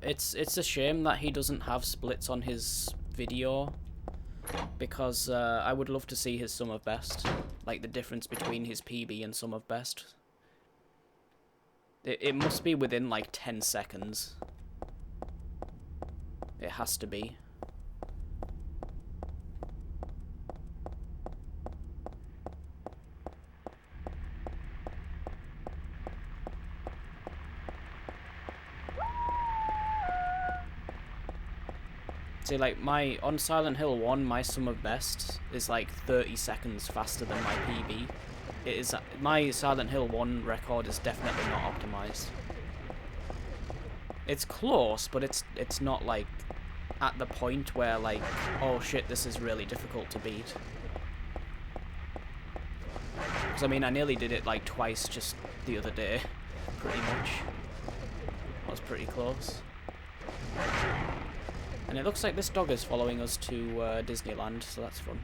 It's a shame that he doesn't have splits on his video, because I would love to see his sum of best, like the difference between his PB and sum of best. It must be within like 10 seconds. It has to be. See, like, on Silent Hill 1, my sum of best is like 30 seconds faster than my PB. My Silent Hill 1 record is definitely not optimized. It's close, but it's not like at the point where like, oh shit, this is really difficult to beat. Because I mean, I nearly did it like twice just the other day, pretty much. That was pretty close. And it looks like this dog is following us to Disneyland, so that's fun.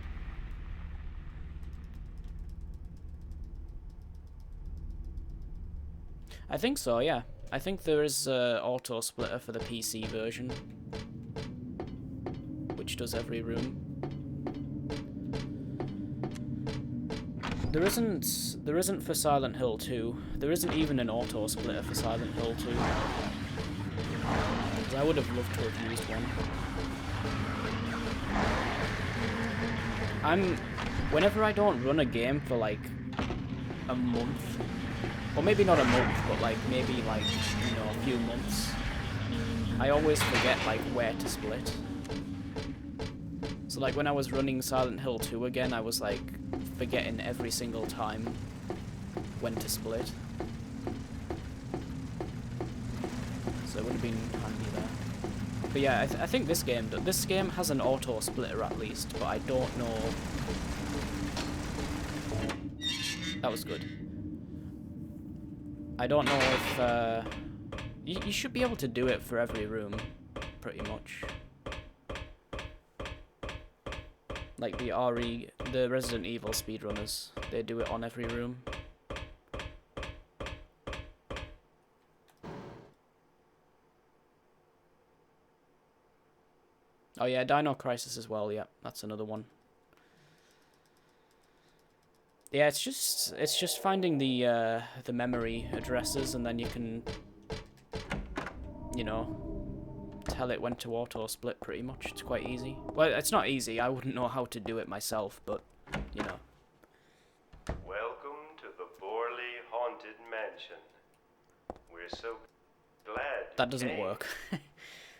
I think so, yeah. I think there is an auto splitter for the PC version, which does every room. There isn't for Silent Hill 2. There isn't even an auto splitter for Silent Hill 2. I would have loved to have used one. Whenever I don't run a game for like a month, or maybe not a month, but like maybe like, you know, a few months, I always forget like where to split. So like when I was running Silent Hill 2 again, I was like forgetting every single time when to split. So it would have been handy there. But yeah, I think this game has an auto splitter at least, but I don't know. That was good. I don't know if you should be able to do it for every room, pretty much. Like the Resident Evil speedrunners, they do it on every room. Oh yeah, Dino Crisis as well, yeah, that's another one. Yeah, it's just finding the memory addresses, and then you can, you know, tell it when to auto split pretty much. It's quite easy. Well, it's not easy, I wouldn't know how to do it myself, but, you know. Welcome to the Borley Haunted Mansion. We're so glad That doesn't work.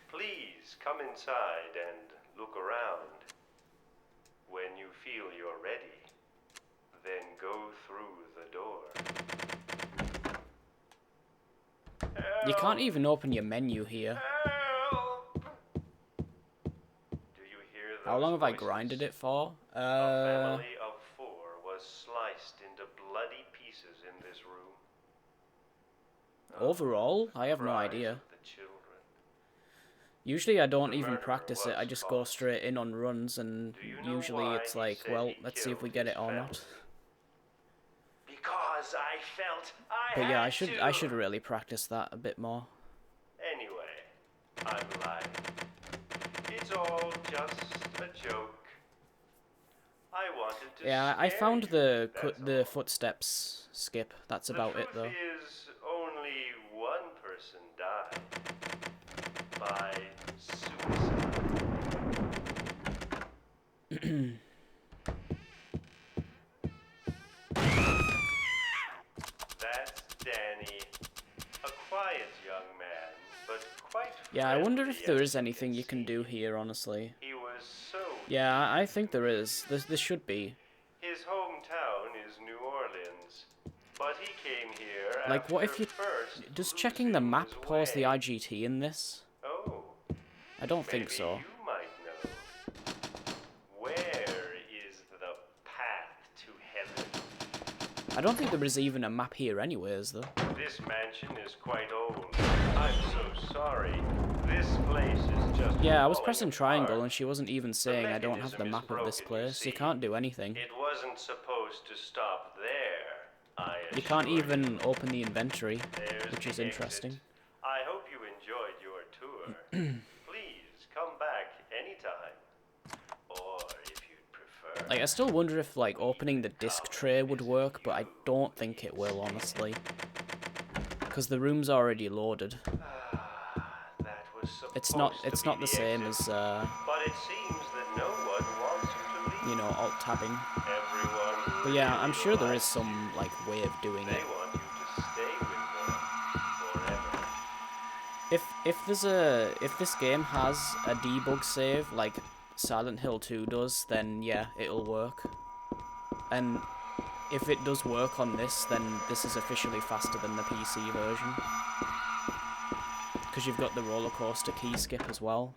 Please come inside and look around. When you feel you're ready, then go through the door. You can't even open your menu here. Help! How those long have I voices. grinded it for? A family of 4 was sliced into bloody pieces in this room. Overall, I have no Cries idea. of the children. Usually I don't The even murderer practice it, I was just go caught. straight in on runs, and Do you know usually why it's he like, said well, he let's see if we killed get it his or family? not. Because I felt I But yeah, had to. I should really practice that a bit more. Anyway, I'm lying. It's all just a joke. I wanted to Yeah, I scare found you, that's the all. footsteps skip. That's about it The though. truth is, only one person died by suicide. That's Danny, a quiet young man, but quite Yeah, I wonder friendly if there as is you anything can you can see. do here, honestly. He was so. Yeah, I think there is. This should be. His hometown is New Orleans, but he came here Like, what if after you... first Does checking the losing map his pause the way. IGT in this? Oh, I don't think maybe so. you might know. Where is the path to heaven? I don't think there is even a map here anyways, though. This mansion is quite old. I'm so sorry. This place is just. Yeah, I was falling pressing apart. triangle and she wasn't even saying I don't have the mechanism is map of this broken, you place. You see. can't do anything. It wasn't supposed to stop there. I You can't assure even you. open the inventory, There's which the is interesting. exit. I hope you enjoyed your tour. Please come back anytime. Or if you'd prefer. Like, I still wonder if, like, opening the disc tray would work, but I don't think it will, honestly. Because the room's already loaded. That was It's supposed to not be the the same exit, as, but it seems that no one wants you to leave. you know, alt-tabbing. Everyone But yeah, I'm really sure there is likes some, like, way of doing you. it. They want you to stay with them forever. If this game has a debug save like Silent Hill 2 does, then yeah, it'll work. And if it does work on this, then this is officially faster than the PC version. Because you've got the roller coaster key skip as well.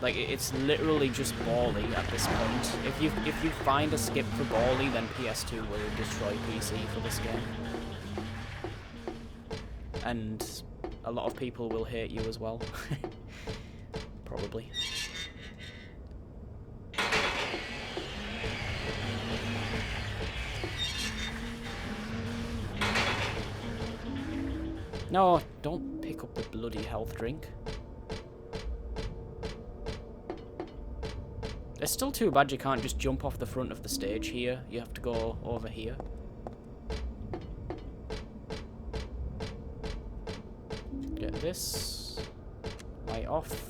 Like, it's literally just Bally at this point. If you find a skip for Bally, then PS2 will destroy PC for this game. And a lot of people will hate you as well. Probably. No, don't pick up the bloody health drink. It's still too bad you can't just jump off the front of the stage here. You have to go over here. Get this. Light off.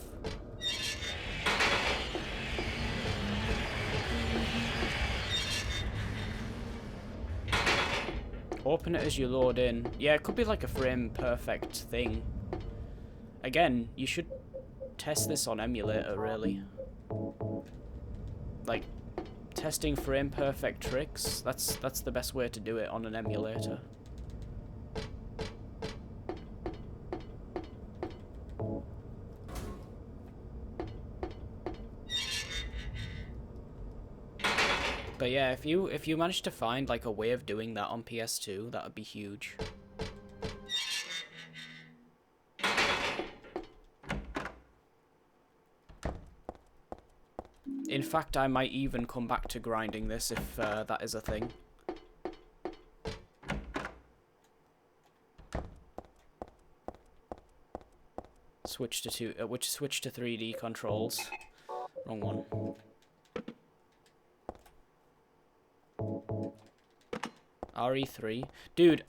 Open it as you load in. Yeah, it could be like a frame perfect thing. Again, you should test this on emulator, really. Like, testing frame perfect tricks, that's the best way to do it on an emulator. But yeah, if you manage to find like a way of doing that on PS2, that would be huge. In fact, I might even come back to grinding this if that is a thing. Switch to switch to 3D controls. Wrong one. RE3. Dude,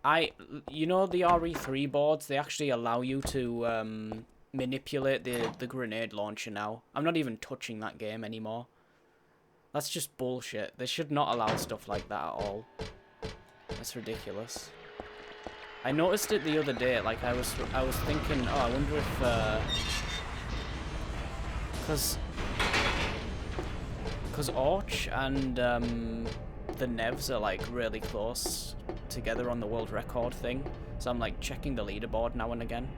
you know the RE3 boards, they actually allow you to manipulate the grenade launcher now. I'm not even touching that game anymore. That's just bullshit. They should not allow stuff like that at all. That's ridiculous. I noticed it the other day, like I was thinking, oh, I wonder if because Orch and the Nevs are like really close together on the world record thing, so I'm like checking the leaderboard now and again.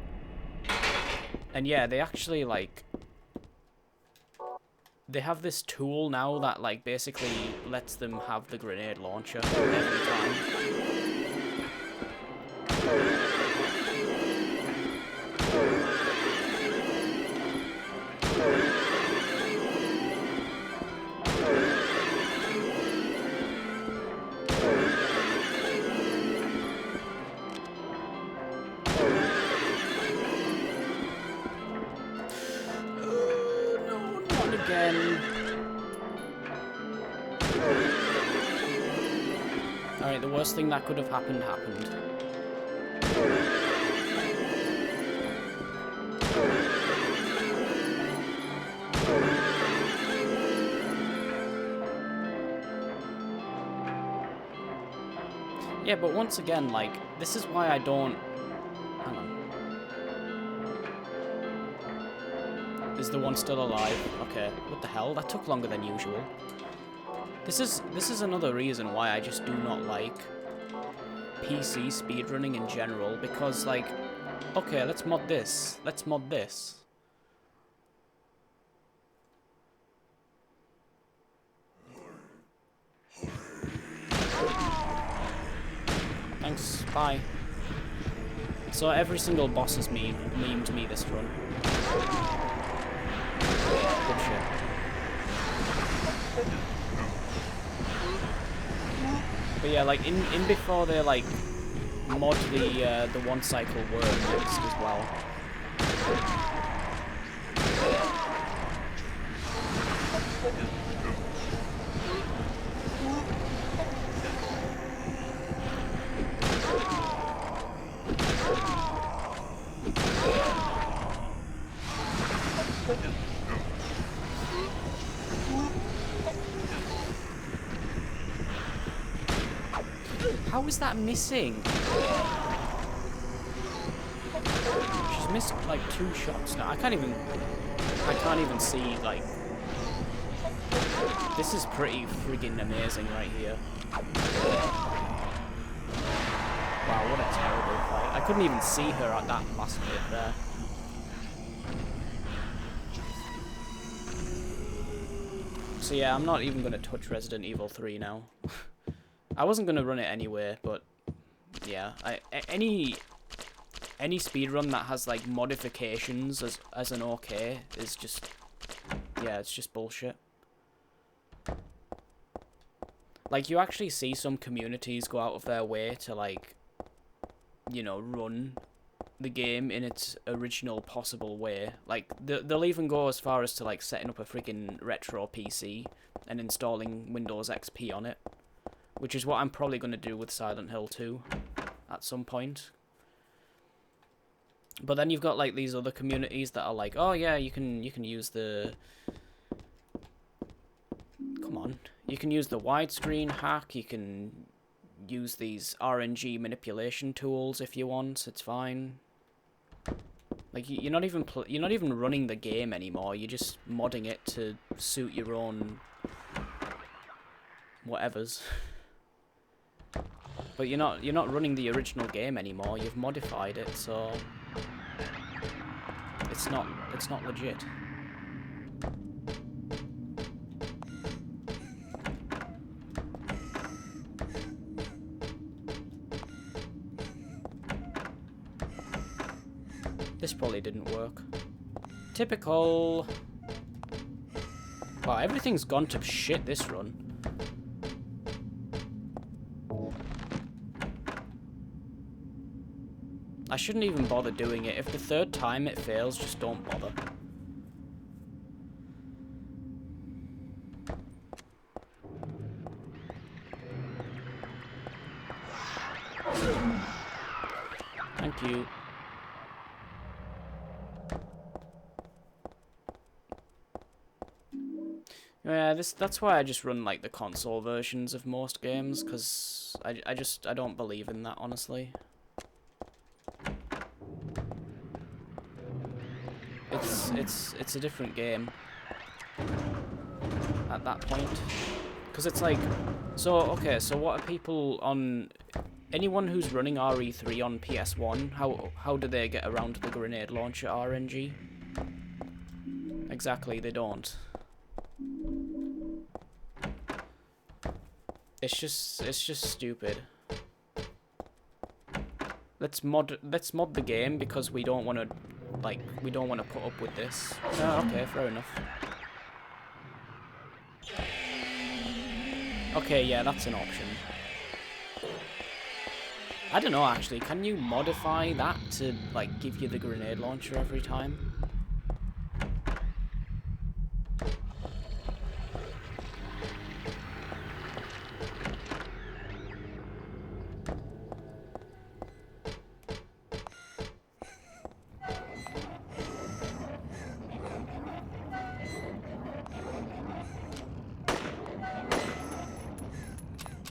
And yeah, they actually like they have this tool now that like basically lets them have the grenade launcher every time. Alright, the worst thing that could have happened happened. Yeah, but once again, like, this is why I don't... Hang on. Is the one still alive? Okay, what the hell? That took longer than usual. This is another reason why I just do not like PC speedrunning in general, because, like, okay, let's mod this. Let's mod this. Thanks, bye. So every single boss has memed me this run. Good shit. But yeah, like in before they like mod the one cycle worm next as well. How is that missing? She's missed like 2 shots now. I can't even see, like, this is pretty friggin' amazing right here. Wow, what a terrible fight. I couldn't even see her at that last bit there. So yeah, I'm not even going to touch Resident Evil 3 now. I wasn't going to run it anyway, but yeah, any speedrun that has like modifications as an okay is just, yeah, it's just bullshit. Like, you actually see some communities go out of their way to, like, you know, run the game in its original possible way. Like, they'll even go as far as to, like, setting up a freaking retro PC and installing Windows XP on it. Which is what I'm probably going to do with Silent Hill 2 at some point. But then you've got, like, these other communities that are like, oh yeah, you can use the... Come on. You can use the widescreen hack, you can use these RNG manipulation tools if you want, it's fine. Like, you're not even running the game anymore, you're just modding it to suit your own whatevers. But you're not running the original game anymore, you've modified it, so it's not legit. This probably didn't work. Typical. Wow, everything's gone to shit this run. I shouldn't even bother doing it. If the 3rd time it fails, just don't bother. Thank you. Yeah, that's why I just run like the console versions of most games, because I don't believe in that, honestly. It's a different game at that point, because it's like, so okay, so what are people on, anyone who's running RE3 on PS1, how do they get around the grenade launcher RNG? Exactly, they don't. It's just stupid. Let's mod the game because we don't want to put up with this. Oh, okay, fair enough. Okay, yeah, that's an option. I don't know actually, can you modify that to like give you the grenade launcher every time?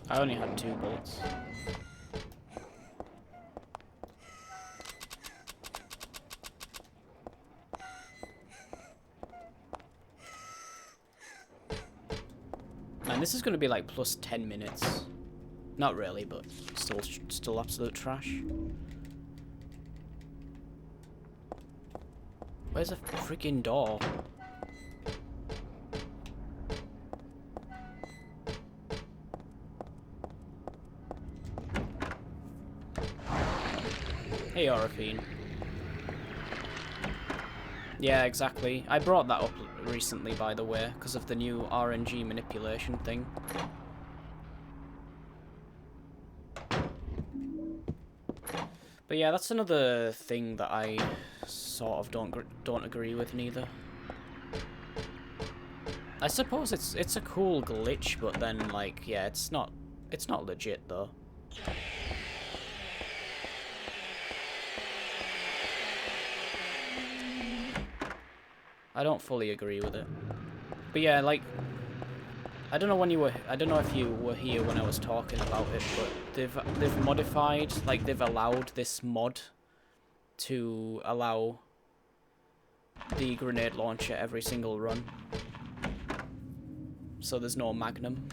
I only had 2 bullets. Man, this is going to be like plus 10 minutes. Not really, but still absolute trash. Where's a freaking door? Hey, Orifine. Yeah, exactly. I brought that up recently, by the way, because of the new RNG manipulation thing. But yeah, that's another thing that I sort of don't agree with neither. I suppose it's a cool glitch, but then like yeah, it's not legit though. I don't fully agree with it. But yeah, like I don't know if you were here when I was talking about it, but they've modified, like they've allowed this mod to allow the grenade launcher every single run. So there's no magnum.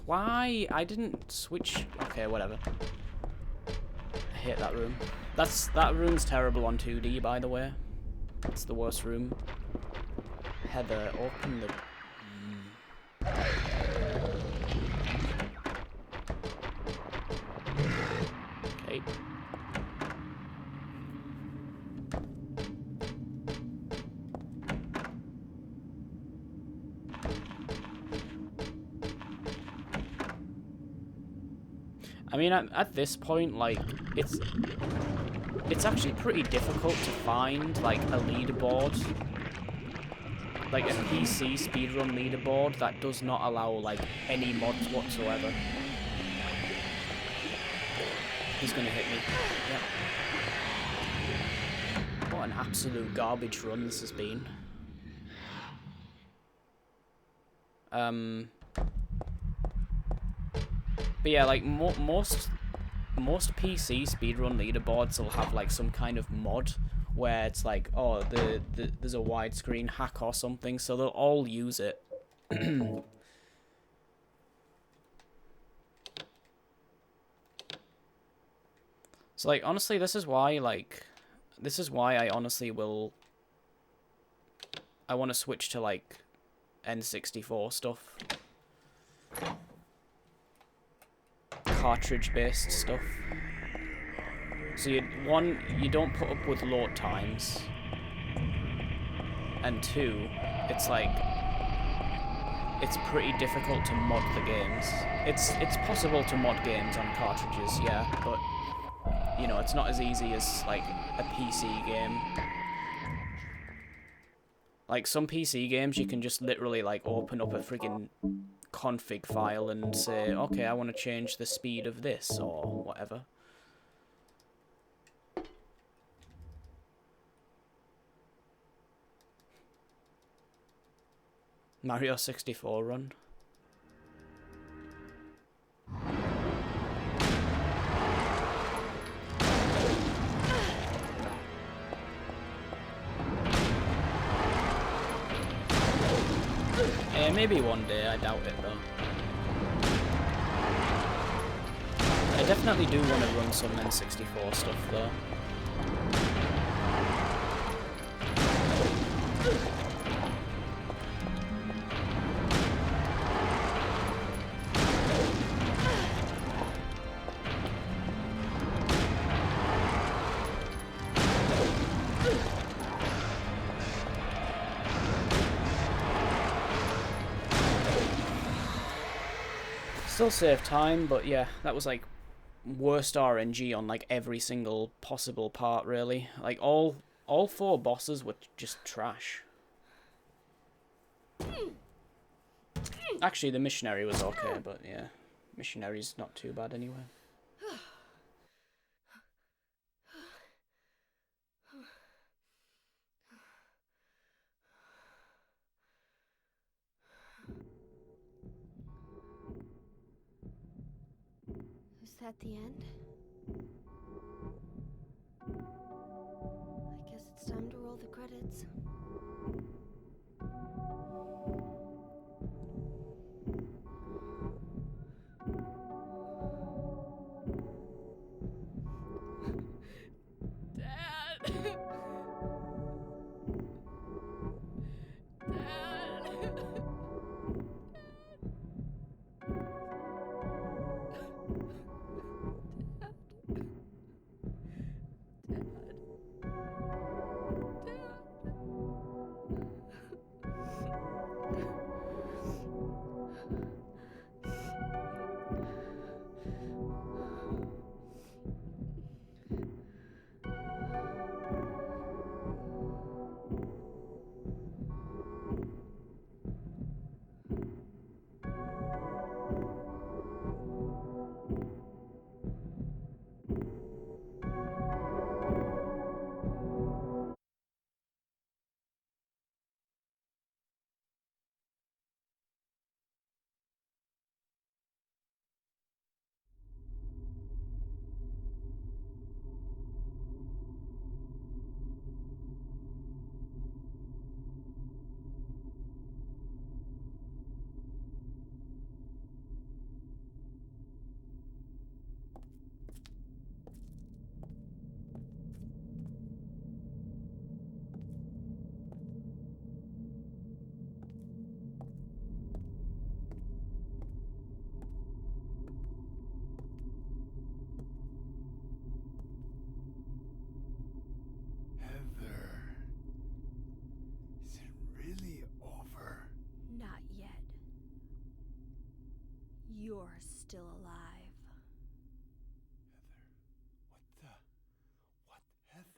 Why? I didn't switch. Okay, whatever. I hate that room. That room's terrible on 2D, by the way. It's the worst room. Heather, open the... Okay. I mean, at this point, like, it's actually pretty difficult to find, like, a leaderboard, like a PC speedrun leaderboard that does not allow, like, any mods whatsoever. He's gonna hit me. Yep. What an absolute garbage run this has been. But yeah, like most PC speedrun leaderboards will have like some kind of mod where it's like, oh, there's a widescreen hack or something, so they'll all use it. So like honestly, this is why I honestly I want to switch to like N64 stuff. Cartridge-based stuff. So you don't put up with load times, and 2, it's like it's pretty difficult to mod the games. It's possible to mod games on cartridges, yeah, but you know it's not as easy as like a PC game. Like some PC games, you can just literally like open up a freaking config file and say, okay, I want to change the speed of this or whatever. Mario 64 run. Maybe one day, I doubt it though. I definitely do want to run some N64 stuff though. Still save time, but yeah, that was like worst RNG on like every single possible part really. Like all 4 bosses were just trash. Actually, the missionary was okay, but yeah, missionary's not too bad anyway. Is that the end? I guess it's time to roll the credits. Dad! You're still alive. Heather,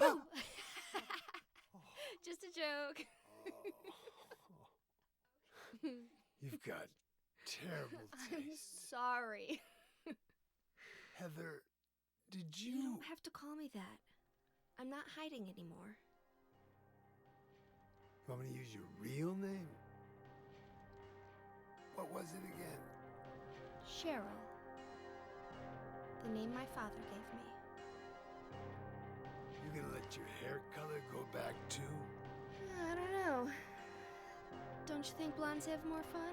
what? Just a joke. You've got terrible I'm taste. sorry. Heather, did You you... don't have to call me that. I'm not hiding anymore. You want me to use your real name? What was it again? Cheryl. The name my father gave me. You gonna let your hair color go back too? I don't know. Don't you think blondes have more fun?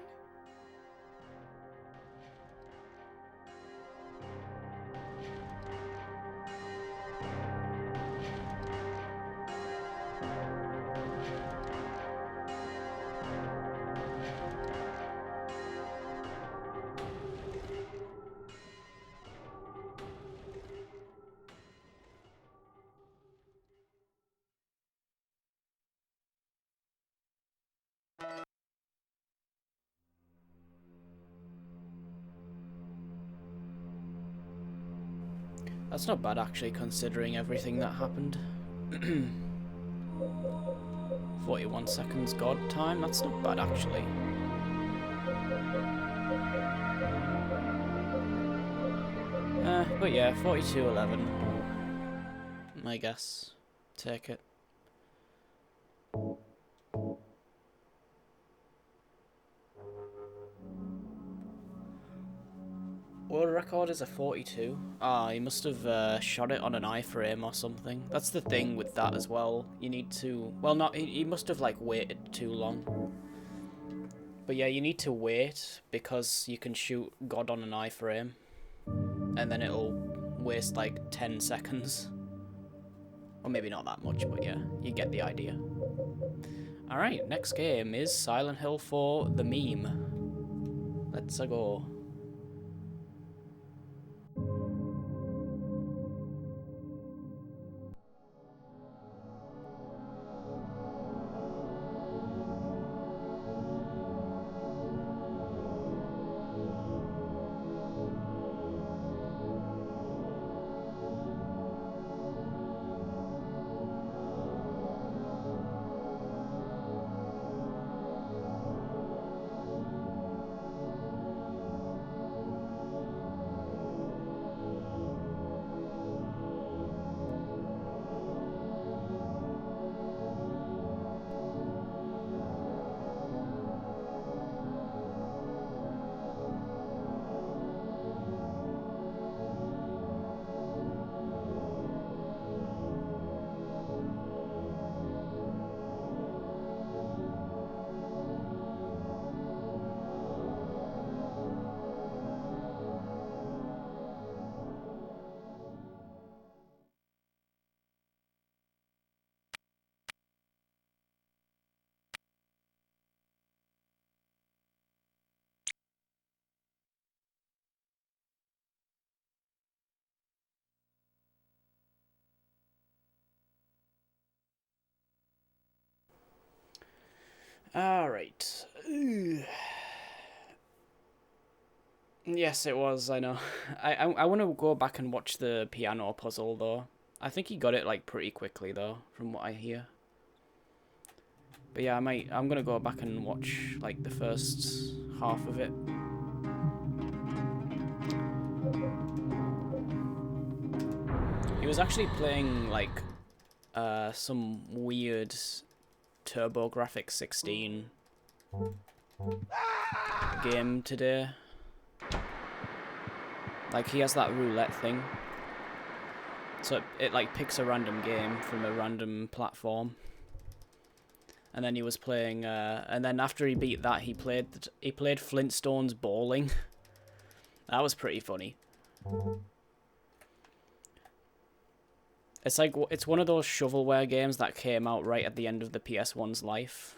That's not bad actually, considering everything that happened. 41 seconds God time, that's not bad actually. But yeah, 4211. I guess. Take it. World record is a 42. Ah, he must have shot it on an iframe or something. That's the thing with that as well. You need to... Well, not... He must have, like, waited too long. But yeah, you need to wait because you can shoot God on an iframe. And then it'll waste, like, 10 seconds. Or maybe not that much, but yeah, you get the idea. Alright, next game is Silent Hill 4 The Meme. Let's go. Alright. Yes, it was, I know. I want to go back and watch the piano puzzle, though. I think he got it, like, pretty quickly, though, from what I hear. But yeah, I'm gonna go back and watch, like, the first half of it. He was actually playing, like, some weird TurboGrafx 16 game today. Like, he has that roulette thing. So it like picks a random game from a random platform. And then he was playing and then after he beat that he played Flintstones bowling. That was pretty funny. It's like it's one of those shovelware games that came out right at the end of the PS1's life.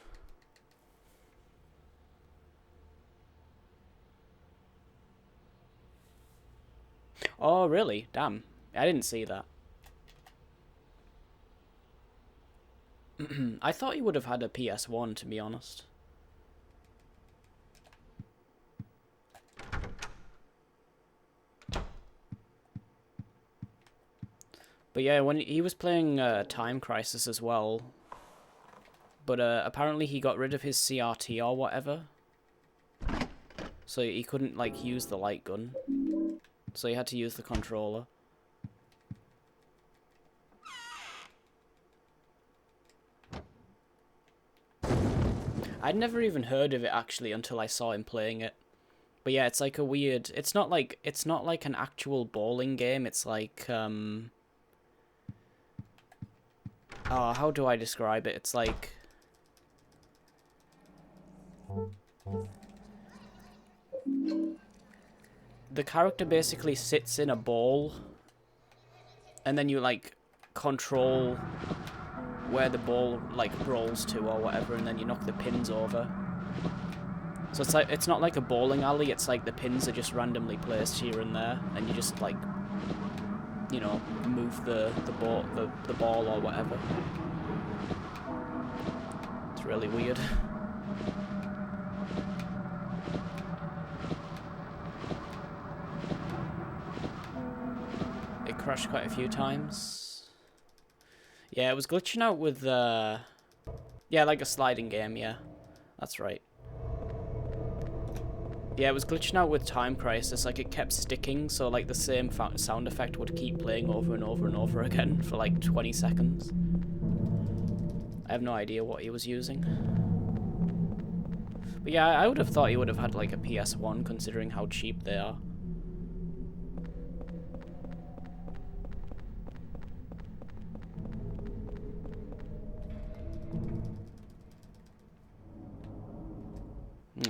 Oh, really? Damn. I didn't see that. I thought he would have had a PS1, to be honest. But yeah, when he was playing Time Crisis as well. But apparently he got rid of his CRT or whatever. So he couldn't, like, use the light gun. So he had to use the controller. I'd never even heard of it actually until I saw him playing it. But yeah, it's like a weird... It's not like an actual bowling game. It's like oh, how do I describe it? It's like the character basically sits in a ball and then you like control where the ball like rolls to or whatever, and then you knock the pins over. So it's like it's not like a bowling alley, it's like the pins are just randomly placed here and there, and you just like, you know, move the ball or whatever. It's really weird. It crashed quite a few times. Yeah, it was glitching out with, yeah, like a sliding game, yeah. That's right. Yeah, it was glitching out with Time Crisis, like it kept sticking, so like the same sound effect would keep playing over and over and over again for like 20 seconds. I have no idea what he was using. But yeah, I would have thought he would have had like a PS1 considering how cheap they are.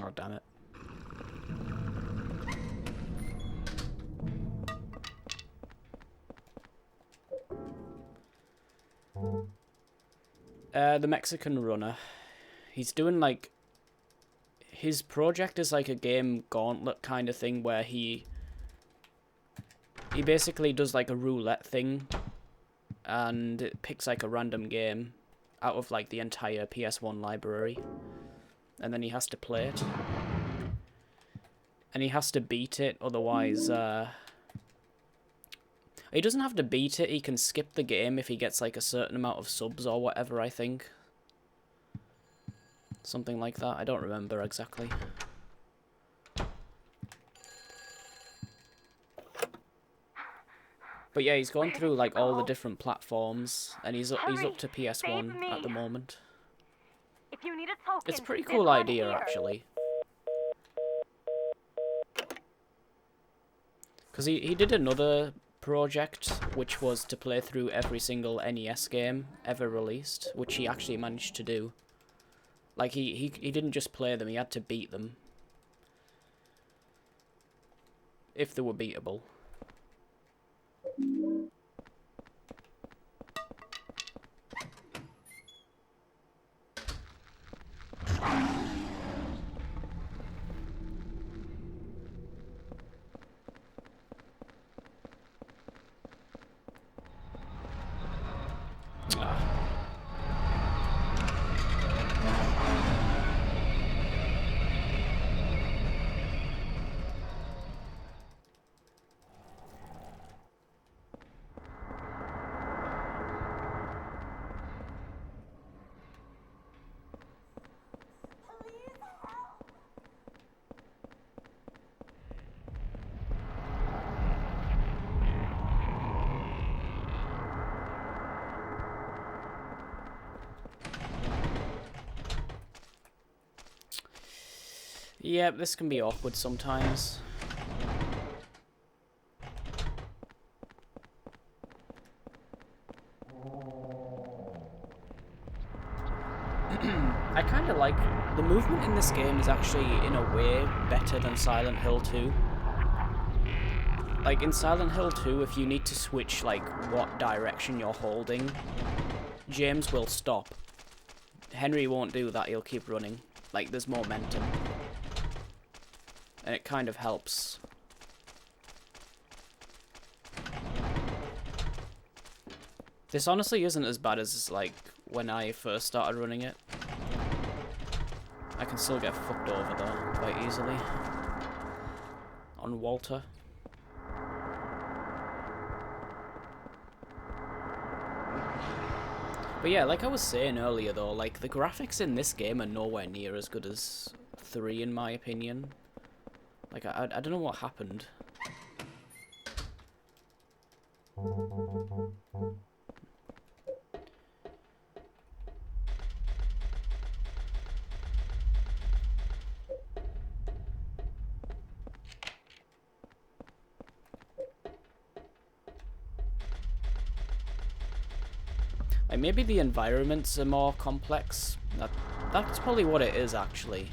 Oh, damn it. The Mexican runner. He's doing like... His project is like a game gauntlet kind of thing where he basically does like a roulette thing and it picks like a random game out of like the entire PS1 library. And then he has to play it. And he has to beat it, otherwise, he doesn't have to beat it, he can skip the game if he gets, like, a certain amount of subs or whatever, I think. Something like that, I don't remember exactly. But yeah, he's gone through, like, all the different platforms, and he's up to PS1 at the moment. If you need a token, It's a pretty cool idea, actually. Because he did another project, which was to play through every single NES game ever released, which he actually managed to do. Like, he didn't just play them, he had to beat them. If they were beatable. Yeah, this can be awkward sometimes. I kind of like... The movement in this game is actually, in a way, better than Silent Hill 2. Like, in Silent Hill 2, if you need to switch, like, what direction you're holding, James will stop. Henry won't do that, he'll keep running. Like, there's momentum. And it kind of helps. This honestly isn't as bad as, like, when I first started running it. I can still get fucked over, though, quite easily. On Walter. But yeah, like I was saying earlier, though, like, the graphics in this game are nowhere near as good as 3, in my opinion. Like, I don't know what happened. Like, maybe the environments are more complex. That's probably what it is, actually.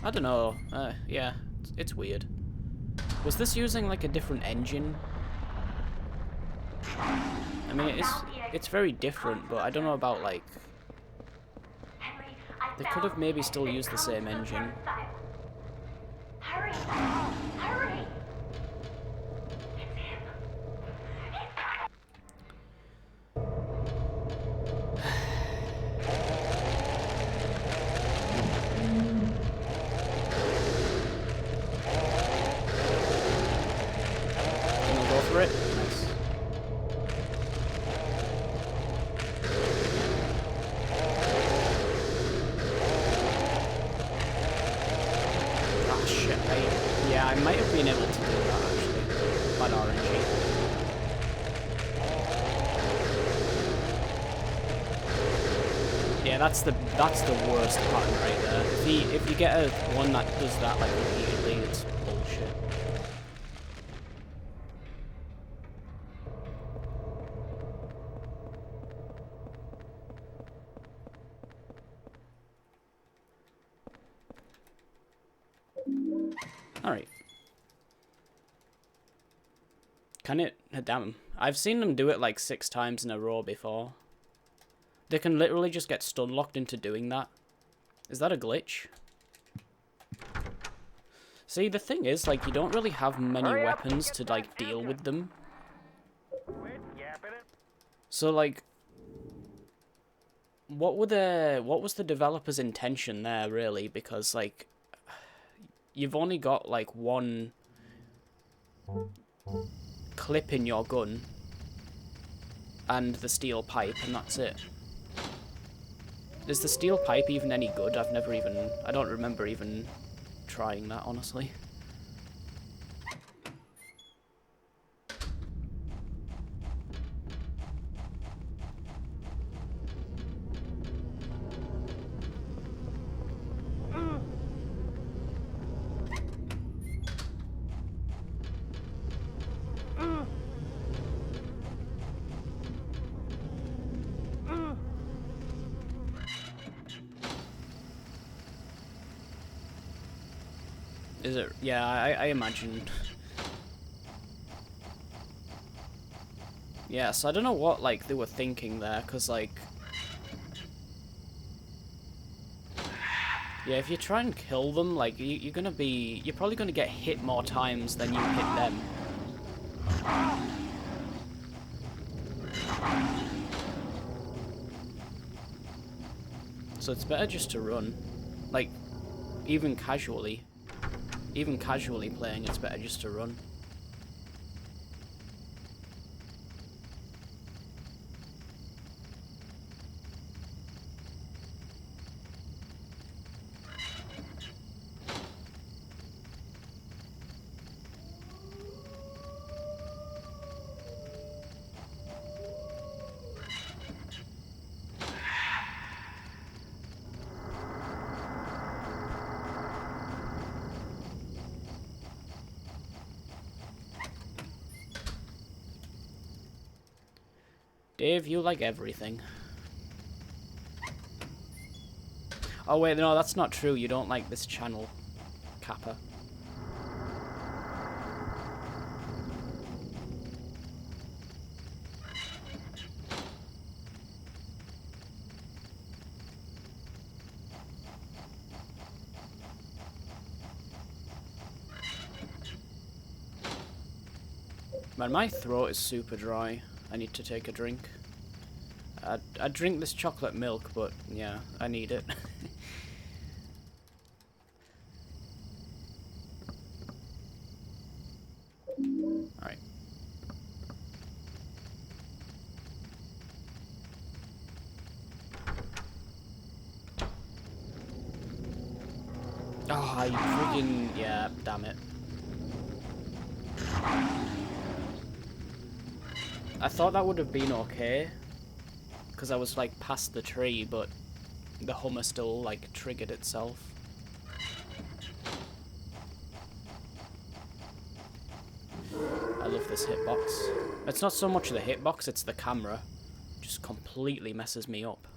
I don't know. Yeah, it's weird. Was this using like a different engine? I mean, it's very different, but I don't know about like... They could have maybe still used the same engine. Hurry! Hurry! like being able to do that, actually. Bad RNG. Yeah, that's the worst pattern right there. If you get a one that does that like repeatedly, it's bullshit. Alright. Can it? Damn. I've seen them do it like 6 times in a row before. They can literally just get stun locked into doing that. Is that a glitch? See, the thing is, like, you don't really have many weapons to, like, deal with them. So, like, what was the developer's intention there, really? Because, like, you've only got, like, one clip in your gun and the steel pipe, and that's it. Is the steel pipe even any good? I don't remember even trying that, honestly. Is it? Yeah, I imagine. Yeah, so I don't know what, like, they were thinking there, because, like... Yeah, if you try and kill them, like, you're probably gonna get hit more times than you hit them. So it's better just to run. Like, even casually playing, it's better just to run. Dave, you like everything. Oh wait, no, that's not true. You don't like this channel, Kappa. Man, my throat is super dry. I need to take a drink. I drink this chocolate milk, but yeah, I need it. Alright. Oh, you friggin'... yeah, damn it. I thought that would have been okay, because I was like past the tree, but the Hummer still like triggered itself. I love this hitbox. It's not so much the hitbox, it's the camera. It just completely messes me up.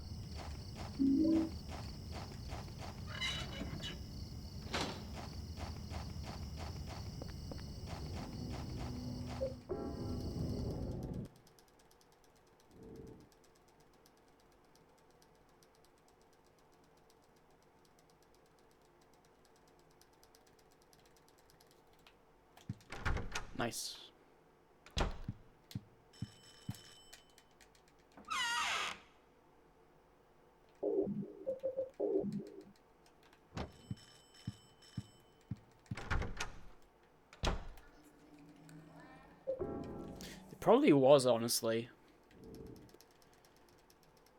Nice. It probably was, honestly.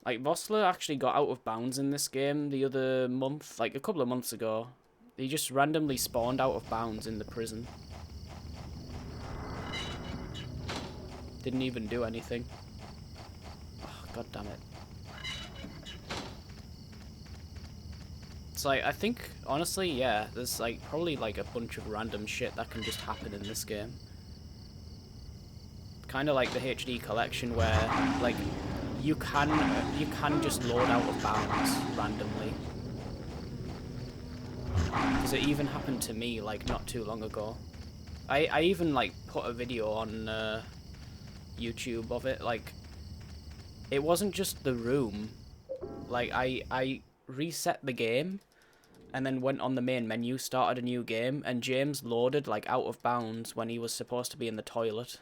Like, Vossler actually got out of bounds in this game the other month, like a couple of months ago. He just randomly spawned out of bounds in the prison. Didn't even do anything. Oh, God damn it. It's like, I think, honestly, yeah, there's like probably like a bunch of random shit that can just happen in this game. Kind of like the HD collection where, like, you can just load out of bounds randomly. Because it even happened to me, like, not too long ago. I even, like, put a video on YouTube of it. Like, it wasn't just the room. Like, I reset the game and then went on the main menu, started a new game, and James loaded, like, out of bounds when he was supposed to be in the toilet.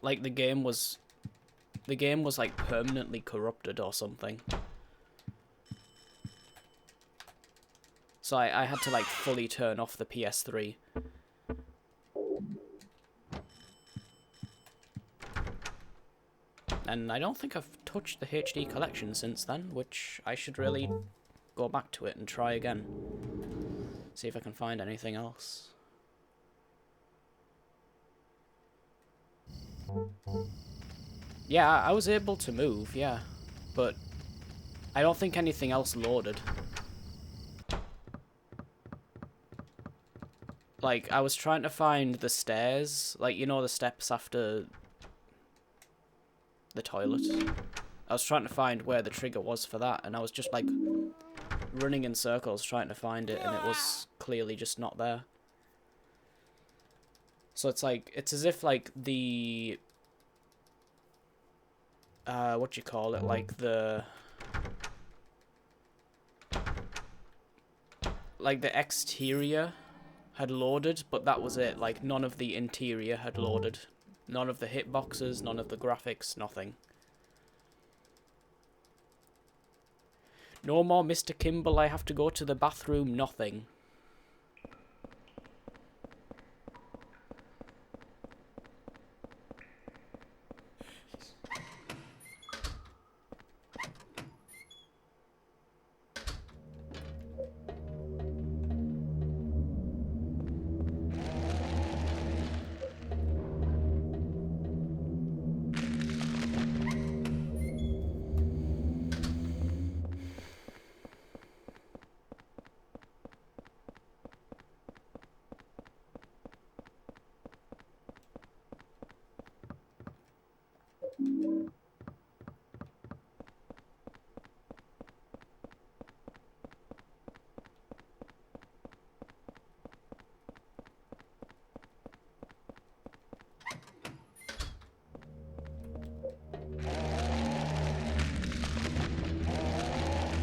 Like, the game was, like, permanently corrupted or something. So I had to, like, fully turn off the PS3. And I don't think I've touched the HD collection since then, which I should really go back to it and try again. See if I can find anything else. Yeah, I was able to move, yeah. But I don't think anything else loaded. Like, I was trying to find the stairs, like, you know, the steps after the toilet. I was trying to find where the trigger was for that, and I was just, like, running in circles trying to find it, and it was clearly just not there. So it's like, it's as if, like, the... what you call it, like, the... Like, the exterior had loaded, but that was it. Like, none of the interior had loaded. None of the hitboxes, none of the graphics, nothing. No more Mr. Kimball, I have to go to the bathroom, nothing.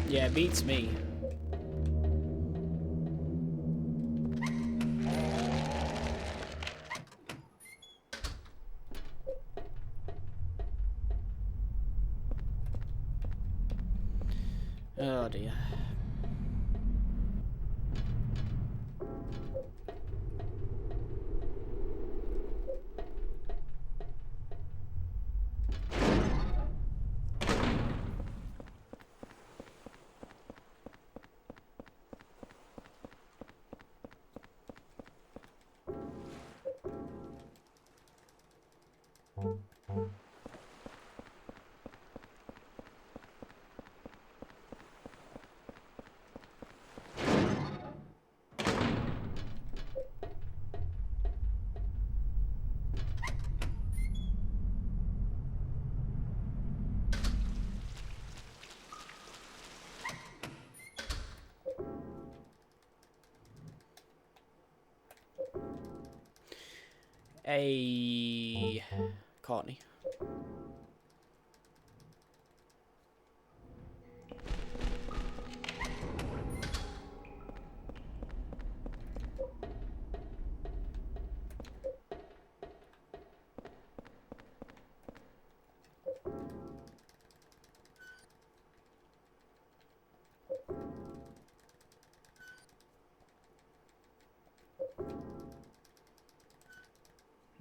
Yeah, beats me. Oh dear. Hey, Courtney.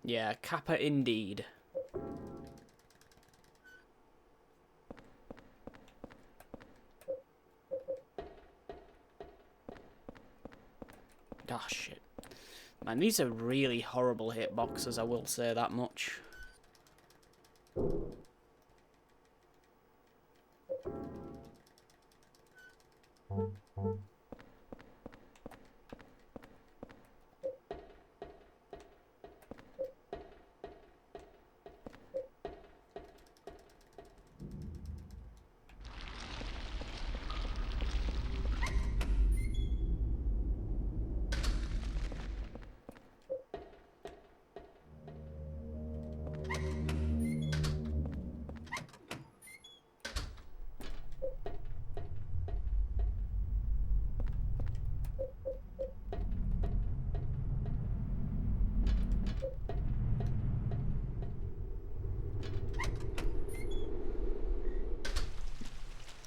Yeah, Kappa indeed. Ah, shit. Man, these are really horrible hitboxes, I will say that much.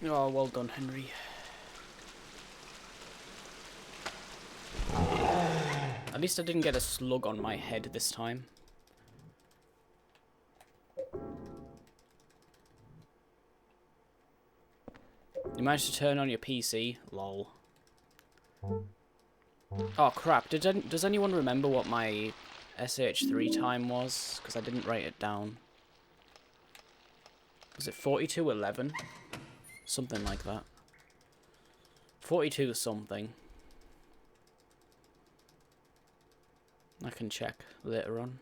Oh, well done, Henry. At least I didn't get a slug on my head this time. You managed to turn on your PC? Lol. Oh crap, does anyone remember what my SH3 time was? Because I didn't write it down. Was it 42:11? Something like that. 42 something. I can check later on.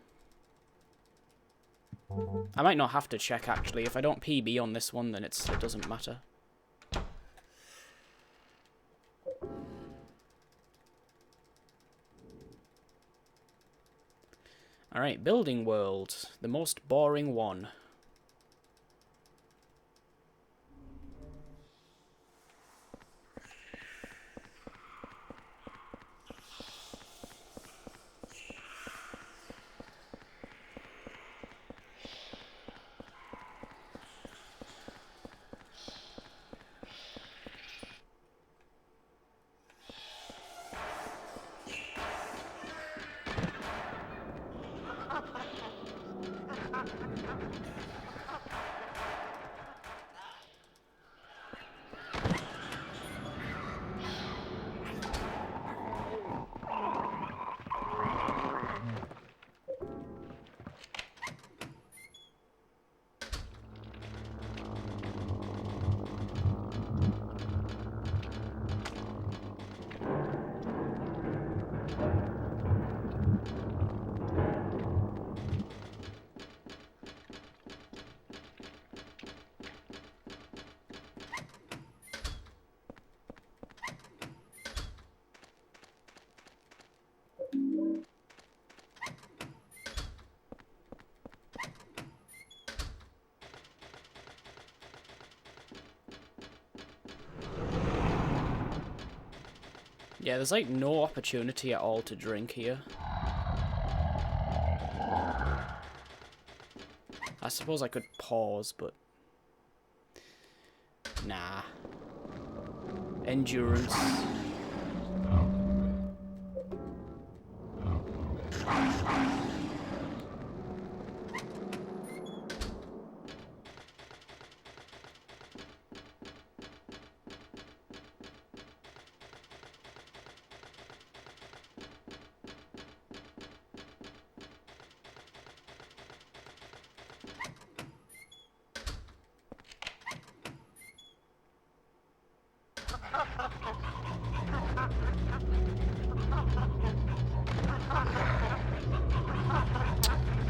I might not have to check actually. If I don't PB on this one, then it doesn't matter. Alright, building world. The most boring one. Yeah, there's like no opportunity at all to drink here. I suppose I could pause, but... Nah. Endurance.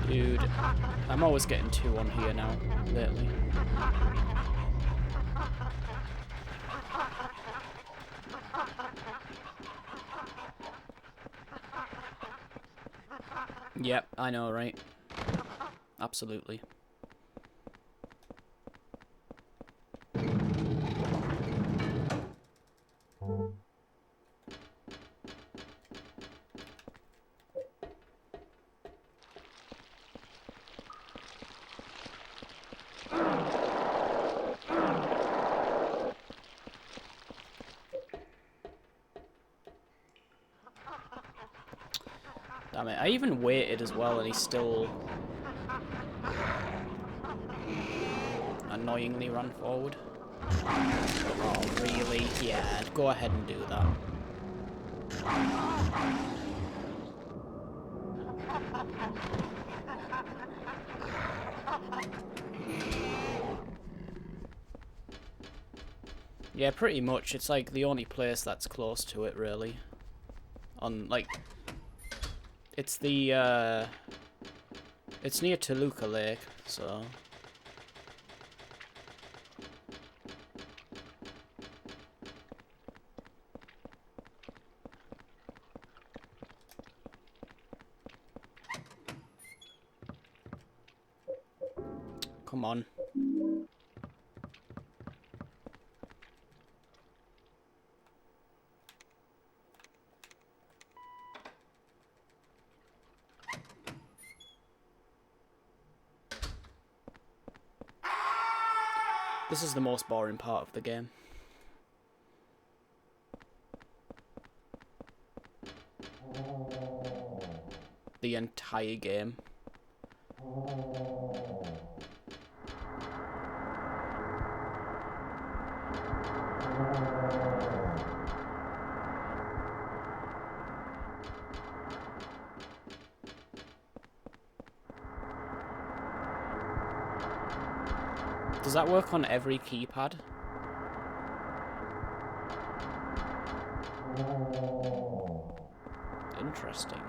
Dude, I'm always getting 2 on here now, lately. Yep, I know, right? Absolutely. Damn it, I even waited as well and he still annoyingly ran forward. Oh, really? Yeah, go ahead and do that. Yeah, pretty much. It's like the only place that's close to it, really. On, like... It's the, it's near Toluca Lake, so... Come on. This is the most boring part of the game. The entire game. Does that work on every keypad? Interesting.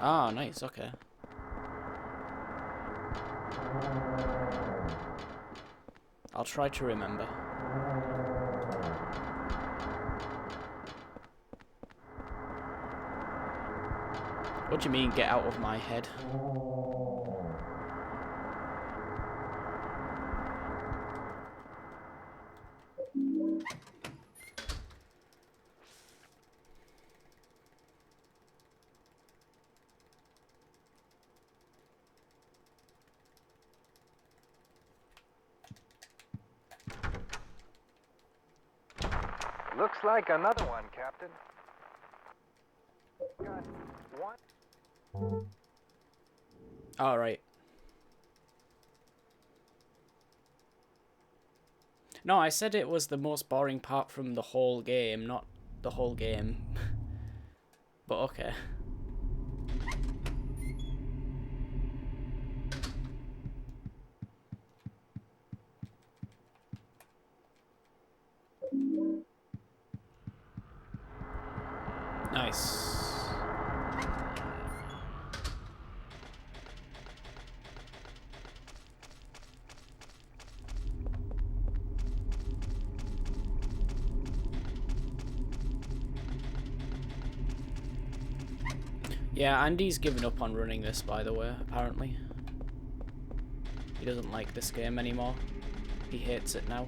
Ah, nice, okay. I'll try to remember. What do you mean, get out of my head? Looks like another one, Captain. Got one. All right. No, I said it was the most boring part from the whole game, not the whole game. But okay. Nice. Yeah, Andy's given up on running this, by the way, apparently. He doesn't like this game anymore. He hates it now.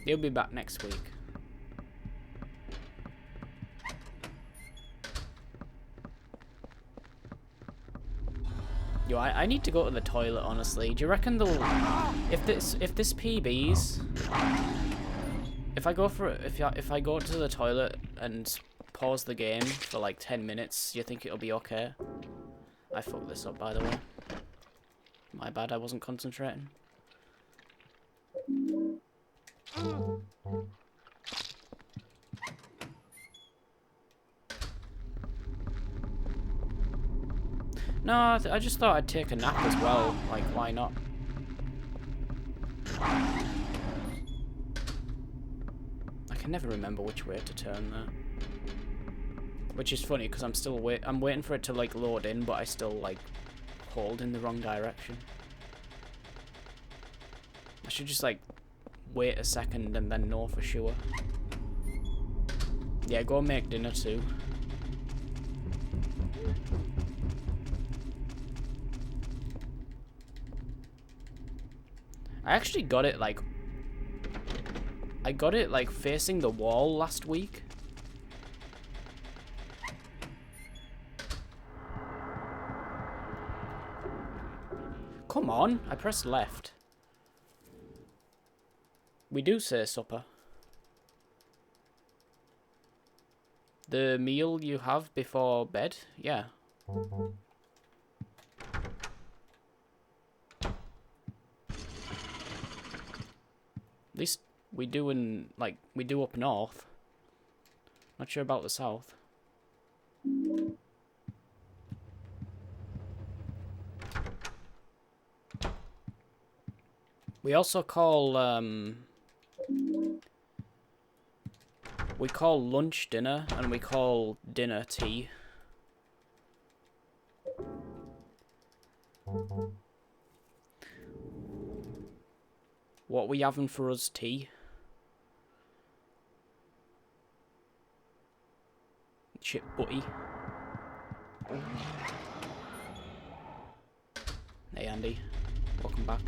He'll be back next week. Yo, I need to go to the toilet, honestly. Do you reckon they'll... If this PBs... If I go to the toilet and pause the game for like 10 minutes, do you think it'll be okay? I fucked this up, by the way. My bad, I wasn't concentrating. No, I just thought I'd take a nap as well. Like, why not? I can never remember which way to turn there. Which is funny, because I'm waiting for it to, like, load in, but I still, like, hold in the wrong direction. I should just, like, wait a second and then know for sure. Yeah, go make dinner too. I actually got it like... I got it like facing the wall last week. on, I pressed left. We do say supper. The meal you have before bed? Yeah. At least we do in, like, we do up north. Not sure about the south. We also call, we call lunch dinner, and we call dinner tea. What we having for us tea? Chip butty. Hey Andy, welcome back.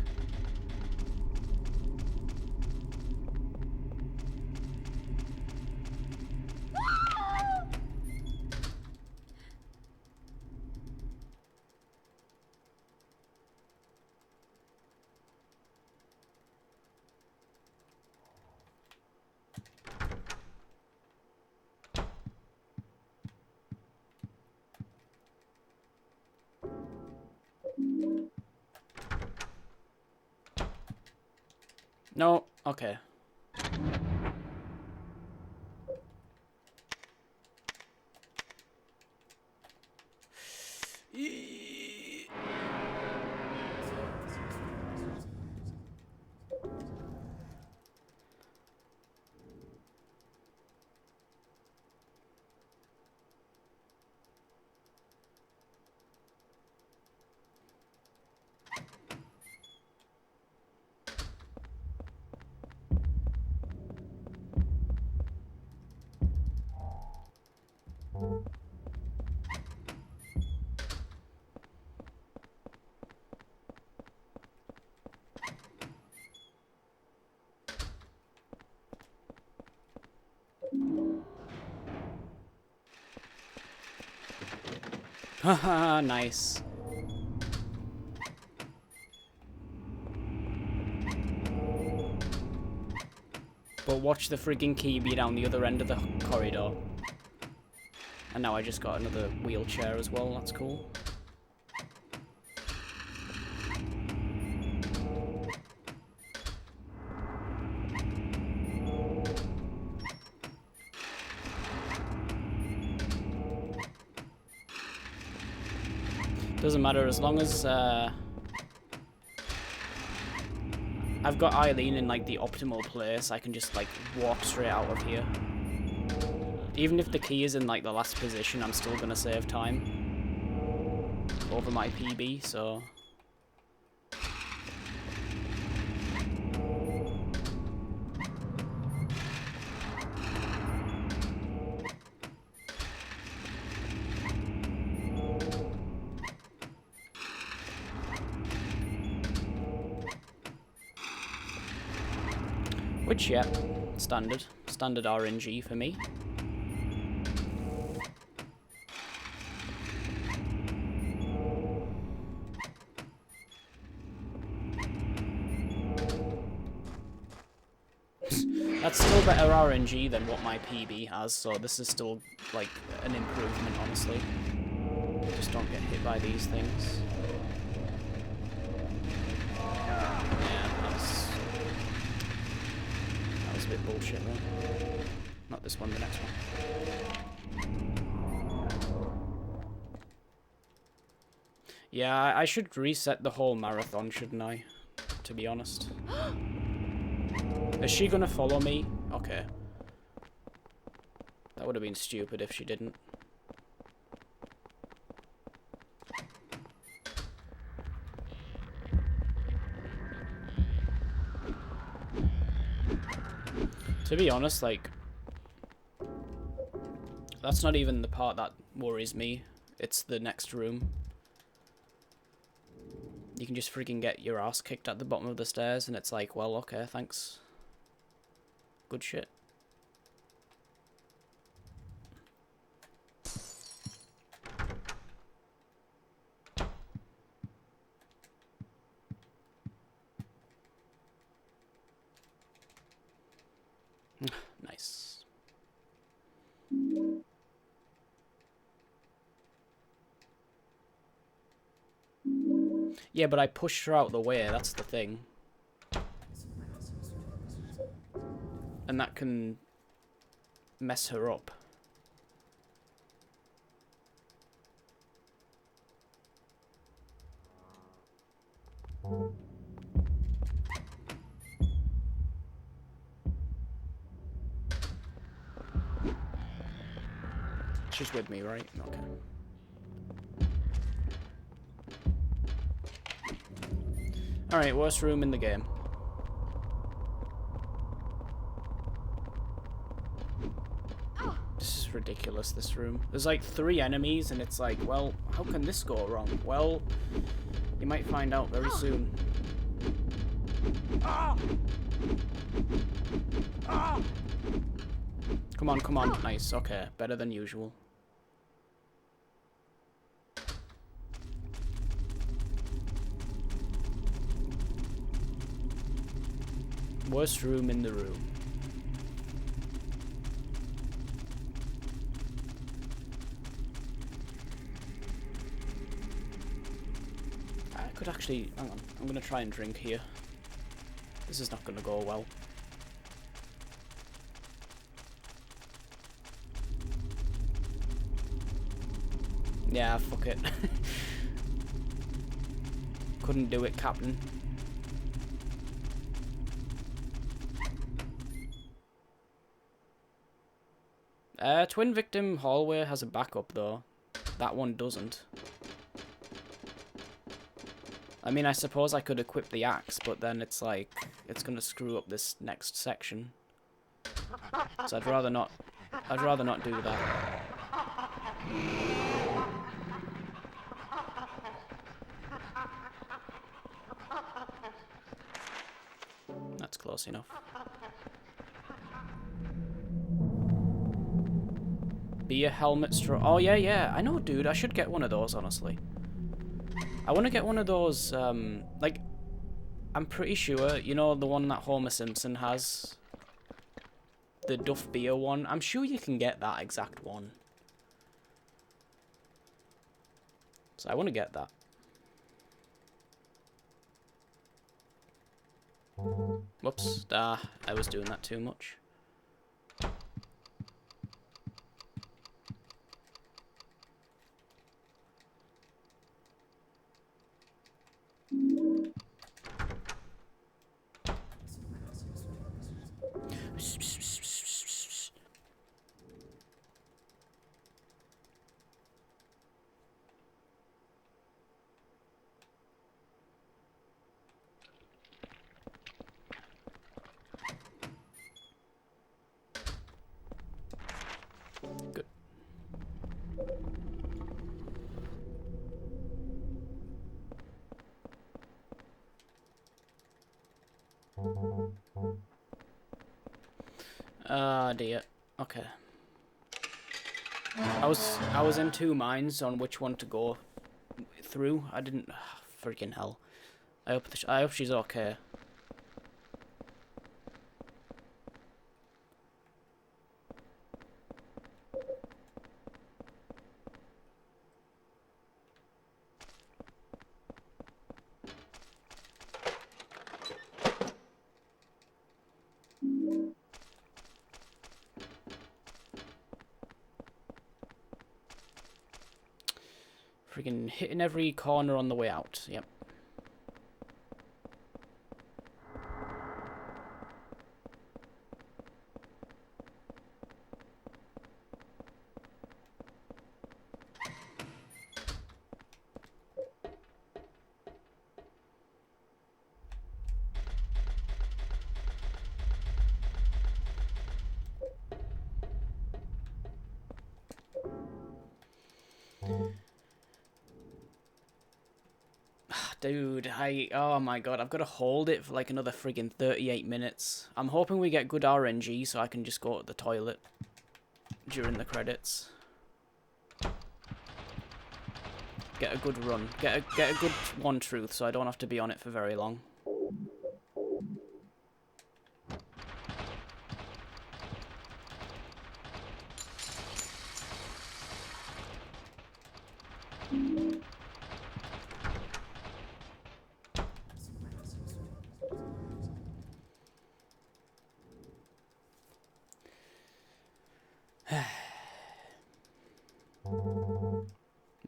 No, okay. Haha, nice. But watch the frigging key be down the other end of the corridor. And now I just got another wheelchair as well, that's cool. Doesn't matter as long as I've got Eileen in like the optimal place, I can just like walk straight out of here. Even if the key is in like the last position, I'm still gonna save time over my PB, so which, yeah, standard RNG for me. That's still better RNG than what my PB has, so this is still, like, an improvement, honestly. Just don't get hit by these things. Yeah, that was a bit bullshit, though. Not this one, the next one. Yeah, I should reset the whole marathon, shouldn't I? To be honest. Is she gonna follow me? Okay. That would have been stupid if she didn't. To be honest, like, that's not even the part that worries me. It's the next room. You can just freaking get your ass kicked at the bottom of the stairs, and it's like, well, okay, thanks. Good shit. Yeah, but I pushed her out the way, that's the thing. And that can mess her up. She's with me, right? Okay. Alright, worst room in the game. This is ridiculous, this room. There's like 3 enemies and it's like, well, how can this go wrong? Well, you might find out very soon. Come on, come on. Nice, okay. Better than usual. Worst room in the room. I could actually... Hang on. I'm going to try and drink here. This is not going to go well. Yeah, fuck it. Couldn't do it, Captain. Twin Victim Hallway has a backup, though. That one doesn't. I mean, I suppose I could equip the axe, but then it's like... It's gonna screw up this next section. So I'd rather not do that. That's close enough. Be a helmet straw. Oh, yeah. I know, dude. I should get one of those, honestly. I want to get one of those, like... I'm pretty sure, you know, the one that Homer Simpson has? The Duff Beer one? I'm sure you can get that exact one. So I want to get that. Whoops. I was doing that too much. Good. Dear. Okay. I was in 2 minds on which one to go through. I didn't. Freaking hell. I hope she's okay. Freaking hitting every corner on the way out. Yep. Dude, oh my god, I've got to hold it for like another friggin' 38 minutes. I'm hoping we get good RNG so I can just go to the toilet during the credits. Get a good run. Get a good one truth so I don't have to be on it for very long.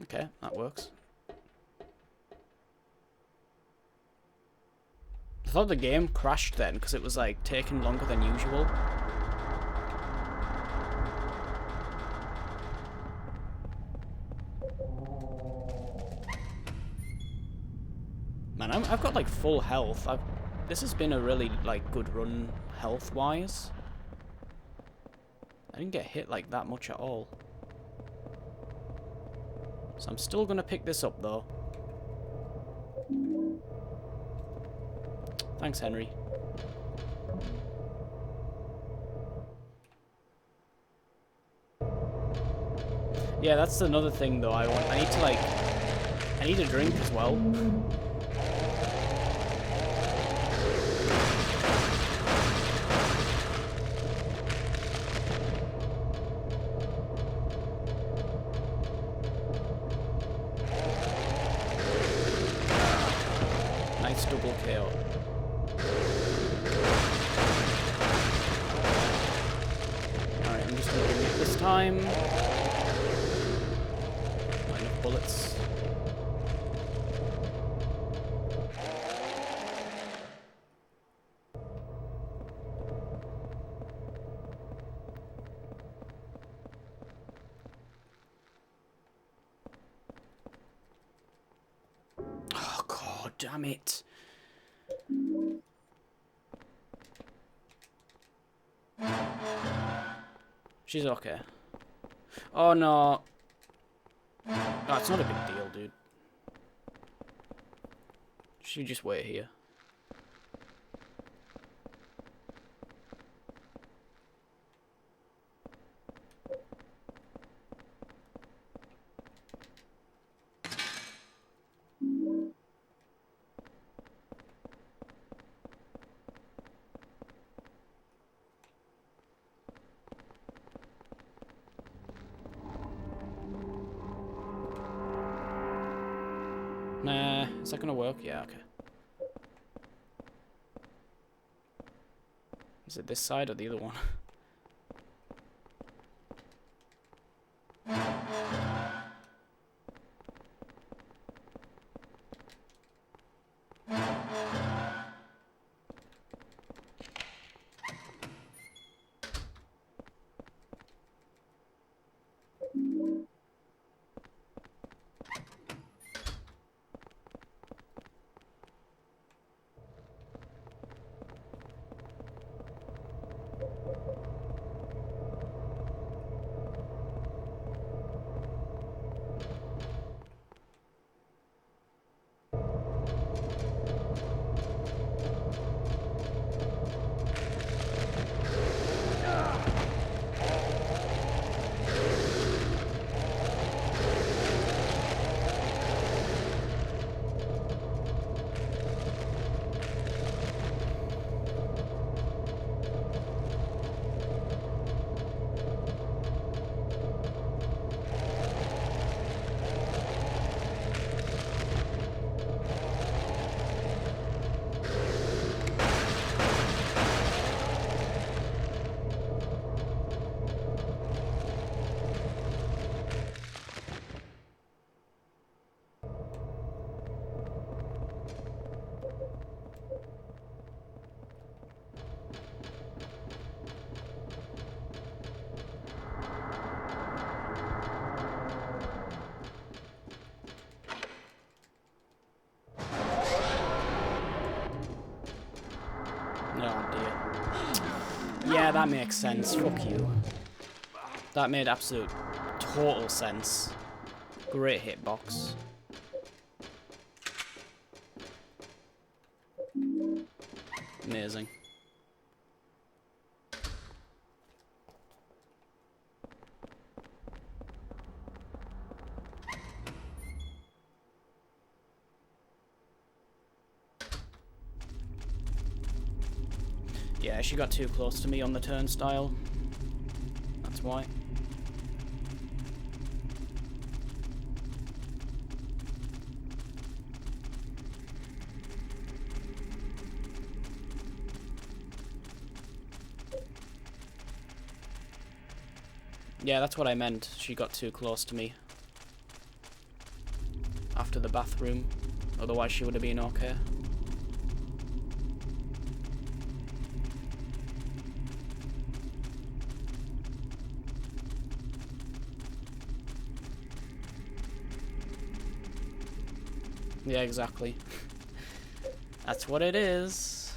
Okay, that works. I thought the game crashed then because it was like taking longer than usual. Man, I've got like full health. This has been a really like good run health-wise. I didn't get hit like that much at all. So I'm still gonna pick this up though. Thanks, Henry. Yeah, that's another thing though. I need to like, I need a drink as well. Nice double KO. Alright, I'm just gonna win it this time. Not enough bullets. Oh god damn it. She's okay. Oh no. No, it's not a big deal, dude. She just wait here. Nah, is that gonna work? Yeah, okay. Is it this side or the other one? Oh dear. Yeah, that makes sense. Fuck you. That made absolute total sense. Great hitbox. Amazing. Yeah, she got too close to me on the turnstile. That's why. Yeah, that's what I meant. She got too close to me. After the bathroom. Otherwise she would have been okay. Yeah, exactly. That's what it is.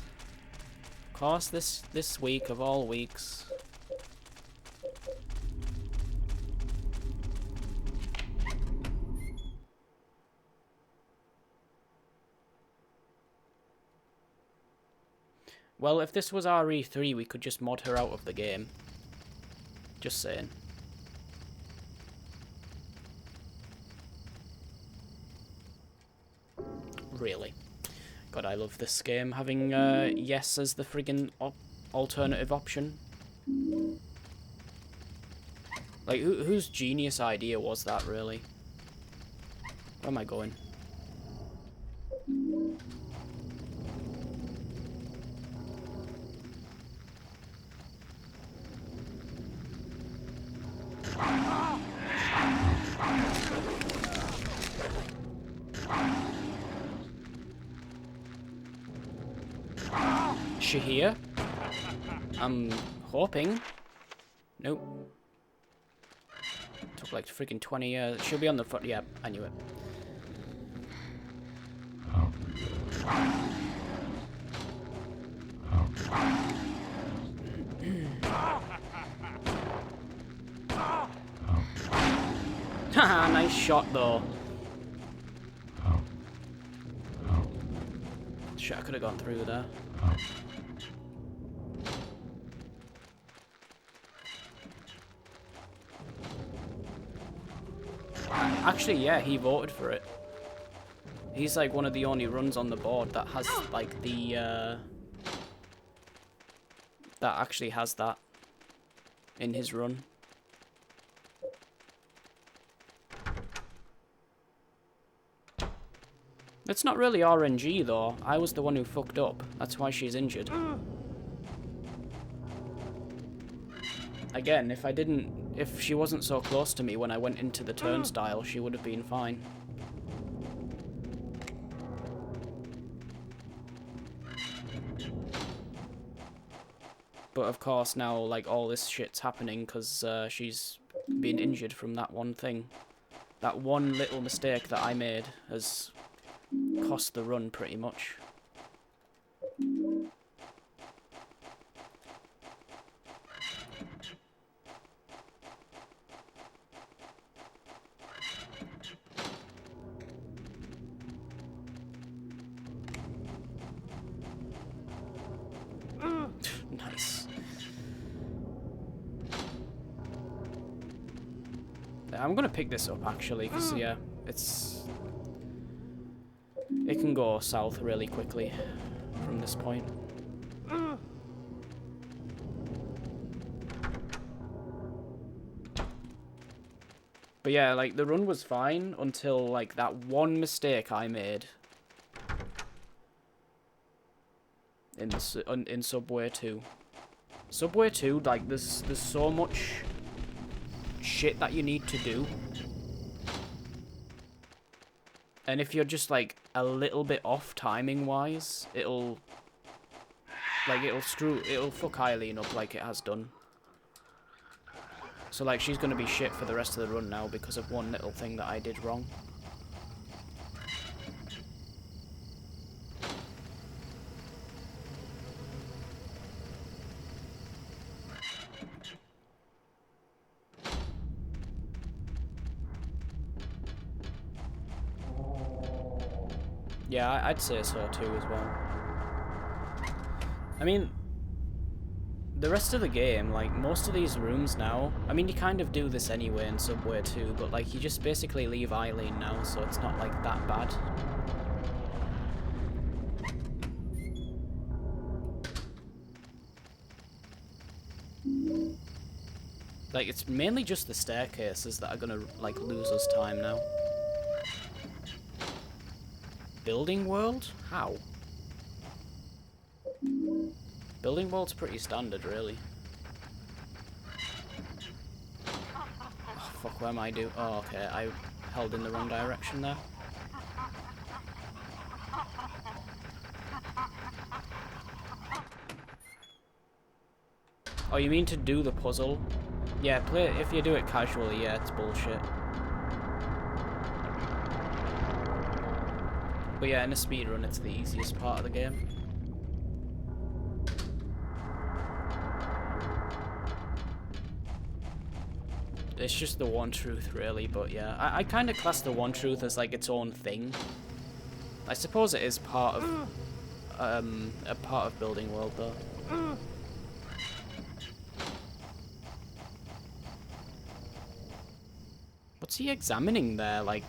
Of course, this week of all weeks. Well, if this was RE3, we could just mod her out of the game. Just saying. Really. God, I love this game. Having yes as the friggin' alternative option. Like, whose genius idea was that, really? Where am I going? Is she here? I'm hoping. Nope. Took like freaking 20 years. She'll be on the front. Yeah, I knew it. Haha, nice shot though. Shit, I could have gone through there. Actually, yeah, he voted for it. He's like one of the only runs on the board that has like the that actually has that in his run. It's not really RNG though. I was the one who fucked up. That's why she's injured. Again, if she wasn't so close to me when I went into the turnstile, she would have been fine. But of course now, like, all this shit's happening because she's been injured from that one thing. That one little mistake that I made has cost the run pretty much. Nice. I'm gonna pick this up actually, because yeah, it can go south really quickly from this point. But yeah, like the run was fine until like that one mistake I made in Subway 2. Subway 2, like there's so much shit that you need to do. And if you're just like a little bit off timing wise, it'll fuck Eileen up like it has done. So like she's gonna be shit for the rest of the run now because of one little thing that I did wrong. Yeah, I'd say so too as well. I mean, the rest of the game, like most of these rooms now, I mean you kind of do this anyway in Subway 2, but like you just basically leave Eileen now, so it's not like that bad. Like it's mainly just the staircases that are gonna like lose us time now. Building world? How? Building world's pretty standard, really. fuck, where am I do? Oh, okay, I held in the wrong direction there. Oh, you mean to do the puzzle? Yeah, play it, if you do it casually, yeah, it's bullshit. But yeah, in a speedrun, it's the easiest part of the game. It's just the one truth, really, but yeah. I kind of class the one truth as, like, its own thing. I suppose it is part of, a part of building world, though. What's he examining there, like?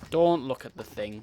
Don't look at the thing.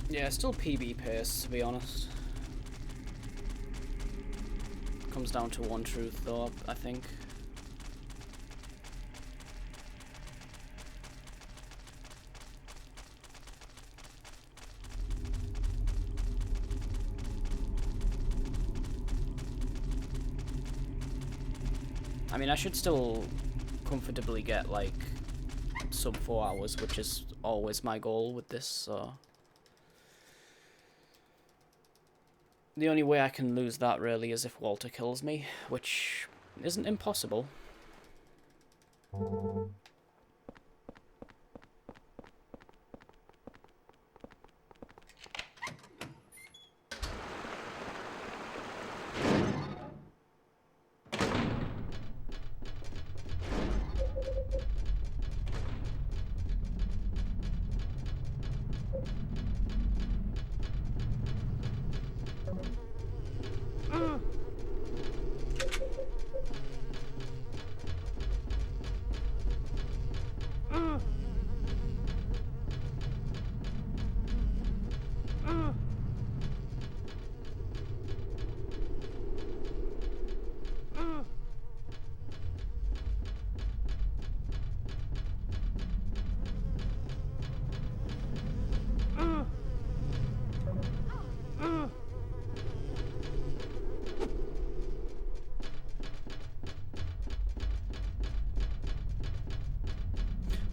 Yeah, still PB pace, to be honest. Comes down to one truth, though, I think. I mean, I should still comfortably get, like, sub 4 hours, which is always my goal with this, so... The only way I can lose that, really, is if Walter kills me, which isn't impossible.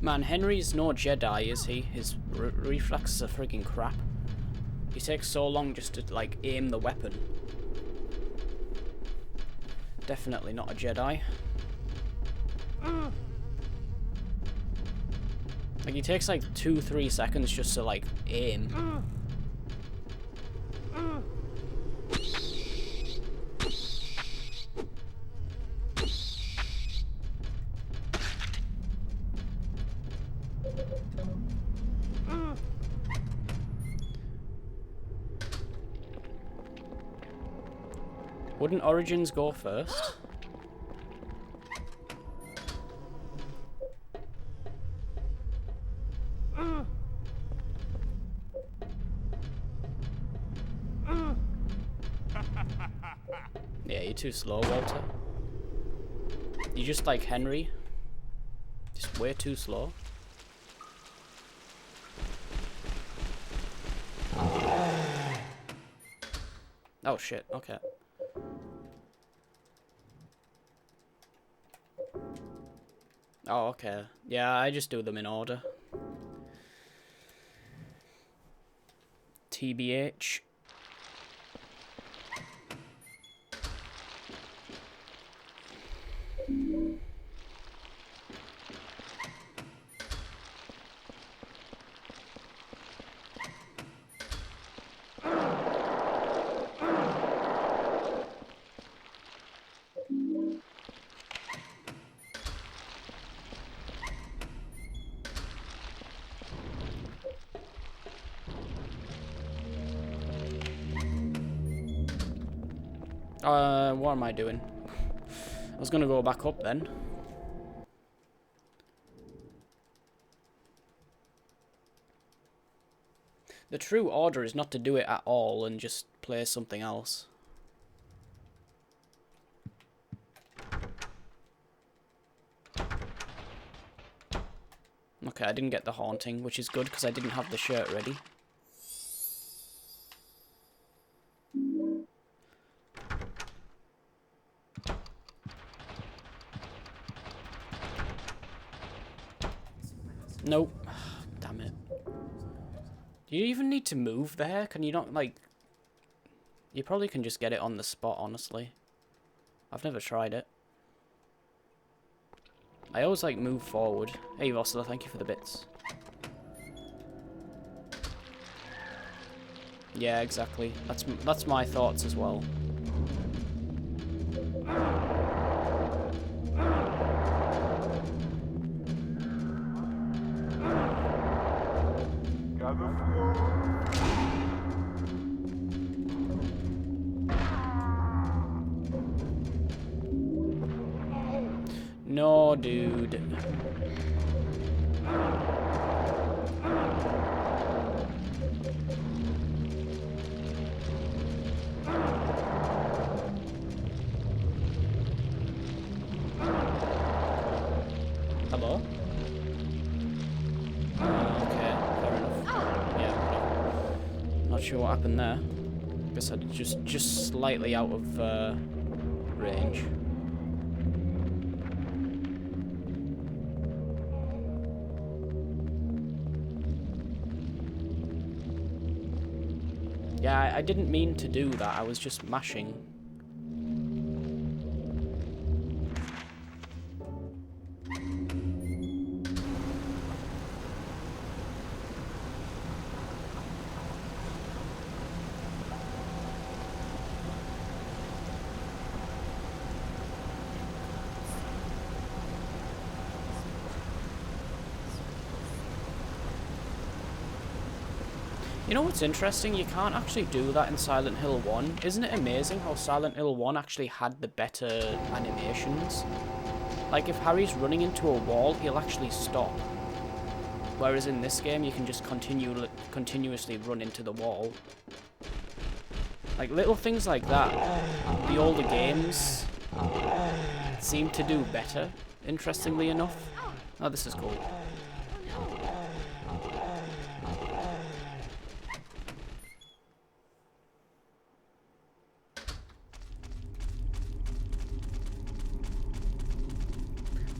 Man, Henry's no Jedi, is he? His reflexes are freaking crap. He takes so long just to, like, aim the weapon. Definitely not a Jedi. Like, he takes, like, 2-3 seconds just to, like, aim. Wouldn't Origins go first? Yeah, you're too slow, Walter. You're just like Henry. Just way too slow. Oh shit, okay. Oh, okay. Yeah, I just do them in order. TBH. What am I doing? I was gonna go back up then. The true order is not to do it at all and just play something else. Okay, I didn't get the haunting, which is good because I didn't have the shirt ready. Nope. Damn it. Do you even need to move there? Can you not, like... You probably can just get it on the spot, honestly. I've never tried it. I always, like, move forward. Hey, Vossler, thank you for the bits. Yeah, exactly. That's my thoughts as well. No, dude. Hello? Okay, fair enough. Yeah, whatever. Not sure what happened there. Guess I just slightly out of range. Yeah, I didn't mean to do that. I was just mashing. You know what's interesting? You can't actually do that in Silent Hill 1. Isn't it amazing how Silent Hill 1 actually had the better animations? Like, if Harry's running into a wall, he'll actually stop. Whereas in this game, you can just continuously run into the wall. Like, little things like that, the older games seem to do better, interestingly enough. Oh, this is cool.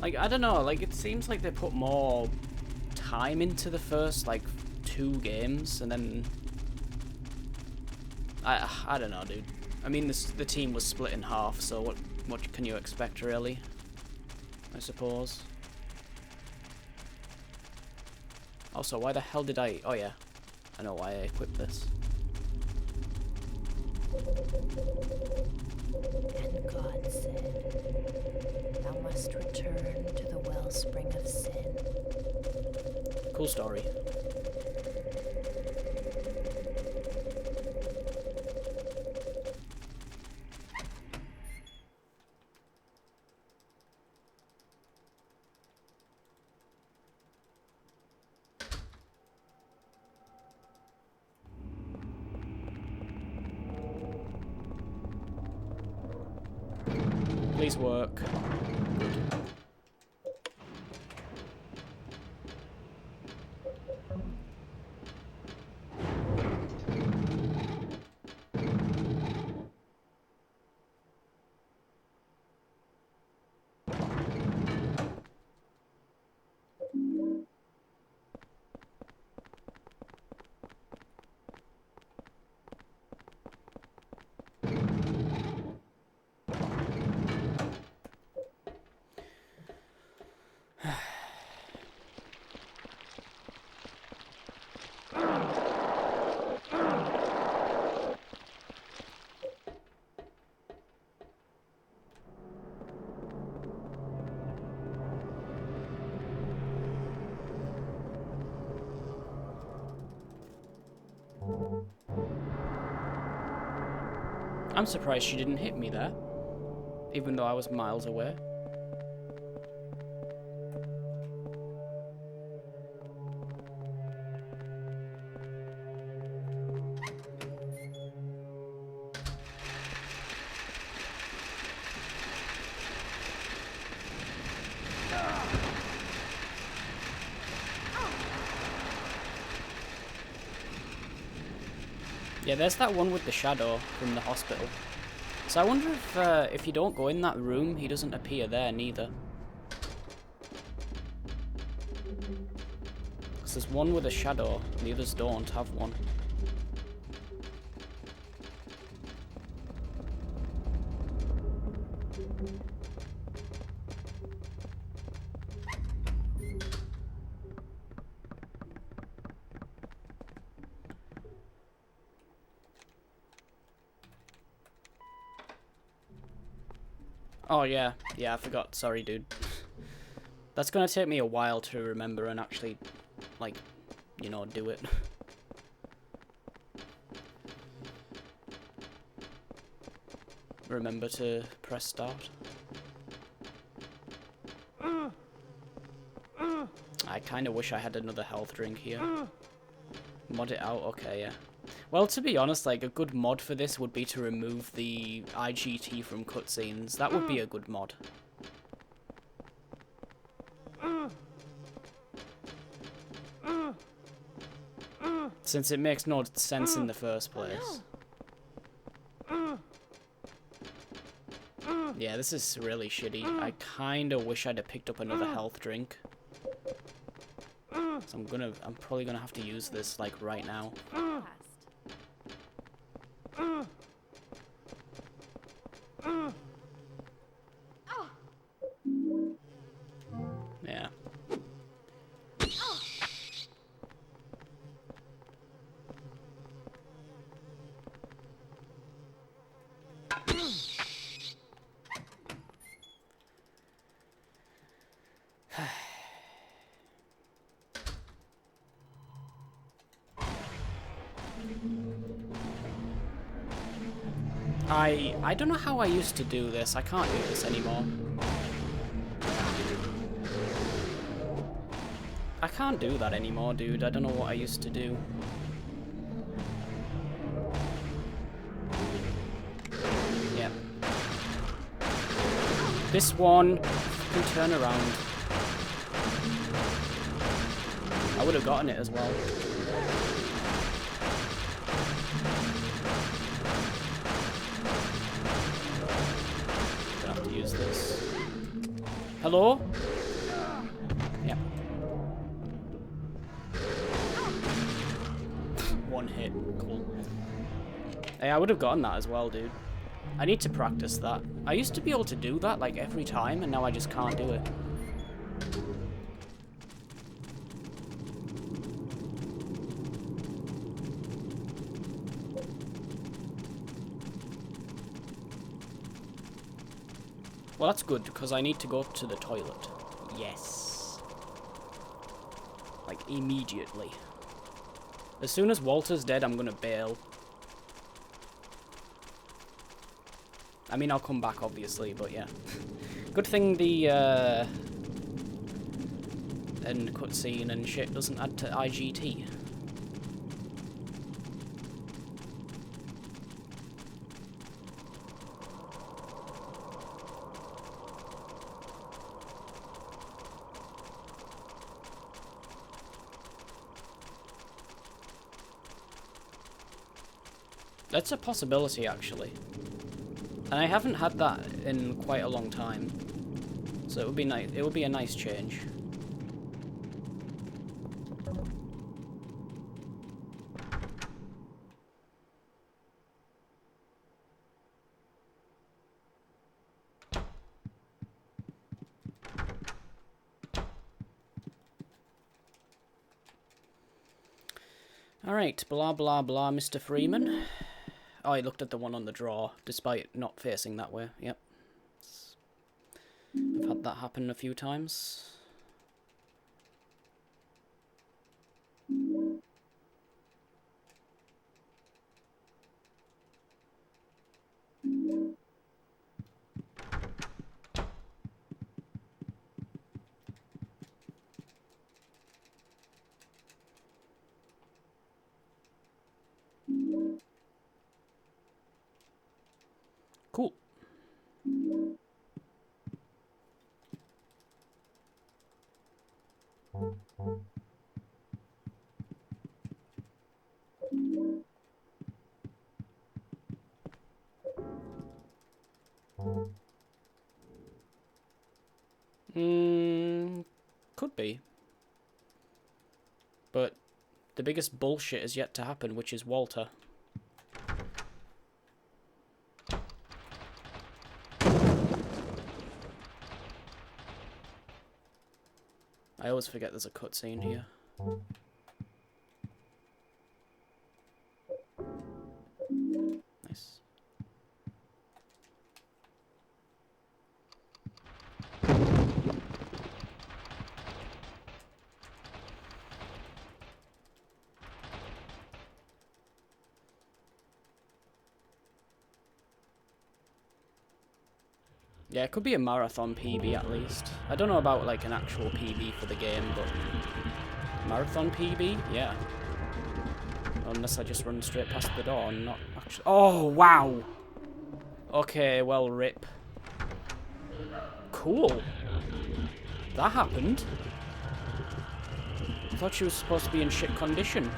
Like, I don't know, like, it seems like they put more time into the first, like, 2 games, and then... I don't know, dude. I mean, the team was split in half, so what can you expect, really? I suppose. Also, why the hell did I... Oh, yeah. I know why I equipped this. And God said, "Thou must return to the wellspring of sin." Cool story. Please work. Good. I'm surprised she didn't hit me there, even though I was miles away. Yeah, there's that one with the shadow from the hospital. So I wonder if you don't go in that room, he doesn't appear there neither. Because there's one with a shadow, and the others don't have one. Oh yeah, I forgot, sorry dude. That's gonna take me a while to remember and actually, like, you know, do it. Remember to press start. I kinda wish I had another health drink here. Mod it out, okay, yeah. Well, to be honest, like, a good mod for this would be to remove the IGT from cutscenes. That would be a good mod. Since it makes no sense in the first place. Yeah, this is really shitty. I kinda wish I'd have picked up another health drink. So I'm probably gonna have to use this, like, right now. Yeah. I don't know how I used to do this. I can't do this anymore. I can't do that anymore, dude. I don't know what I used to do. Yep. This one can turn around. I would have gotten it as well. Gonna have to use this. Hello? Yep. one hit. Cool. Hey, I would have gotten that as well, dude. I need to practice that. I used to be able to do that, like, every time, and now I just can't do it. Well, that's good, because I need to go up to the toilet. Yes. Like, immediately. As soon as Walter's dead, I'm gonna bail. I mean, I'll come back, obviously, but yeah. Good thing the, end cutscene and shit doesn't add to IGT. That's a possibility, actually. And I haven't had that in quite a long time. So it would be nice. It would be a nice change. Alright, blah blah blah, Mr. Freeman. Oh, I looked at the one on the draw, despite not facing that way. Yep. I've had that happen a few times. Cool. Could be. But the biggest bullshit is yet to happen, which is Walter. I always forget there's a cutscene here. Nice. Yeah, it could be a marathon PB at least. I don't know about like an actual PB for the game, but marathon PB, yeah. Unless I just run straight past the door and not actually. Oh wow. Okay, well, rip. Cool. That happened. I thought she was supposed to be in shit condition.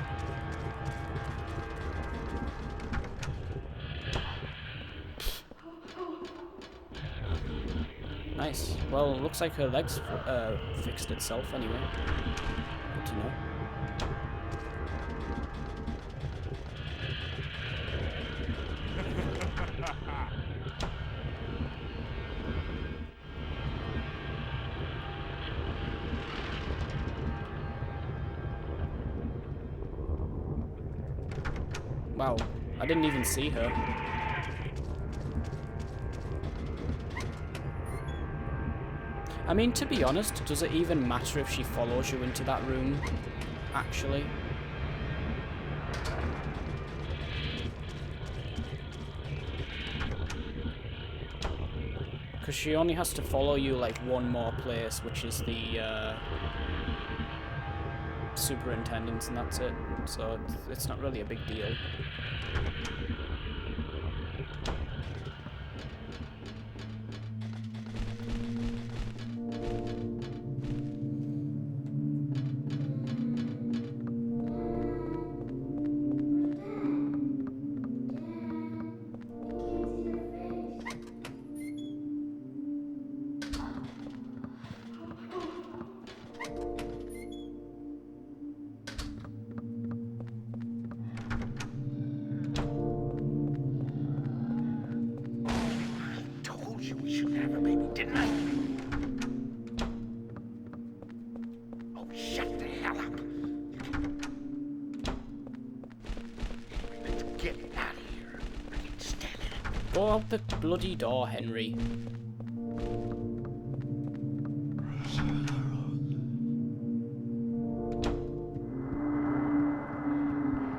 Nice. Well, looks like her legs fixed itself anyway. Good to know. Wow, I didn't even see her. I mean, to be honest, does it even matter if she follows you into that room, actually? Because she only has to follow you, like, one more place, which is the, superintendents, and that's it. So, it's not really a big deal. Get out of here. I can't stand it. Go out the bloody door, Henry.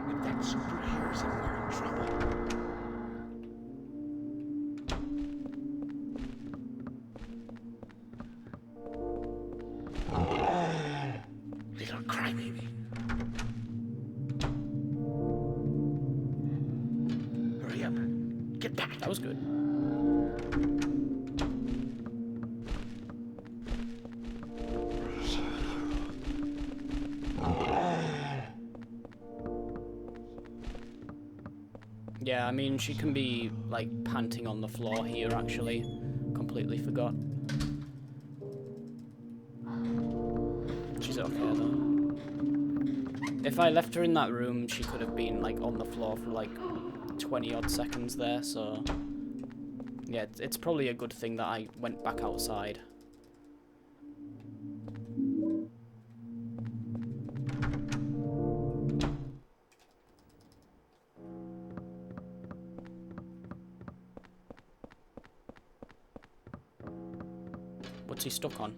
If that super hears him, we're in trouble. Little crybaby. Hurry up. Get back. That was good. Yeah, I mean, she can be, like, panting on the floor here, actually. Completely forgot. She's okay, though. If I left her in that room, she could have been, like, on the floor for, like, 20-odd seconds there, so... Yeah, it's probably a good thing that I went back outside. What's he stuck on?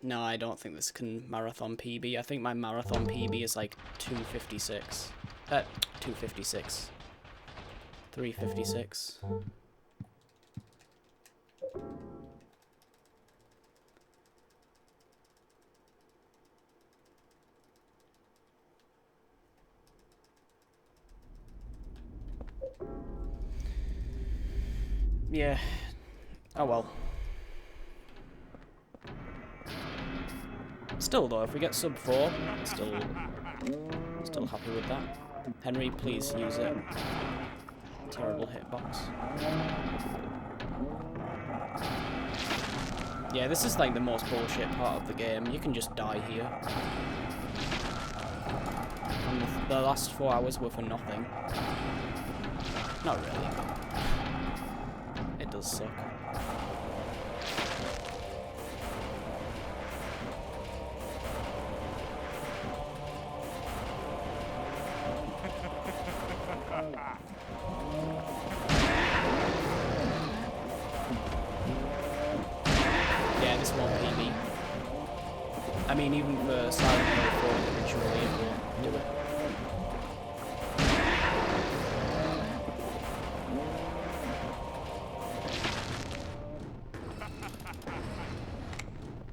No, I don't think this can marathon PB. I think my marathon PB is like 2:56. 2:56. 3:56. Yeah. Oh well. Still though, if we get sub 4, still happy with that. Henry, please use it. Terrible hitbox. Yeah, this is like the most bullshit part of the game. You can just die here. And the last 4 hours were for nothing. Not really, but it does suck. Yeah, this won't PB. I mean, even for Silent Hill 4 individually, it won't do it.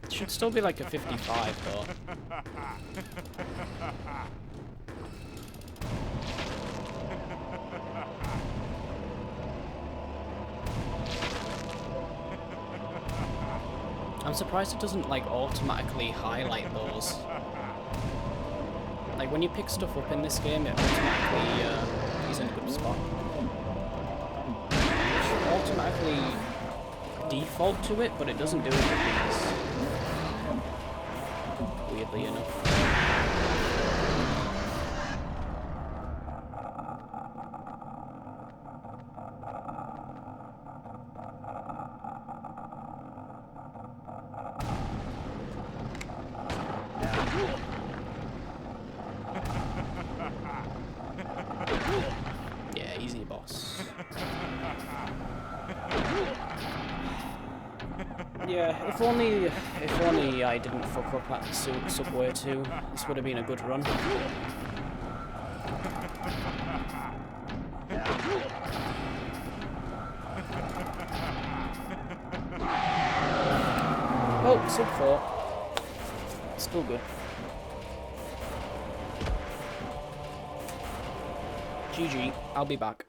It should still be like a 55 though. I'm surprised it doesn't like automatically highlight those. Like when you pick stuff up in this game, it automatically is in a good spot. It should automatically default to it, but it doesn't do it with these. Weirdly enough. Yeah, if only I didn't fuck up at the subway too. This would have been a good run. Oh, sub 4. Still good. GG, I'll be back.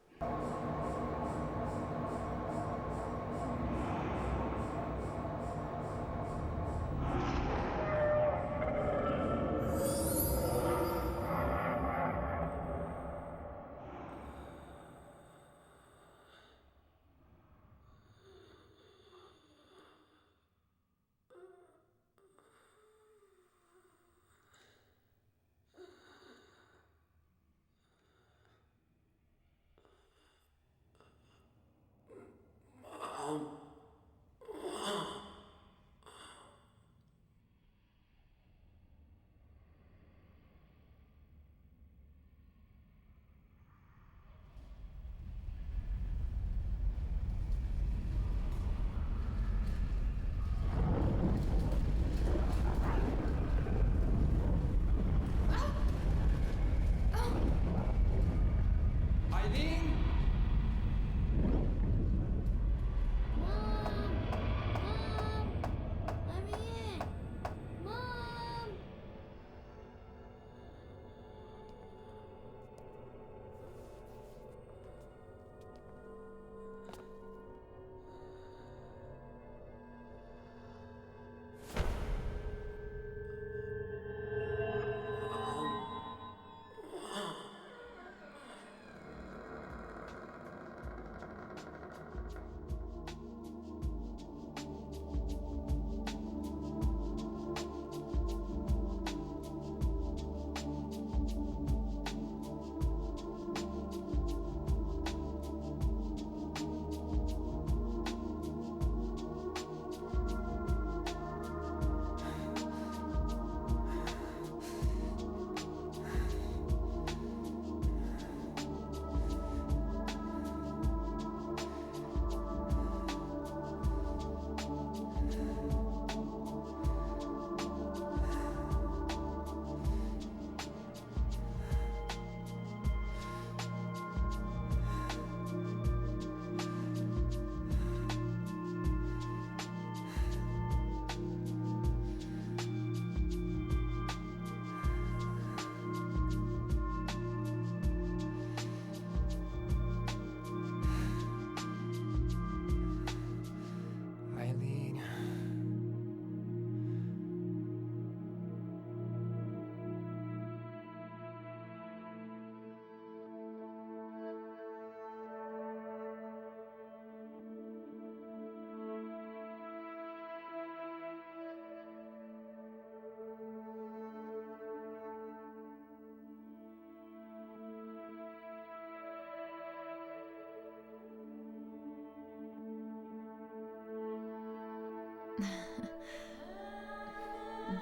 Eileen? Let me in! Mom! Eileen.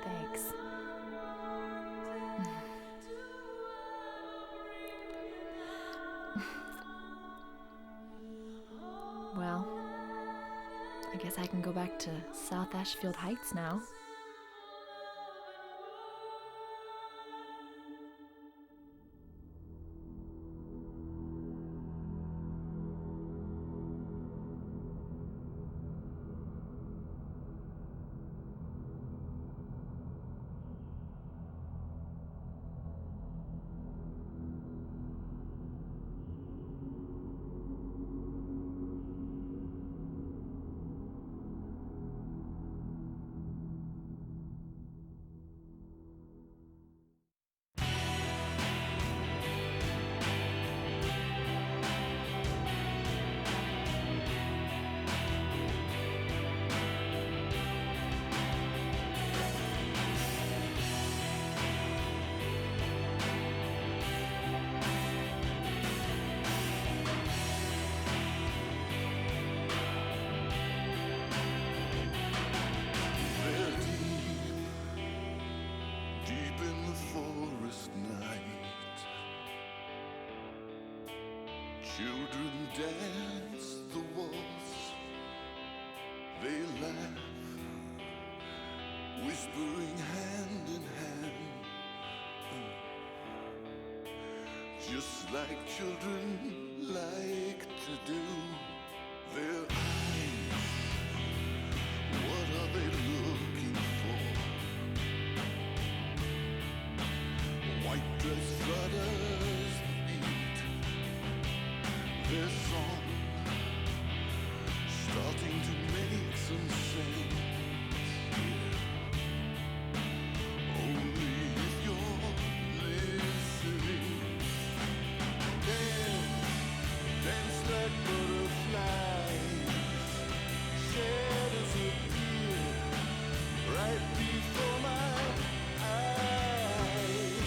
Thanks. Well, I guess I can go back to South Ashfield Heights now. Children dance the waltz, they laugh whispering hand in hand, just like children like to do. Their eyes, what are they looking for? White dress flutters the beat, their song starting to make some sense. Only if you're listening. Dance like butterflies, shadows appear right before my eyes.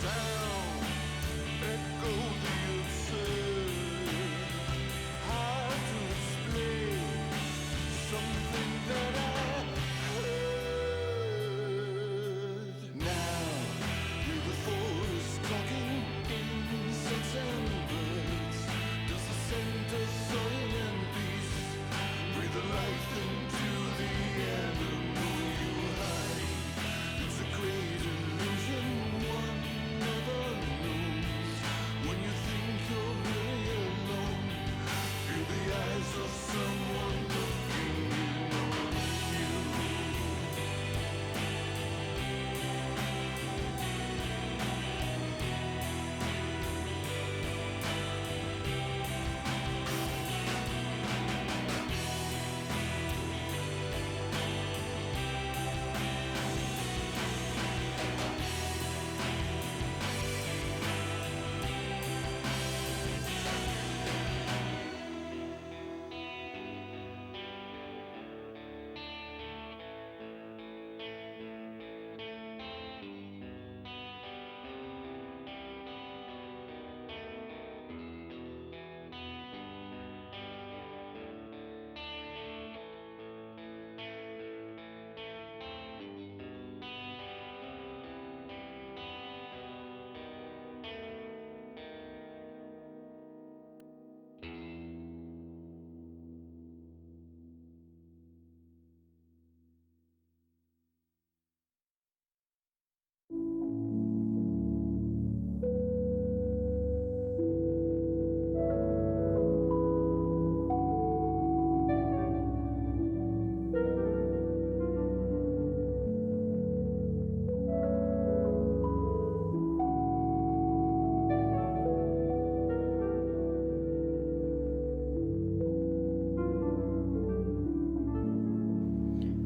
Sound echo the absurd, hard to explain something that I heard. Now, hear the forest talking insects and birds. Does the center soil and peace breathe the life into the animal you hide? It's a great illusion one never knows. When you think you're really alone, feel the eyes of someone looking in on you.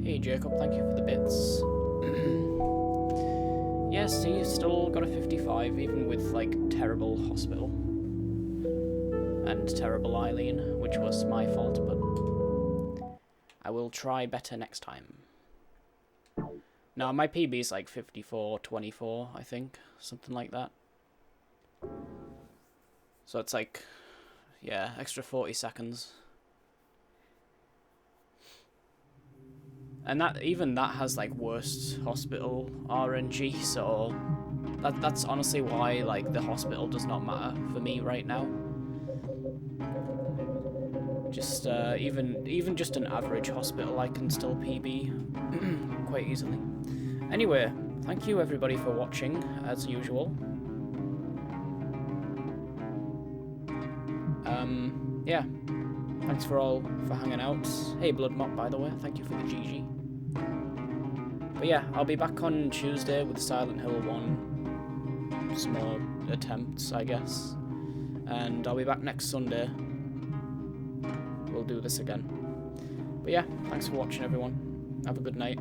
Hey Jacob, thank you for the bits. Yes, so you've still got a 55, even with, like, terrible hospital. And terrible Eileen, which was my fault, but I will try better next time. No, my PB is like 54-24, I think. Something like that. So it's like, yeah, extra 40 seconds. And that even that has like worst hospital RNG, so that's honestly why like the hospital does not matter for me right now. Just even just an average hospital I can still PB quite easily. Anyway, thank you everybody for watching as usual. Yeah. Thanks for hanging out. Hey Blood Mop, by the way, thank you for the GG. But yeah, I'll be back on Tuesday with Silent Hill 1. Some more attempts, I guess. And I'll be back next Sunday. We'll do this again. But yeah, thanks for watching everyone. Have a good night.